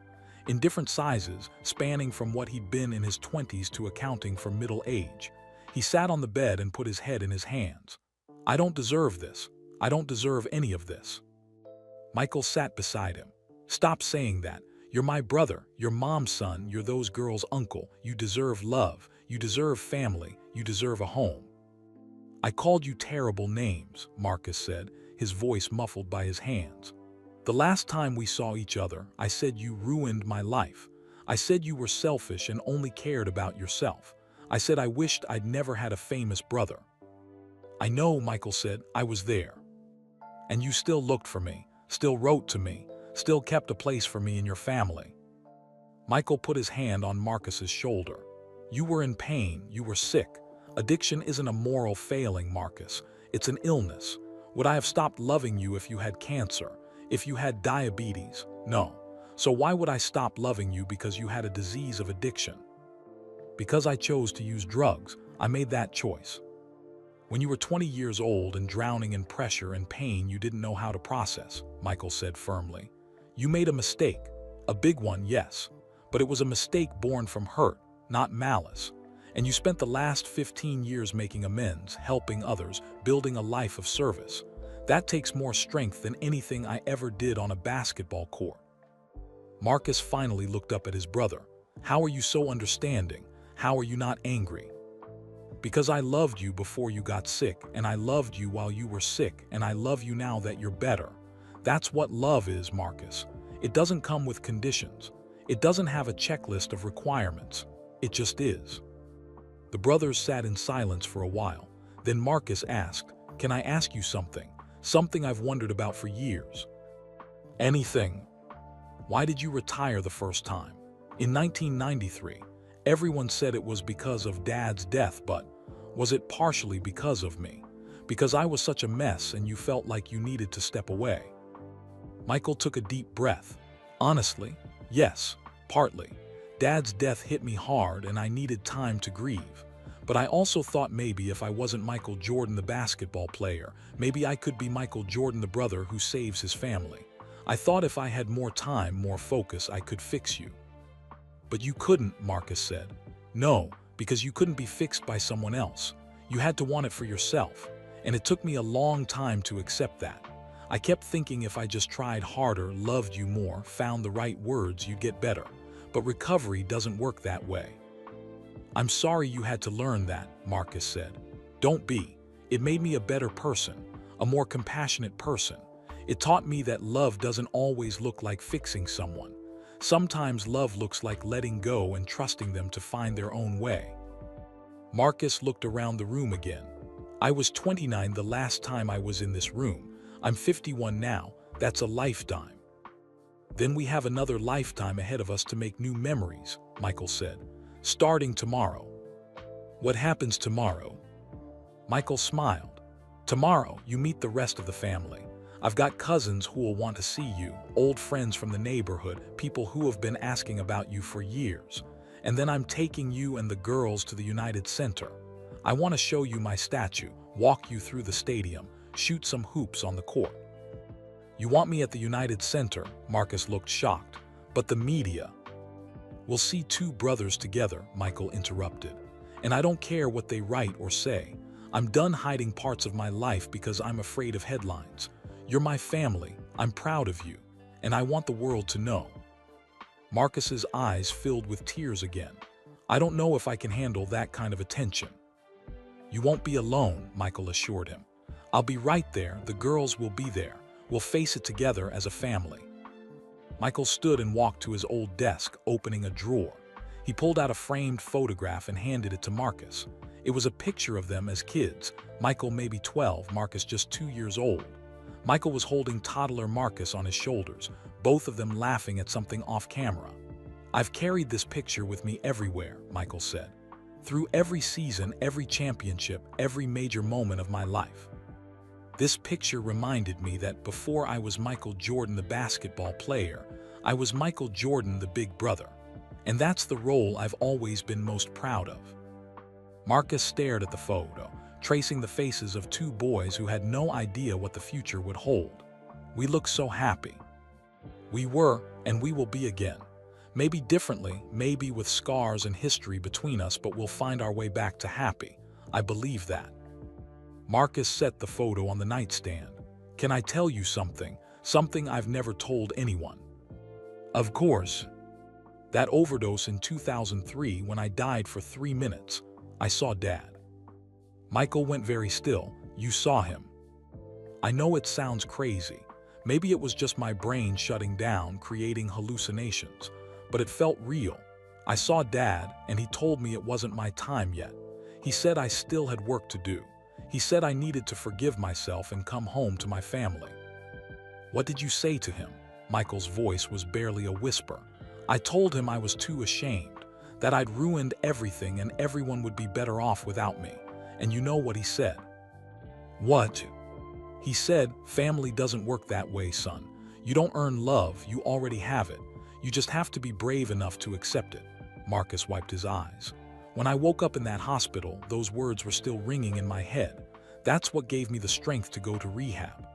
Speaker 1: In different sizes, spanning from what he'd been in his 20s to accounting for middle age. He sat on the bed and put his head in his hands. "I don't deserve this. I don't deserve any of this." Michael sat beside him. "Stop saying that. You're my brother, you're Mom's son, you're those girls' uncle. You deserve love, you deserve family, you deserve a home." "I called you terrible names," Marcus said, his voice muffled by his hands. "The last time we saw each other, I said you ruined my life. I said you were selfish and only cared about yourself. I said I wished I'd never had a famous brother." "I know," Michael said, "I was there. And you still looked for me, still wrote to me, still kept a place for me in your family." Michael put his hand on Marcus's shoulder. "You were in pain, you were sick. Addiction isn't a moral failing, Marcus. It's an illness. Would I have stopped loving you if you had cancer, if you had diabetes? No. So why would I stop loving you because you had a disease of addiction? Because I chose to use drugs, I made that choice. When you were 20 years old and drowning in pressure and pain you didn't know how to process," Michael said firmly. "You made a mistake. A big one, yes. But it was a mistake born from hurt, not malice. And you spent the last 15 years making amends, helping others, building a life of service. That takes more strength than anything I ever did on a basketball court." Marcus finally looked up at his brother. "How are you so understanding? How are you not angry?" "Because I loved you before you got sick, and I loved you while you were sick, and I love you now that you're better. That's what love is, Marcus. It doesn't come with conditions. It doesn't have a checklist of requirements. It just is." The brothers sat in silence for a while. Then Marcus asked, "Can I ask you something? Something I've wondered about for years." "Anything." "Why did you retire the first time? In 1993, everyone said it was because of Dad's death, but was it partially because of me? Because I was such a mess and you felt like you needed to step away?" Michael took a deep breath. "Honestly, yes, partly. Dad's death hit me hard and I needed time to grieve. But I also thought maybe if I wasn't Michael Jordan the basketball player, maybe I could be Michael Jordan the brother who saves his family. I thought if I had more time, more focus, I could fix you." "But you couldn't," Marcus said. "No, because you couldn't be fixed by someone else. You had to want it for yourself. And it took me a long time to accept that. I kept thinking if I just tried harder, loved you more, found the right words, you'd get better. but recovery doesn't work that way. I'm sorry you had to learn that, Marcus said. Don't be. It made me a better person, a more compassionate person. It taught me that love doesn't always look like fixing someone. Sometimes love looks like letting go and trusting them to find their own way. Marcus looked around the room again. I was 29 the last time I was in this room. I'm 51 now. That's a lifetime. Then we have another lifetime ahead of us to make new memories, Michael said. Starting tomorrow. What happens tomorrow? Michael smiled. Tomorrow, you meet the rest of the family. I've got cousins who will want to see you, old friends from the neighborhood, people who have been asking about you for years. And then I'm taking you and the girls to the United Center. I want to show you my statue, walk you through the stadium, shoot some hoops on the court. You want me at the United Center? Marcus looked shocked. But the media. We'll see two brothers together, Michael interrupted. And I don't care what they write or say. I'm done hiding parts of my life because I'm afraid of headlines. You're my family, I'm proud of you, and I want the world to know. Marcus's eyes filled with tears again. I don't know if I can handle that kind of attention. You won't be alone, Michael assured him. I'll be right there, the girls will be there. We'll face it together as a family. Michael stood and walked to his old desk, opening a drawer. He pulled out a framed photograph and handed it to Marcus. It was a picture of them as kids, Michael maybe 12, Marcus just 2 years old. Michael was holding toddler Marcus on his shoulders, both of them laughing at something off camera. I've carried this picture with me everywhere, Michael said. Through every season, every championship, every major moment of my life. This picture reminded me that before I was Michael Jordan the basketball player, I was Michael Jordan the big brother. And that's the role I've always been most proud of. Marcus stared at the photo, tracing the faces of two boys who had no idea what the future would hold. We looked so happy. We were, and we will be again. Maybe differently, maybe with scars and history between us, but we'll find our way back to happy. I believe that. Marcus set the photo on the nightstand. Can I tell you something? Something I've never told anyone. Of course. That overdose in 2003 when I died for 3 minutes. I saw Dad. Michael went very still. You saw him. I know it sounds crazy. Maybe it was just my brain shutting down, creating hallucinations. But it felt real. I saw Dad, and he told me it wasn't my time yet. He said I still had work to do. He said I needed to forgive myself and come home to my family. What did you say to him? Michael's voice was barely a whisper. I told him I was too ashamed, that I'd ruined everything and everyone would be better off without me. And you know what he said? What? He said, family doesn't work that way, son. You don't earn love, you already have it. You just have to be brave enough to accept it. Marcus wiped his eyes. When I woke up in that hospital, those words were still ringing in my head. That's what gave me the strength to go to rehab.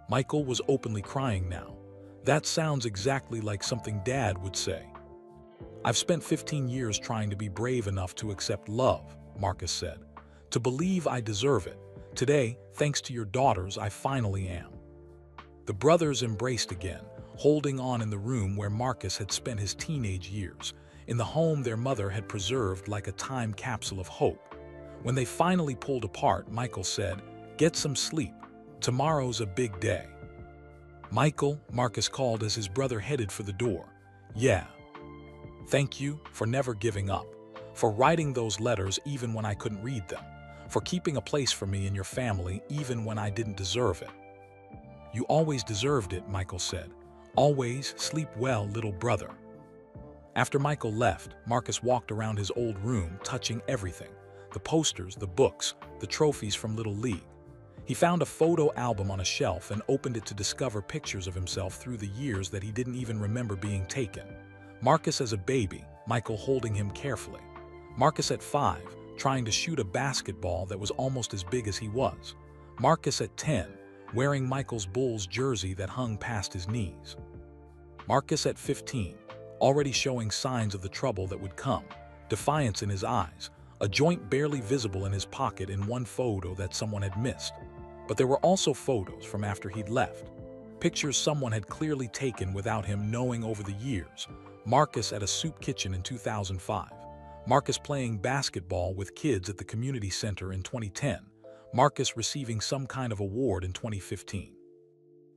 Speaker 1: Michael was openly crying now. That sounds exactly like something Dad would say. I've spent 15 years trying to be brave enough to accept love, Marcus said. To believe I deserve it. Today, thanks to your daughters, I finally am. The brothers embraced again, holding on in the room where Marcus had spent his teenage years, in the home their mother had preserved like a time capsule of hope. When they finally pulled apart, Michael said, "Get some sleep. Tomorrow's a big day." "Michael," Marcus called as his brother headed for the door. "Yeah. Thank you for never giving up, for writing those letters even when I couldn't read them, for keeping a place for me in your family even when I didn't deserve it." "You always deserved it," Michael said. "Always. Sleep well, little brother." After Michael left, Marcus walked around his old room, touching everything. The posters, the books, the trophies from Little League. He found a photo album on a shelf and opened it to discover pictures of himself through the years that he didn't even remember being taken. Marcus as a baby, Michael holding him carefully. Marcus at 5, trying to shoot a basketball that was almost as big as he was. Marcus at 10, wearing Michael's Bulls jersey that hung past his knees. Marcus at 15, already showing signs of the trouble that would come, defiance in his eyes, a joint barely visible in his pocket in one photo that someone had missed. But there were also photos from after he'd left, pictures someone had clearly taken without him knowing over the years. Marcus at a soup kitchen in 2005. Marcus playing basketball with kids at the community center in 2010. Marcus receiving some kind of award in 2015.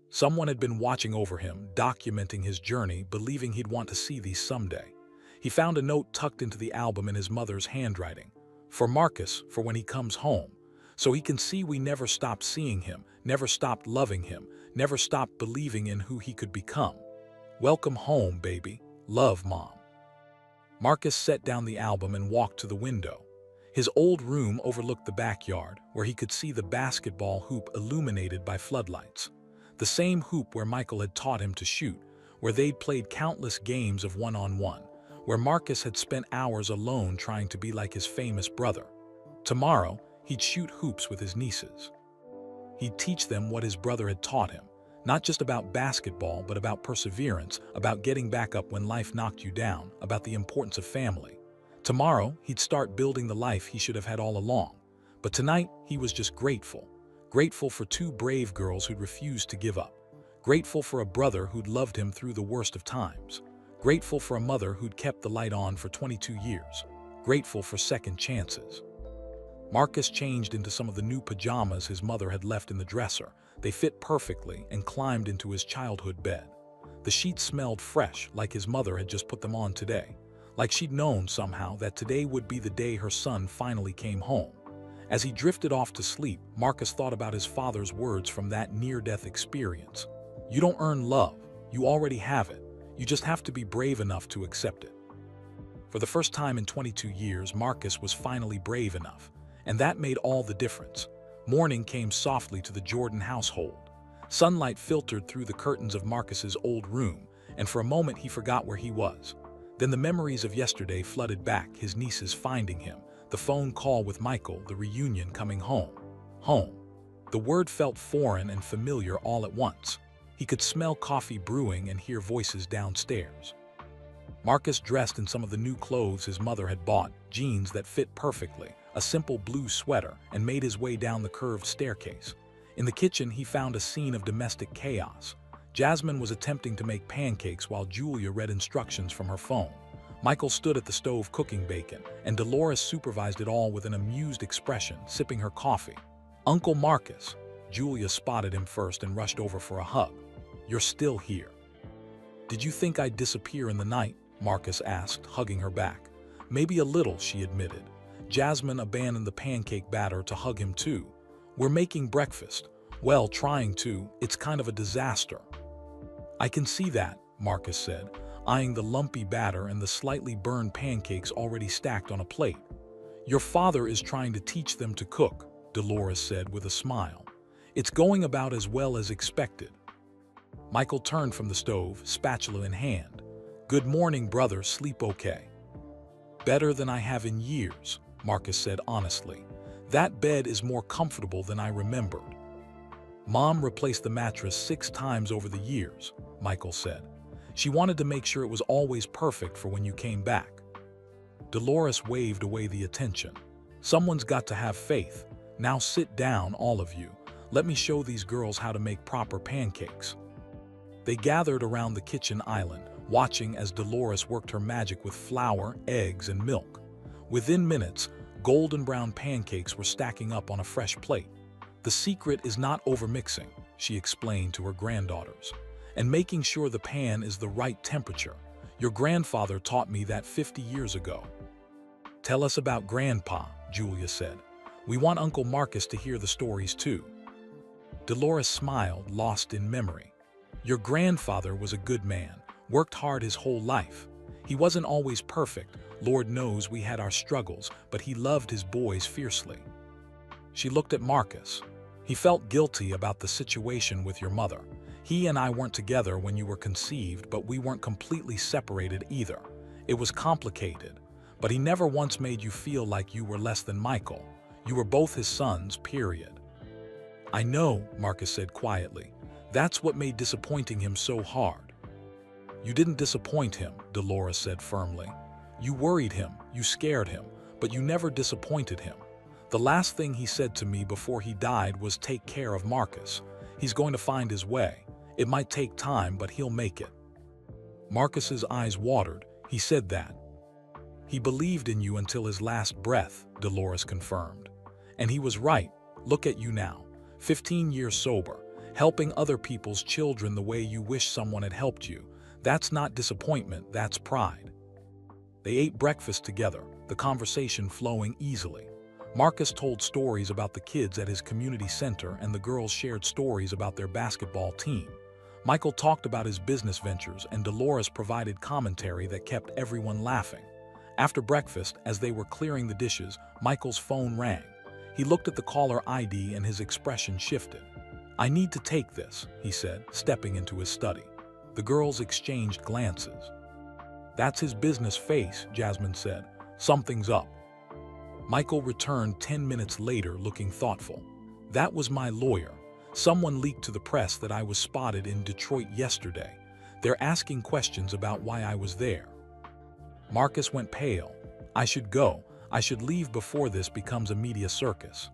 Speaker 1: Someone had been watching over him, documenting his journey, believing he'd want to see these someday. He found a note tucked into the album in his mother's handwriting. For Marcus, for when he comes home. So he can see we never stopped seeing him, never stopped loving him, never stopped believing in who he could become. Welcome home, baby. Love, Mom. Marcus set down the album and walked to the window. His old room overlooked the backyard, where he could see the basketball hoop illuminated by floodlights. The same hoop where Michael had taught him to shoot, where they'd played countless games of one-on-one, where Marcus had spent hours alone trying to be like his famous brother. Tomorrow, he'd shoot hoops with his nieces. He'd teach them what his brother had taught him, not just about basketball, but about perseverance, about getting back up when life knocked you down, about the importance of family. Tomorrow, he'd start building the life he should have had all along. But tonight, he was just grateful. Grateful for two brave girls who'd refused to give up. Grateful for a brother who'd loved him through the worst of times. Grateful for a mother who'd kept the light on for 22 years. Grateful for second chances. Marcus changed into some of the new pajamas his mother had left in the dresser. They fit perfectly and climbed into his childhood bed. The sheets smelled fresh, like his mother had just put them on today. Like she'd known somehow that today would be the day her son finally came home. As he drifted off to sleep, Marcus thought about his father's words from that near-death experience. You don't earn love, you already have it. You just have to be brave enough to accept it. For the first time in 22 years, Marcus was finally brave enough, and that made all the difference. Morning came softly to the Jordan household. Sunlight filtered through the curtains of Marcus's old room, and for a moment he forgot where he was. Then the memories of yesterday flooded back, his nieces finding him, the phone call with Michael, the reunion coming home. Home. The word felt foreign and familiar all at once. He could smell coffee brewing and hear voices downstairs. Marcus dressed in some of the new clothes his mother had bought, jeans that fit perfectly, a simple blue sweater, and made his way down the curved staircase. In the kitchen, he found a scene of domestic chaos. Jasmine was attempting to make pancakes while Julia read instructions from her phone. Michael stood at the stove cooking bacon, and Dolores supervised it all with an amused expression, sipping her coffee. Uncle Marcus. Julia spotted him first and rushed over for a hug. You're still here. Did you think I'd disappear in the night? Marcus asked, hugging her back. Maybe a little, she admitted. Jasmine abandoned the pancake batter to hug him too. We're making breakfast. Well, trying to. It's kind of a disaster. I can see that, Marcus said, eyeing the lumpy batter and the slightly burned pancakes already stacked on a plate. Your father is trying to teach them to cook, Dolores said with a smile. It's going about as well as expected. Michael turned from the stove, spatula in hand. Good morning, brother. Sleep okay? Better than I have in years, Marcus said honestly. That bed is more comfortable than I remembered. Mom replaced the mattress 6 times over the years, Michael said. She wanted to make sure it was always perfect for when you came back. Dolores waved away the attention. Someone's got to have faith. Now sit down, all of you. Let me show these girls how to make proper pancakes. They gathered around the kitchen island, watching as Dolores worked her magic with flour, eggs, and milk. Within minutes, golden brown pancakes were stacking up on a fresh plate. The secret is not overmixing, she explained to her granddaughters, and making sure the pan is the right temperature. Your grandfather taught me that 50 years ago. Tell us about Grandpa, Julia said. We want Uncle Marcus to hear the stories too. Dolores smiled, lost in memory. Your grandfather was a good man, worked hard his whole life. He wasn't always perfect. Lord knows we had our struggles, but he loved his boys fiercely. She looked at Marcus. He felt guilty about the situation with your mother. He and I weren't together when you were conceived, but we weren't completely separated either. It was complicated, but he never once made you feel like you were less than Michael. You were both his sons, period. I know, Marcus said quietly. That's what made disappointing him so hard. You didn't disappoint him, Dolores said firmly. You worried him, you scared him, but you never disappointed him. The last thing he said to me before he died was take care of Marcus. He's going to find his way. It might take time, but he'll make it. Marcus's eyes watered. He said that. He believed in you until his last breath, Dolores confirmed. And he was right. Look at you now, 15 years sober, helping other people's children the way you wish someone had helped you. That's not disappointment, that's pride. They ate breakfast together, the conversation flowing easily. Marcus told stories about the kids at his community center and the girls shared stories about their basketball team. Michael talked about his business ventures and Dolores provided commentary that kept everyone laughing. After breakfast, as they were clearing the dishes, Michael's phone rang. He looked at the caller ID and his expression shifted. "I need to take this," he said, stepping into his study. The girls exchanged glances. "That's his business face," Jasmine said. "Something's up." Michael returned 10 minutes later looking thoughtful. "That was my lawyer. Someone leaked to the press that I was spotted in Detroit yesterday. They're asking questions about why I was there." Marcus went pale. "I should go. I should leave before this becomes a media circus."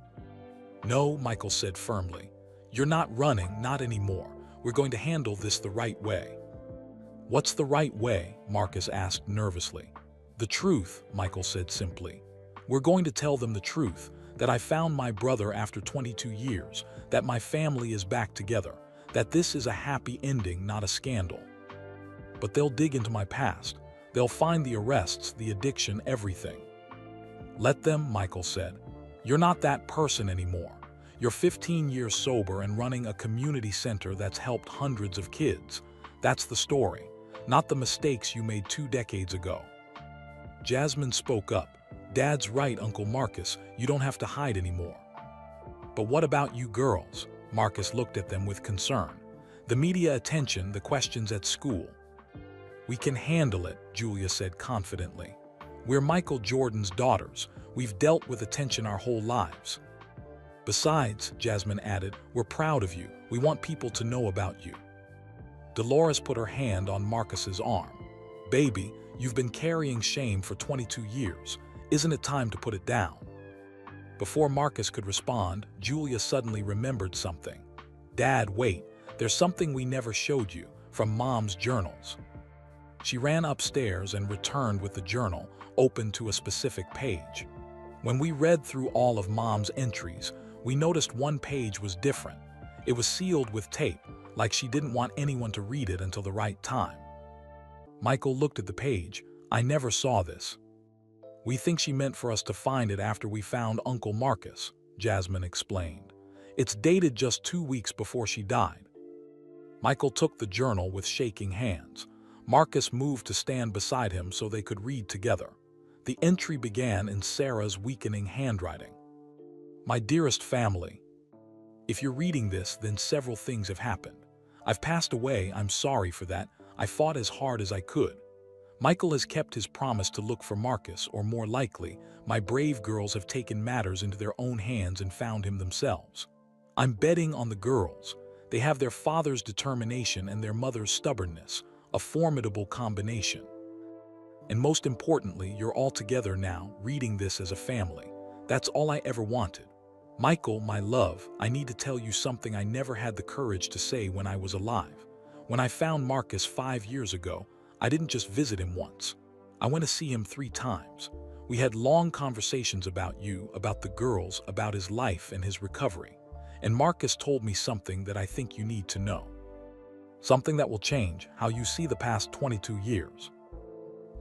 Speaker 1: "No," Michael said firmly. "You're not running, not anymore. We're going to handle this the right way." "What's the right way?" Marcus asked nervously. "The truth," Michael said simply. "We're going to tell them the truth, that I found my brother after 22 years, that my family is back together, that this is a happy ending, not a scandal. But they'll dig into my past. They'll find the arrests, the addiction, everything." "Let them," Michael said. "You're not that person anymore. You're 15 years sober and running a community center that's helped hundreds of kids. That's the story, not the mistakes you made 2 decades ago." Jasmine spoke up. "Dad's right, Uncle Marcus. You don't have to hide anymore." "But what about you girls?" Marcus looked at them with concern. "The media attention, the questions at school." "We can handle it," Julia said confidently. "We're Michael Jordan's daughters. We've dealt with attention our whole lives." "Besides," Jasmine added, "we're proud of you. We want people to know about you." Dolores put her hand on Marcus's arm. "Baby, you've been carrying shame for 22 years. Isn't it time to put it down?" Before Marcus could respond, Julia suddenly remembered something. "Dad, wait. There's something we never showed you, from Mom's journals." She ran upstairs and returned with the journal, open to a specific page. When we read through all of Mom's entries, we noticed one page was different. It was sealed with tape, like she didn't want anyone to read it until the right time. Michael looked at the page. "I never saw this." "We think she meant for us to find it after we found Uncle Marcus," Jasmine explained. "It's dated just 2 weeks before she died." Michael took the journal with shaking hands. Marcus moved to stand beside him so they could read together. The entry began in Sarah's weakening handwriting. "My dearest family, if you're reading this, then several things have happened. I've passed away, I'm sorry for that. I fought as hard as I could. Michael has kept his promise to look for Marcus, or more likely, my brave girls have taken matters into their own hands and found him themselves. I'm betting on the girls. They have their father's determination and their mother's stubbornness, a formidable combination. And most importantly, you're all together now, reading this as a family. That's all I ever wanted. Michael, my love, I need to tell you something I never had the courage to say when I was alive. When I found Marcus 5 years ago, I didn't just visit him once. I went to see him 3 times. We had long conversations about you, about the girls, about his life and his recovery. And Marcus told me something that I think you need to know. Something that will change how you see the past 22 years.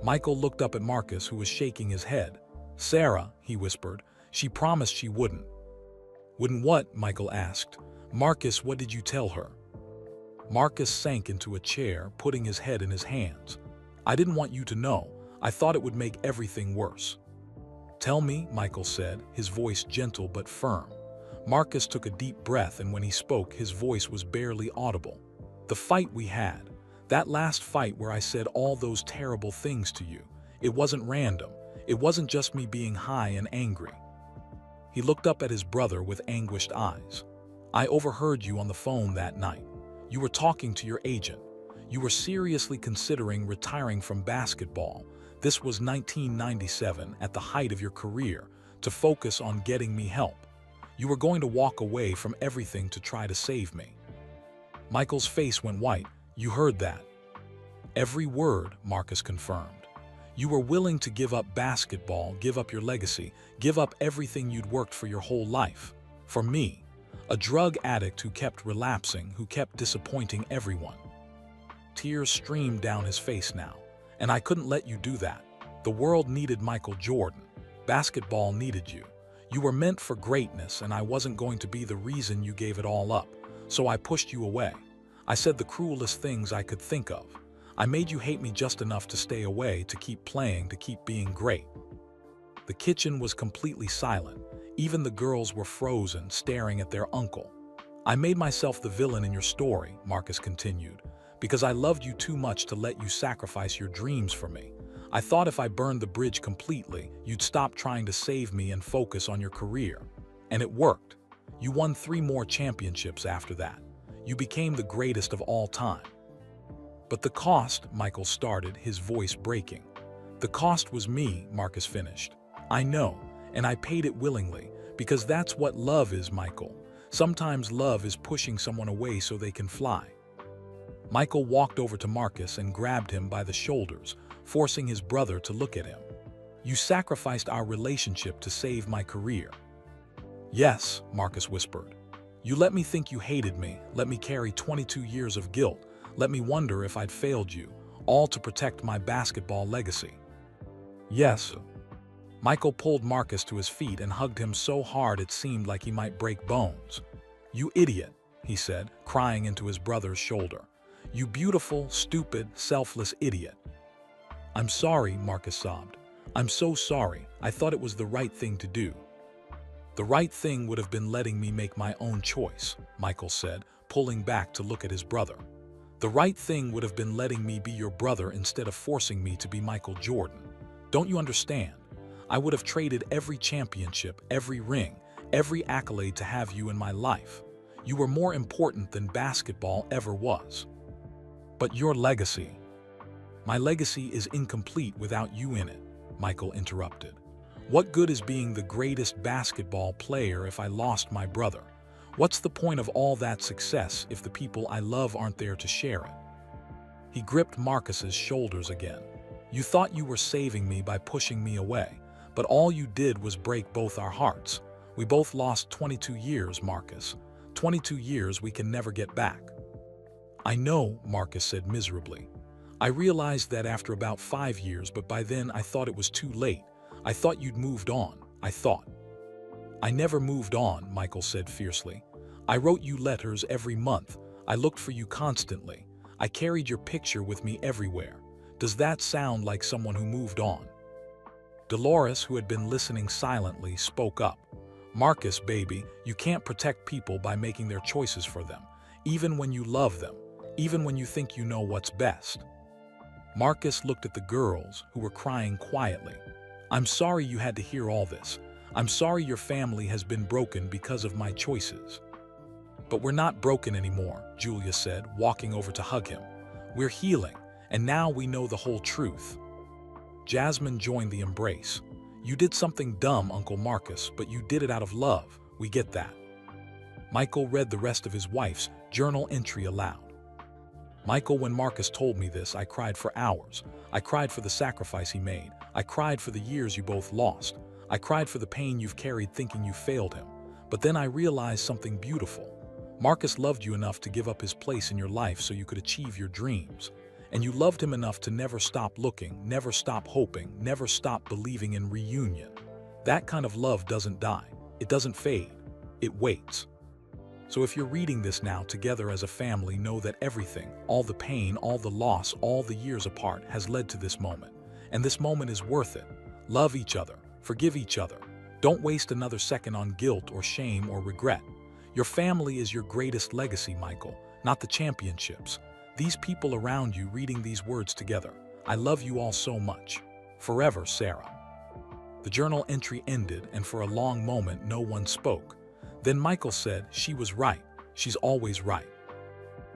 Speaker 1: Michael looked up at Marcus, who was shaking his head. "Sarah," he whispered, "she promised she wouldn't." "Wouldn't what?" Michael asked. "Marcus, what did you tell her?" Marcus sank into a chair, putting his head in his hands. "I didn't want you to know. I thought it would make everything worse." "Tell me," Michael said, his voice gentle but firm. Marcus took a deep breath, and when he spoke, his voice was barely audible. "The fight we had. That last fight where I said all those terrible things to you. It wasn't random. It wasn't just me being high and angry." He looked up at his brother with anguished eyes. "I overheard you on the phone that night. You were talking to your agent. You were seriously considering retiring from basketball. This was 1997, at the height of your career, to focus on getting me help. You were going to walk away from everything to try to save me." Michael's face went white. "You heard that?" Every word, Marcus confirmed. You were willing to give up basketball, give up your legacy, give up everything you'd worked for your whole life. For me, a drug addict who kept relapsing, who kept disappointing everyone. Tears streamed down his face now. And I couldn't let you do that. The world needed Michael Jordan. Basketball needed you. You were meant for greatness, and I wasn't going to be the reason you gave it all up. So I pushed you away. I said the cruelest things I could think of. I made you hate me just enough to stay away, to keep playing, to keep being great. The kitchen was completely silent. Even the girls were frozen, staring at their uncle. I made myself the villain in your story, Marcus continued, because I loved you too much to let you sacrifice your dreams for me. I thought if I burned the bridge completely, you'd stop trying to save me and focus on your career. And it worked. You won 3 more championships after that. You became the greatest of all time. But the cost, Michael started, his voice breaking. The cost was me, Marcus finished. I know, and I paid it willingly, because that's what love is, Michael. Sometimes love is pushing someone away so they can fly. Michael walked over to Marcus and grabbed him by the shoulders, forcing his brother to look at him. You sacrificed our relationship to save my career. Yes, Marcus whispered. You let me think you hated me, let me carry 22 years of guilt, let me wonder if I'd failed you, all to protect my basketball legacy. Yes. Michael pulled Marcus to his feet and hugged him so hard it seemed like he might break bones. You idiot, he said, crying into his brother's shoulder. You beautiful, stupid, selfless idiot. I'm sorry, Marcus sobbed. I'm so sorry. I thought it was the right thing to do. The right thing would have been letting me make my own choice, Michael said, pulling back to look at his brother. The right thing would have been letting me be your brother instead of forcing me to be Michael Jordan. Don't you understand? I would have traded every championship, every ring, every accolade to have you in my life. You were more important than basketball ever was. But your legacy. My legacy is incomplete without you in it, Michael interrupted. What good is being the greatest basketball player if I lost my brother? What's the point of all that success if the people I love aren't there to share it? He gripped Marcus's shoulders again. You thought you were saving me by pushing me away, but all you did was break both our hearts. We both lost 22 years, Marcus. 22 years we can never get back. I know, Marcus said miserably. I realized that after about 5 years, but by then I thought it was too late. I thought you'd moved on, I thought. I never moved on, Michael said fiercely. I wrote you letters every month. I looked for you constantly. I carried your picture with me everywhere. Does that sound like someone who moved on? Dolores, who had been listening silently, spoke up. Marcus, baby, you can't protect people by making their choices for them, even when you love them, even when you think you know what's best. Marcus looked at the girls, who were crying quietly. I'm sorry you had to hear all this. I'm sorry your family has been broken because of my choices. But we're not broken anymore, Julia said, walking over to hug him. We're healing, and now we know the whole truth. Jasmine joined the embrace. You did something dumb, Uncle Marcus, but you did it out of love. We get that. Michael read the rest of his wife's journal entry aloud. Michael, when Marcus told me this, I cried for hours. I cried for the sacrifice he made. I cried for the years you both lost. I cried for the pain you've carried thinking you failed him. But then I realized something beautiful. Marcus loved you enough to give up his place in your life so you could achieve your dreams. And you loved him enough to never stop looking, never stop hoping, never stop believing in reunion. That kind of love doesn't die. It doesn't fade. It waits. So if you're reading this now together as a family, know that everything, all the pain, all the loss, all the years apart has led to this moment. And this moment is worth it. Love each other. Forgive each other. Don't waste another second on guilt or shame or regret. Your family is your greatest legacy, Michael, not the championships. These people around you reading these words together. I love you all so much. Forever, Sarah. The journal entry ended, and for a long moment no one spoke. Then Michael said, she was right. She's always right.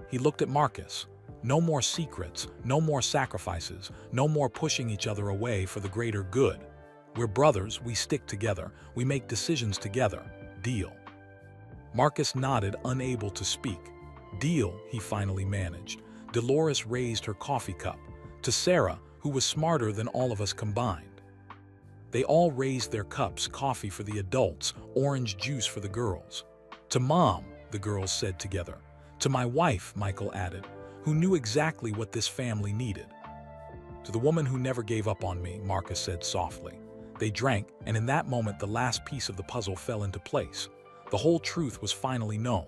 Speaker 1: He looked at Marcus. No more secrets, no more sacrifices, no more pushing each other away for the greater good. We're brothers, we stick together, we make decisions together. Deal. Marcus nodded, unable to speak. Deal, he finally managed. Dolores raised her coffee cup. To Sarah, who was smarter than all of us combined. They all raised their cups, coffee for the adults, orange juice for the girls. To Mom, the girls said together. To my wife, Michael added, who knew exactly what this family needed. To the woman who never gave up on me, Marcus said softly. They drank, and in that moment the last piece of the puzzle fell into place. The whole truth was finally known.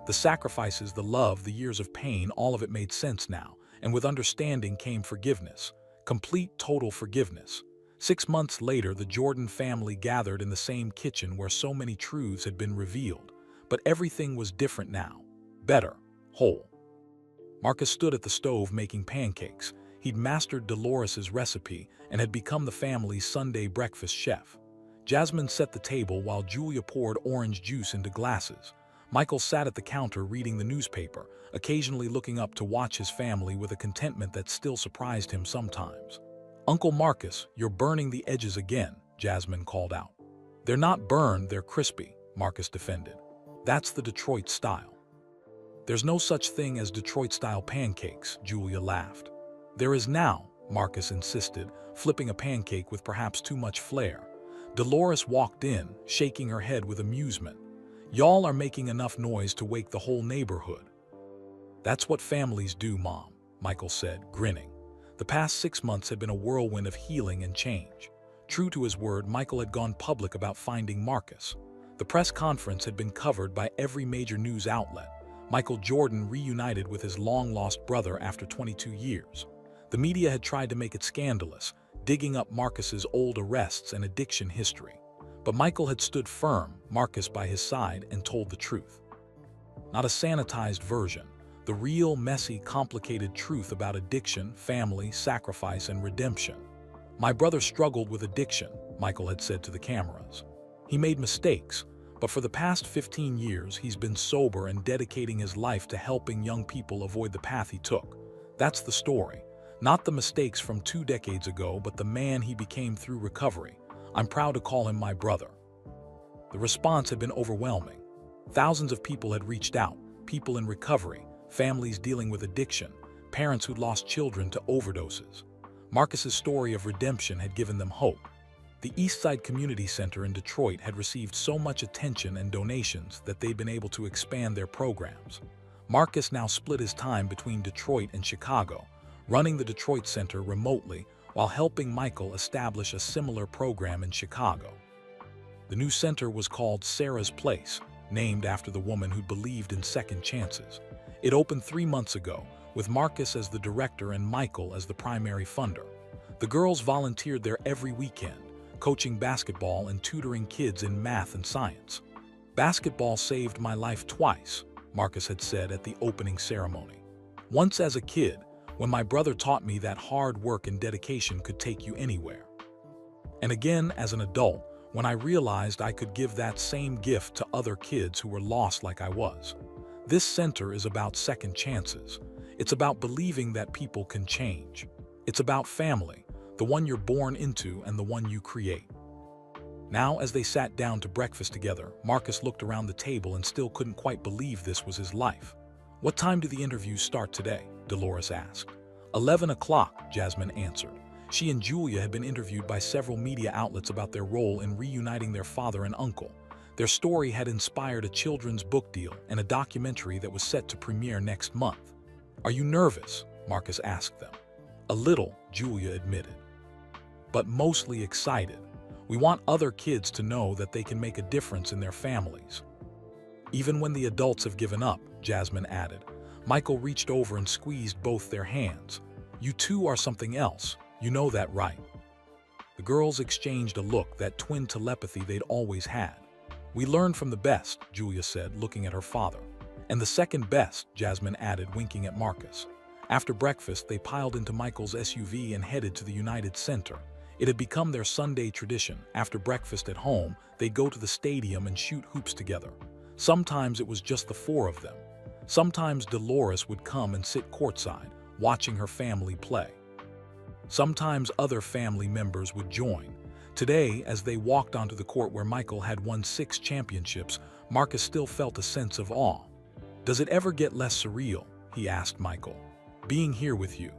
Speaker 1: The sacrifices, the love, the years of pain, all of it made sense now, and with understanding came forgiveness. Complete, total forgiveness. 6 months later, the Jordan family gathered in the same kitchen where so many truths had been revealed. But everything was different now. Better. Whole. Marcus stood at the stove making pancakes. He'd mastered Dolores's recipe and had become the family's Sunday breakfast chef. Jasmine set the table while Julia poured orange juice into glasses. Michael sat at the counter reading the newspaper, occasionally looking up to watch his family with a contentment that still surprised him sometimes. Uncle Marcus, you're burning the edges again, Jasmine called out. They're not burned, they're crispy, Marcus defended. That's the Detroit style. There's no such thing as Detroit-style pancakes, Julia laughed. There is now, Marcus insisted, flipping a pancake with perhaps too much flair. Dolores walked in, shaking her head with amusement. Y'all are making enough noise to wake the whole neighborhood. That's what families do, Mom, Michael said, grinning. The past 6 months had been a whirlwind of healing and change. True to his word, Michael had gone public about finding Marcus. The press conference had been covered by every major news outlet. Michael Jordan reunited with his long-lost brother after 22 years. The media had tried to make it scandalous, digging up Marcus's old arrests and addiction history. But Michael had stood firm, Marcus by his side, and told the truth. Not a sanitized version, the real, messy, complicated truth about addiction, family, sacrifice, and redemption. My brother struggled with addiction, Michael had said to the cameras. He made mistakes, but for the past 15 years he's been sober and dedicating his life to helping young people avoid the path he took. That's the story. Not the mistakes from 2 decades ago, but the man he became through recovery. I'm proud to call him my brother. The response had been overwhelming. Thousands of people had reached out, people in recovery, families dealing with addiction, parents who'd lost children to overdoses. Marcus's story of redemption had given them hope. The Eastside Community Center in Detroit had received so much attention and donations that they'd been able to expand their programs. Marcus now split his time between Detroit and Chicago, running the Detroit Center remotely while helping Michael establish a similar program in Chicago. The new center was called Sarah's Place, named after the woman who believed in second chances. It opened 3 months ago, with Marcus as the director and Michael as the primary funder. The girls volunteered there every weekend, coaching basketball and tutoring kids in math and science. Basketball saved my life twice, Marcus had said at the opening ceremony. Once as a kid, when my brother taught me that hard work and dedication could take you anywhere. And again as an adult, when I realized I could give that same gift to other kids who were lost like I was. This center is about second chances. It's about believing that people can change. It's about family, the one you're born into and the one you create. Now, as they sat down to breakfast together, Marcus looked around the table and still couldn't quite believe this was his life. What time do the interviews start today? Dolores asked. 11 o'clock, Jasmine answered. She and Julia had been interviewed by several media outlets about their role in reuniting their father and uncle. Their story had inspired a children's book deal and a documentary that was set to premiere next month. Are you nervous? Marcus asked them. A little, Julia admitted. But mostly excited. We want other kids to know that they can make a difference in their families. Even when the adults have given up, Jasmine added. Michael reached over and squeezed both their hands. You two are something else. You know that, right? The girls exchanged a look, that twin telepathy they'd always had. We learned from the best, Julia said, looking at her father. And the second best, Jasmine added, winking at Marcus. After breakfast, they piled into Michael's SUV and headed to the United Center. It had become their Sunday tradition. After breakfast at home, they'd go to the stadium and shoot hoops together. Sometimes it was just the 4 of them. Sometimes Dolores would come and sit courtside, watching her family play. Sometimes other family members would join. Today, as they walked onto the court where Michael had won 6 championships, Marcus still felt a sense of awe. Does it ever get less surreal? He asked Michael. Being here with you.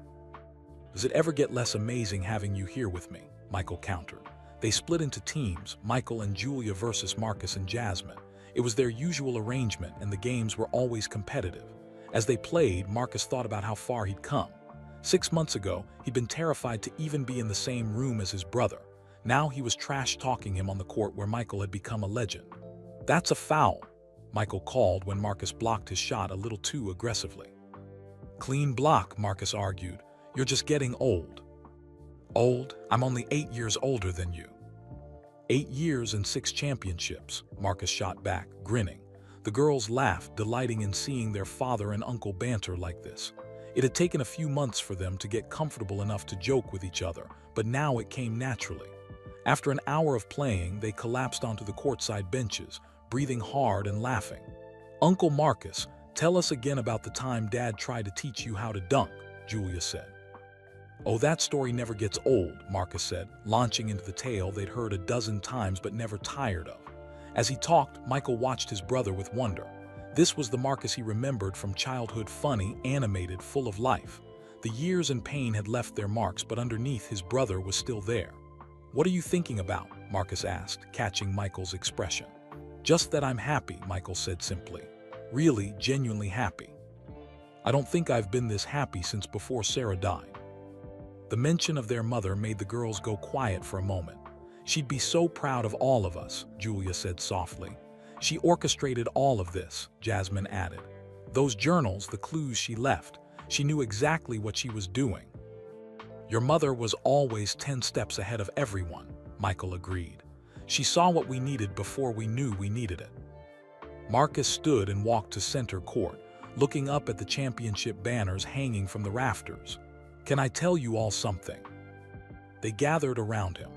Speaker 1: Does it ever get less amazing having you here with me? Michael countered. They split into teams, Michael and Julia versus Marcus and Jasmine. It was their usual arrangement, and the games were always competitive. As they played, Marcus thought about how far he'd come. 6 months ago, he'd been terrified to even be in the same room as his brother. Now he was trash-talking him on the court where Michael had become a legend. "That's a foul," Michael called when Marcus blocked his shot a little too aggressively. "Clean block," Marcus argued. "You're just getting old." "Old? I'm only 8 years older than you." 8 years and 6 championships, Marcus shot back, grinning. The girls laughed, delighting in seeing their father and uncle banter like this. It had taken a few months for them to get comfortable enough to joke with each other, but now it came naturally. After an hour of playing, they collapsed onto the courtside benches, breathing hard and laughing. "Uncle Marcus, tell us again about the time Dad tried to teach you how to dunk," Julia said. "Oh, that story never gets old," Marcus said, launching into the tale they'd heard a dozen times but never tired of. As he talked, Michael watched his brother with wonder. This was the Marcus he remembered from childhood, funny, animated, full of life. The years and pain had left their marks, but underneath his brother was still there. "What are you thinking about?" Marcus asked, catching Michael's expression. "Just that I'm happy," Michael said simply. "Really, genuinely happy. I don't think I've been this happy since before Sarah died." The mention of their mother made the girls go quiet for a moment. "She'd be so proud of all of us," Julia said softly. "She orchestrated all of this," Jasmine added. "Those journals, the clues she left. She knew exactly what she was doing." "Your mother was always 10 steps ahead of everyone," Michael agreed. "She saw what we needed before we knew we needed it." Marcus stood and walked to center court, looking up at the championship banners hanging from the rafters. "Can I tell you all something?" They gathered around him.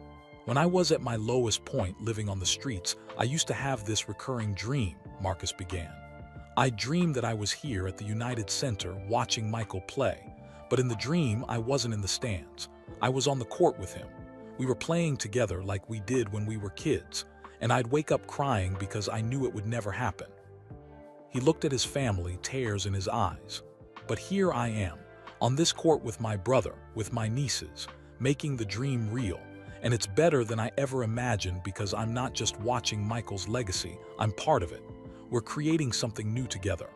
Speaker 1: "When I was at my lowest point living on the streets, I used to have this recurring dream," Marcus began. "I dreamed that I was here at the United Center watching Michael play. But in the dream, I wasn't in the stands. I was on the court with him. We were playing together like we did when we were kids, and I'd wake up crying because I knew it would never happen." He looked at his family, tears in his eyes. "But here I am, on this court with my brother, with my nieces, making the dream real. And it's better than I ever imagined because I'm not just watching Michael's legacy, I'm part of it. We're creating something new together."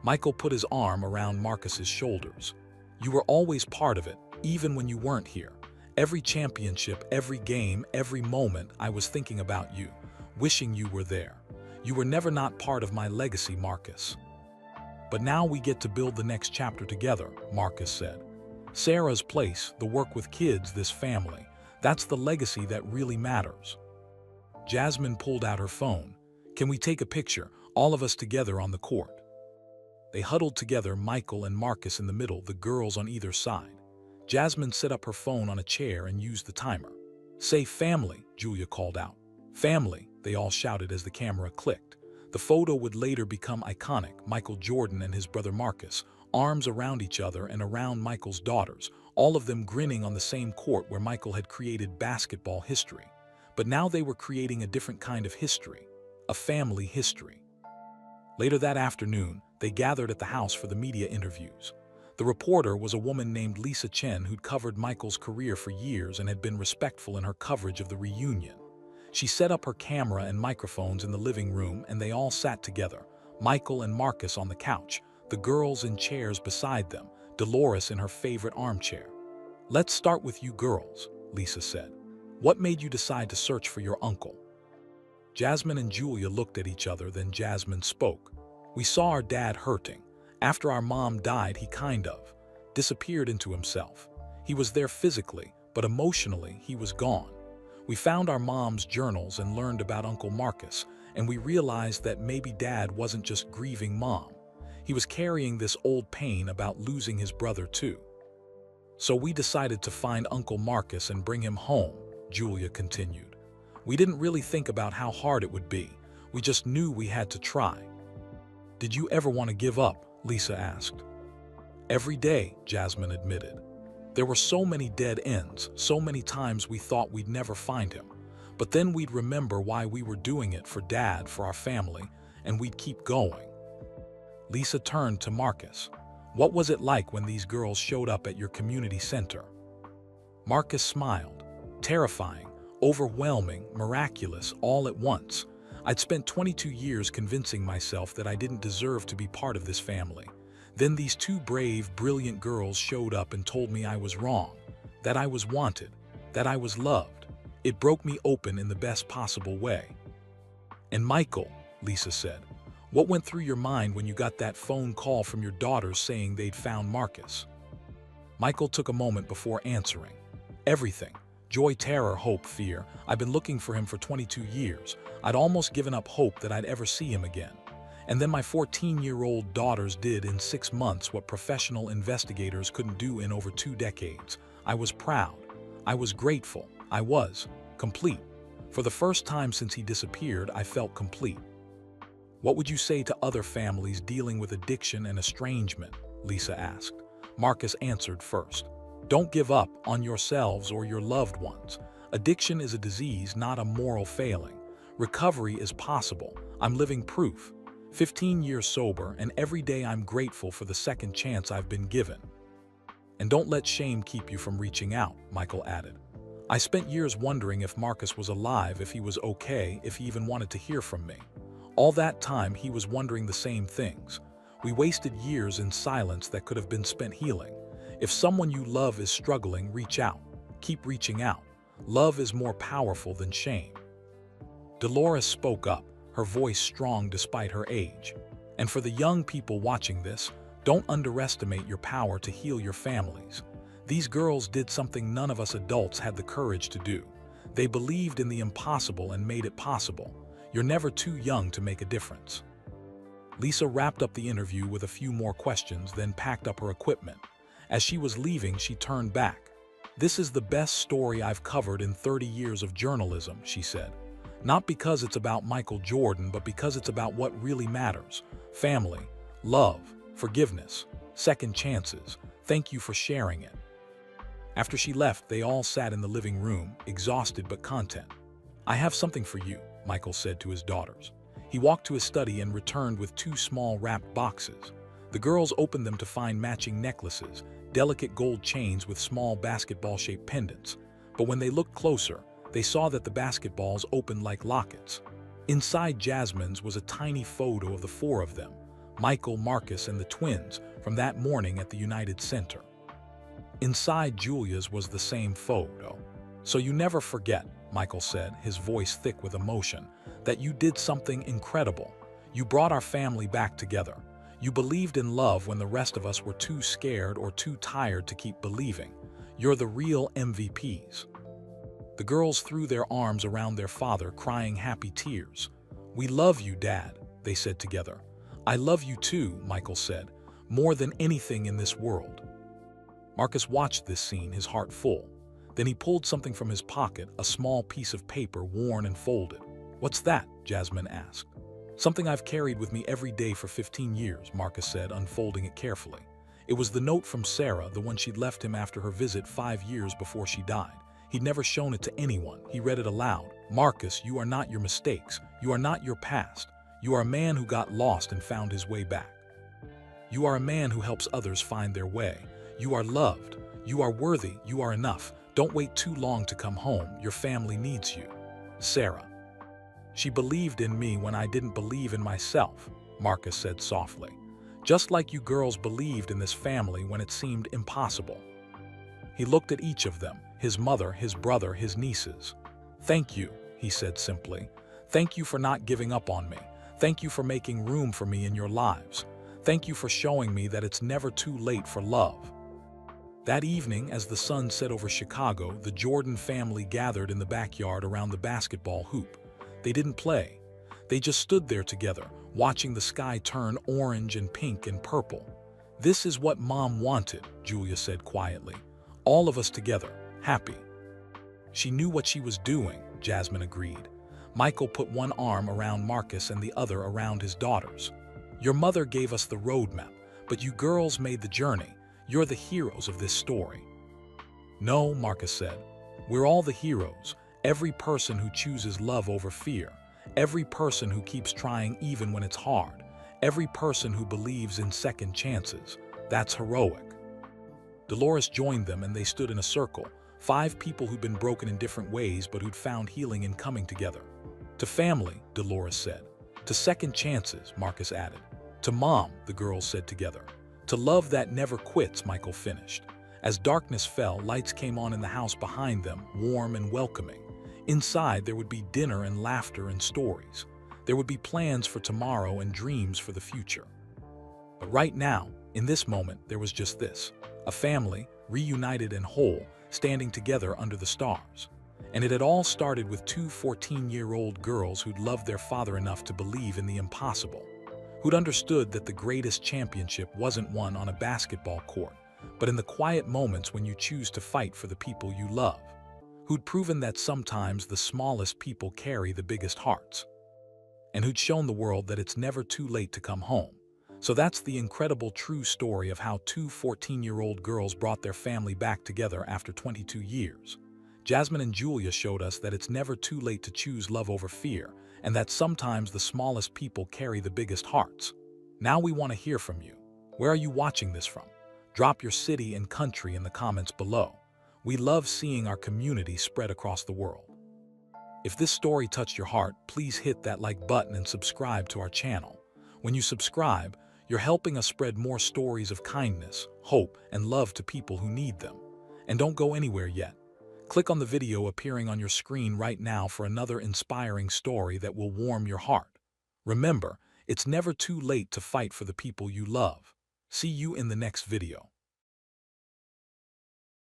Speaker 1: Michael put his arm around Marcus's shoulders. "You were always part of it, even when you weren't here. Every championship, every game, every moment, I was thinking about you, wishing you were there. You were never not part of my legacy, Marcus." "But now we get to build the next chapter together," Marcus said. "Sarah's place, the work with kids, this family. That's the legacy that really matters." Jasmine pulled out her phone. "Can we take a picture, all of us together on the court?" They huddled together, Michael and Marcus in the middle, the girls on either side. Jasmine set up her phone on a chair and used the timer. "Say family," Julia called out. "Family," they all shouted as the camera clicked. The photo would later become iconic, Michael Jordan and his brother Marcus, arms around each other and around Michael's daughters, all of them grinning on the same court where Michael had created basketball history. But now they were creating a different kind of history, a family history. Later that afternoon, they gathered at the house for the media interviews. The reporter was a woman named Lisa Chen who'd covered Michael's career for years and had been respectful in her coverage of the reunion. She set up her camera and microphones in the living room, and they all sat together, Michael and Marcus on the couch, the girls in chairs beside them, Dolores in her favorite armchair. "Let's start with you girls," Lisa said. "What made you decide to search for your uncle?" Jasmine and Julia looked at each other, then Jasmine spoke. "We saw our dad hurting. After our mom died, he kind of disappeared into himself. He was there physically, but emotionally, he was gone. We found our mom's journals and learned about Uncle Marcus, and we realized that maybe Dad wasn't just grieving Mom. He was carrying this old pain about losing his brother too. So we decided to find Uncle Marcus and bring him home," Julia continued. "We didn't really think about how hard it would be. We just knew we had to try." "Did you ever want to give up?" Lisa asked. "Every day," Jasmine admitted. "There were so many dead ends, so many times we thought we'd never find him. But then we'd remember why we were doing it, for Dad, for our family, and we'd keep going." Lisa turned to Marcus. What was it like when these girls showed up at your community center? Marcus smiled. Terrifying, overwhelming, miraculous, all at once. I'd spent 22 years convincing myself that I didn't deserve to be part of this family. Then these two brave, brilliant girls showed up and told me I was wrong, that I was wanted, that I was loved. It broke me open in the best possible way. And Michael, Lisa said, what went through your mind when you got that phone call from your daughters saying they'd found Marcus? Michael took a moment before answering. Everything. Joy, terror, hope, fear. I've been looking for him for 22 years. I'd almost given up hope that I'd ever see him again. And then my 14-year-old daughters did in 6 months what professional investigators couldn't do in over 2 decades. I was proud. I was grateful. I was complete. For the first time since he disappeared, I felt complete. What would you say to other families dealing with addiction and estrangement? Lisa asked. Marcus answered first. Don't give up on yourselves or your loved ones. Addiction is a disease, not a moral failing. Recovery is possible. I'm living proof. 15 years sober, and every day I'm grateful for the second chance I've been given. And don't let shame keep you from reaching out, Michael added. I spent years wondering if Marcus was alive, if he was okay, if he even wanted to hear from me. All that time he was wondering the same things. We wasted years in silence that could have been spent healing. If someone you love is struggling, reach out. Keep reaching out. Love is more powerful than shame. Dolores spoke up, her voice strong despite her age. And for the young people watching this, don't underestimate your power to heal your families. These girls did something none of us adults had the courage to do. They believed in the impossible and made it possible. You're never too young to make a difference. Lisa wrapped up the interview with a few more questions, then packed up her equipment. As she was leaving, she turned back. This is the best story I've covered in 30 years of journalism, she said. Not because it's about Michael Jordan, but because it's about what really matters. Family, love, forgiveness, second chances. Thank you for sharing it. After she left, they all sat in the living room, exhausted but content. I have something for you, Michael said to his daughters. He walked to his study and returned with 2 small wrapped boxes. The girls opened them to find matching necklaces, delicate gold chains with small basketball-shaped pendants. But when they looked closer, they saw that the basketballs opened like lockets. Inside Jasmine's was a tiny photo of the 4 of them, Michael, Marcus, and the twins, from that morning at the United Center. Inside Julia's was the same photo. So you never forget, Michael said, his voice thick with emotion, that you did something incredible. You brought our family back together. You believed in love when the rest of us were too scared or too tired to keep believing. You're the real MVPs. The girls threw their arms around their father, crying happy tears. We love you, Dad, they said together. I love you too, Michael said, more than anything in this world. Marcus watched this scene, his heart full. Then he pulled something from his pocket, a small piece of paper worn and folded. What's that? Jasmine asked. Something I've carried with me every day for 15 years, Marcus said, unfolding it carefully. It was the note from Sarah, the one she'd left him after her visit 5 years before she died. He'd never shown it to anyone. He read it aloud. Marcus, you are not your mistakes. You are not your past. You are a man who got lost and found his way back. You are a man who helps others find their way. You are loved. You are worthy. You are enough. Don't wait too long to come home. Your family needs you. Sarah. She believed in me when I didn't believe in myself, Marcus said softly. Just like you girls believed in this family when it seemed impossible. He looked at each of them, his mother, his brother, his nieces. Thank you, he said simply. Thank you for not giving up on me. Thank you for making room for me in your lives. Thank you for showing me that it's never too late for love. That evening, as the sun set over Chicago, the Jordan family gathered in the backyard around the basketball hoop. They didn't play. They just stood there together, watching the sky turn orange and pink and purple. This is what Mom wanted, Julia said quietly. All of us together, happy. She knew what she was doing, Jasmine agreed. Michael put one arm around Marcus and the other around his daughters. Your mother gave us the roadmap, but you girls made the journey. You're the heroes of this story. No, Marcus said. We're all the heroes. Every person who chooses love over fear. Every person who keeps trying even when it's hard. Every person who believes in second chances. That's heroic. Dolores joined them and they stood in a circle, 5 people who'd been broken in different ways but who'd found healing in coming together. To family, Dolores said. To second chances, Marcus added. To mom, the girls said together. To love that never quits, Michael finished. As darkness fell, lights came on in the house behind them, warm and welcoming. Inside, there would be dinner and laughter and stories. There would be plans for tomorrow and dreams for the future. But right now, in this moment, there was just this. A family, reunited and whole, standing together under the stars. And it had all started with 2 14-year-old girls who'd loved their father enough to believe in the impossible, who'd understood that the greatest championship wasn't won on a basketball court, but in the quiet moments when you choose to fight for the people you love, who'd proven that sometimes the smallest people carry the biggest hearts, and who'd shown the world that it's never too late to come home. So that's the incredible true story of how 2 14-year-old girls brought their family back together after 22 years. Jasmine and Julia showed us that it's never too late to choose love over fear, and that sometimes the smallest people carry the biggest hearts. Now we want to hear from you. Where are you watching this from? Drop your city and country in the comments below. We love seeing our community spread across the world. If this story touched your heart, please hit that like button and subscribe to our channel. When you subscribe, you're helping us spread more stories of kindness, hope, and love to people who need them. And don't go anywhere yet. Click on the video appearing on your screen right now for another inspiring story that will warm your heart. Remember, it's never too late to fight for the people you love. See you in the next video.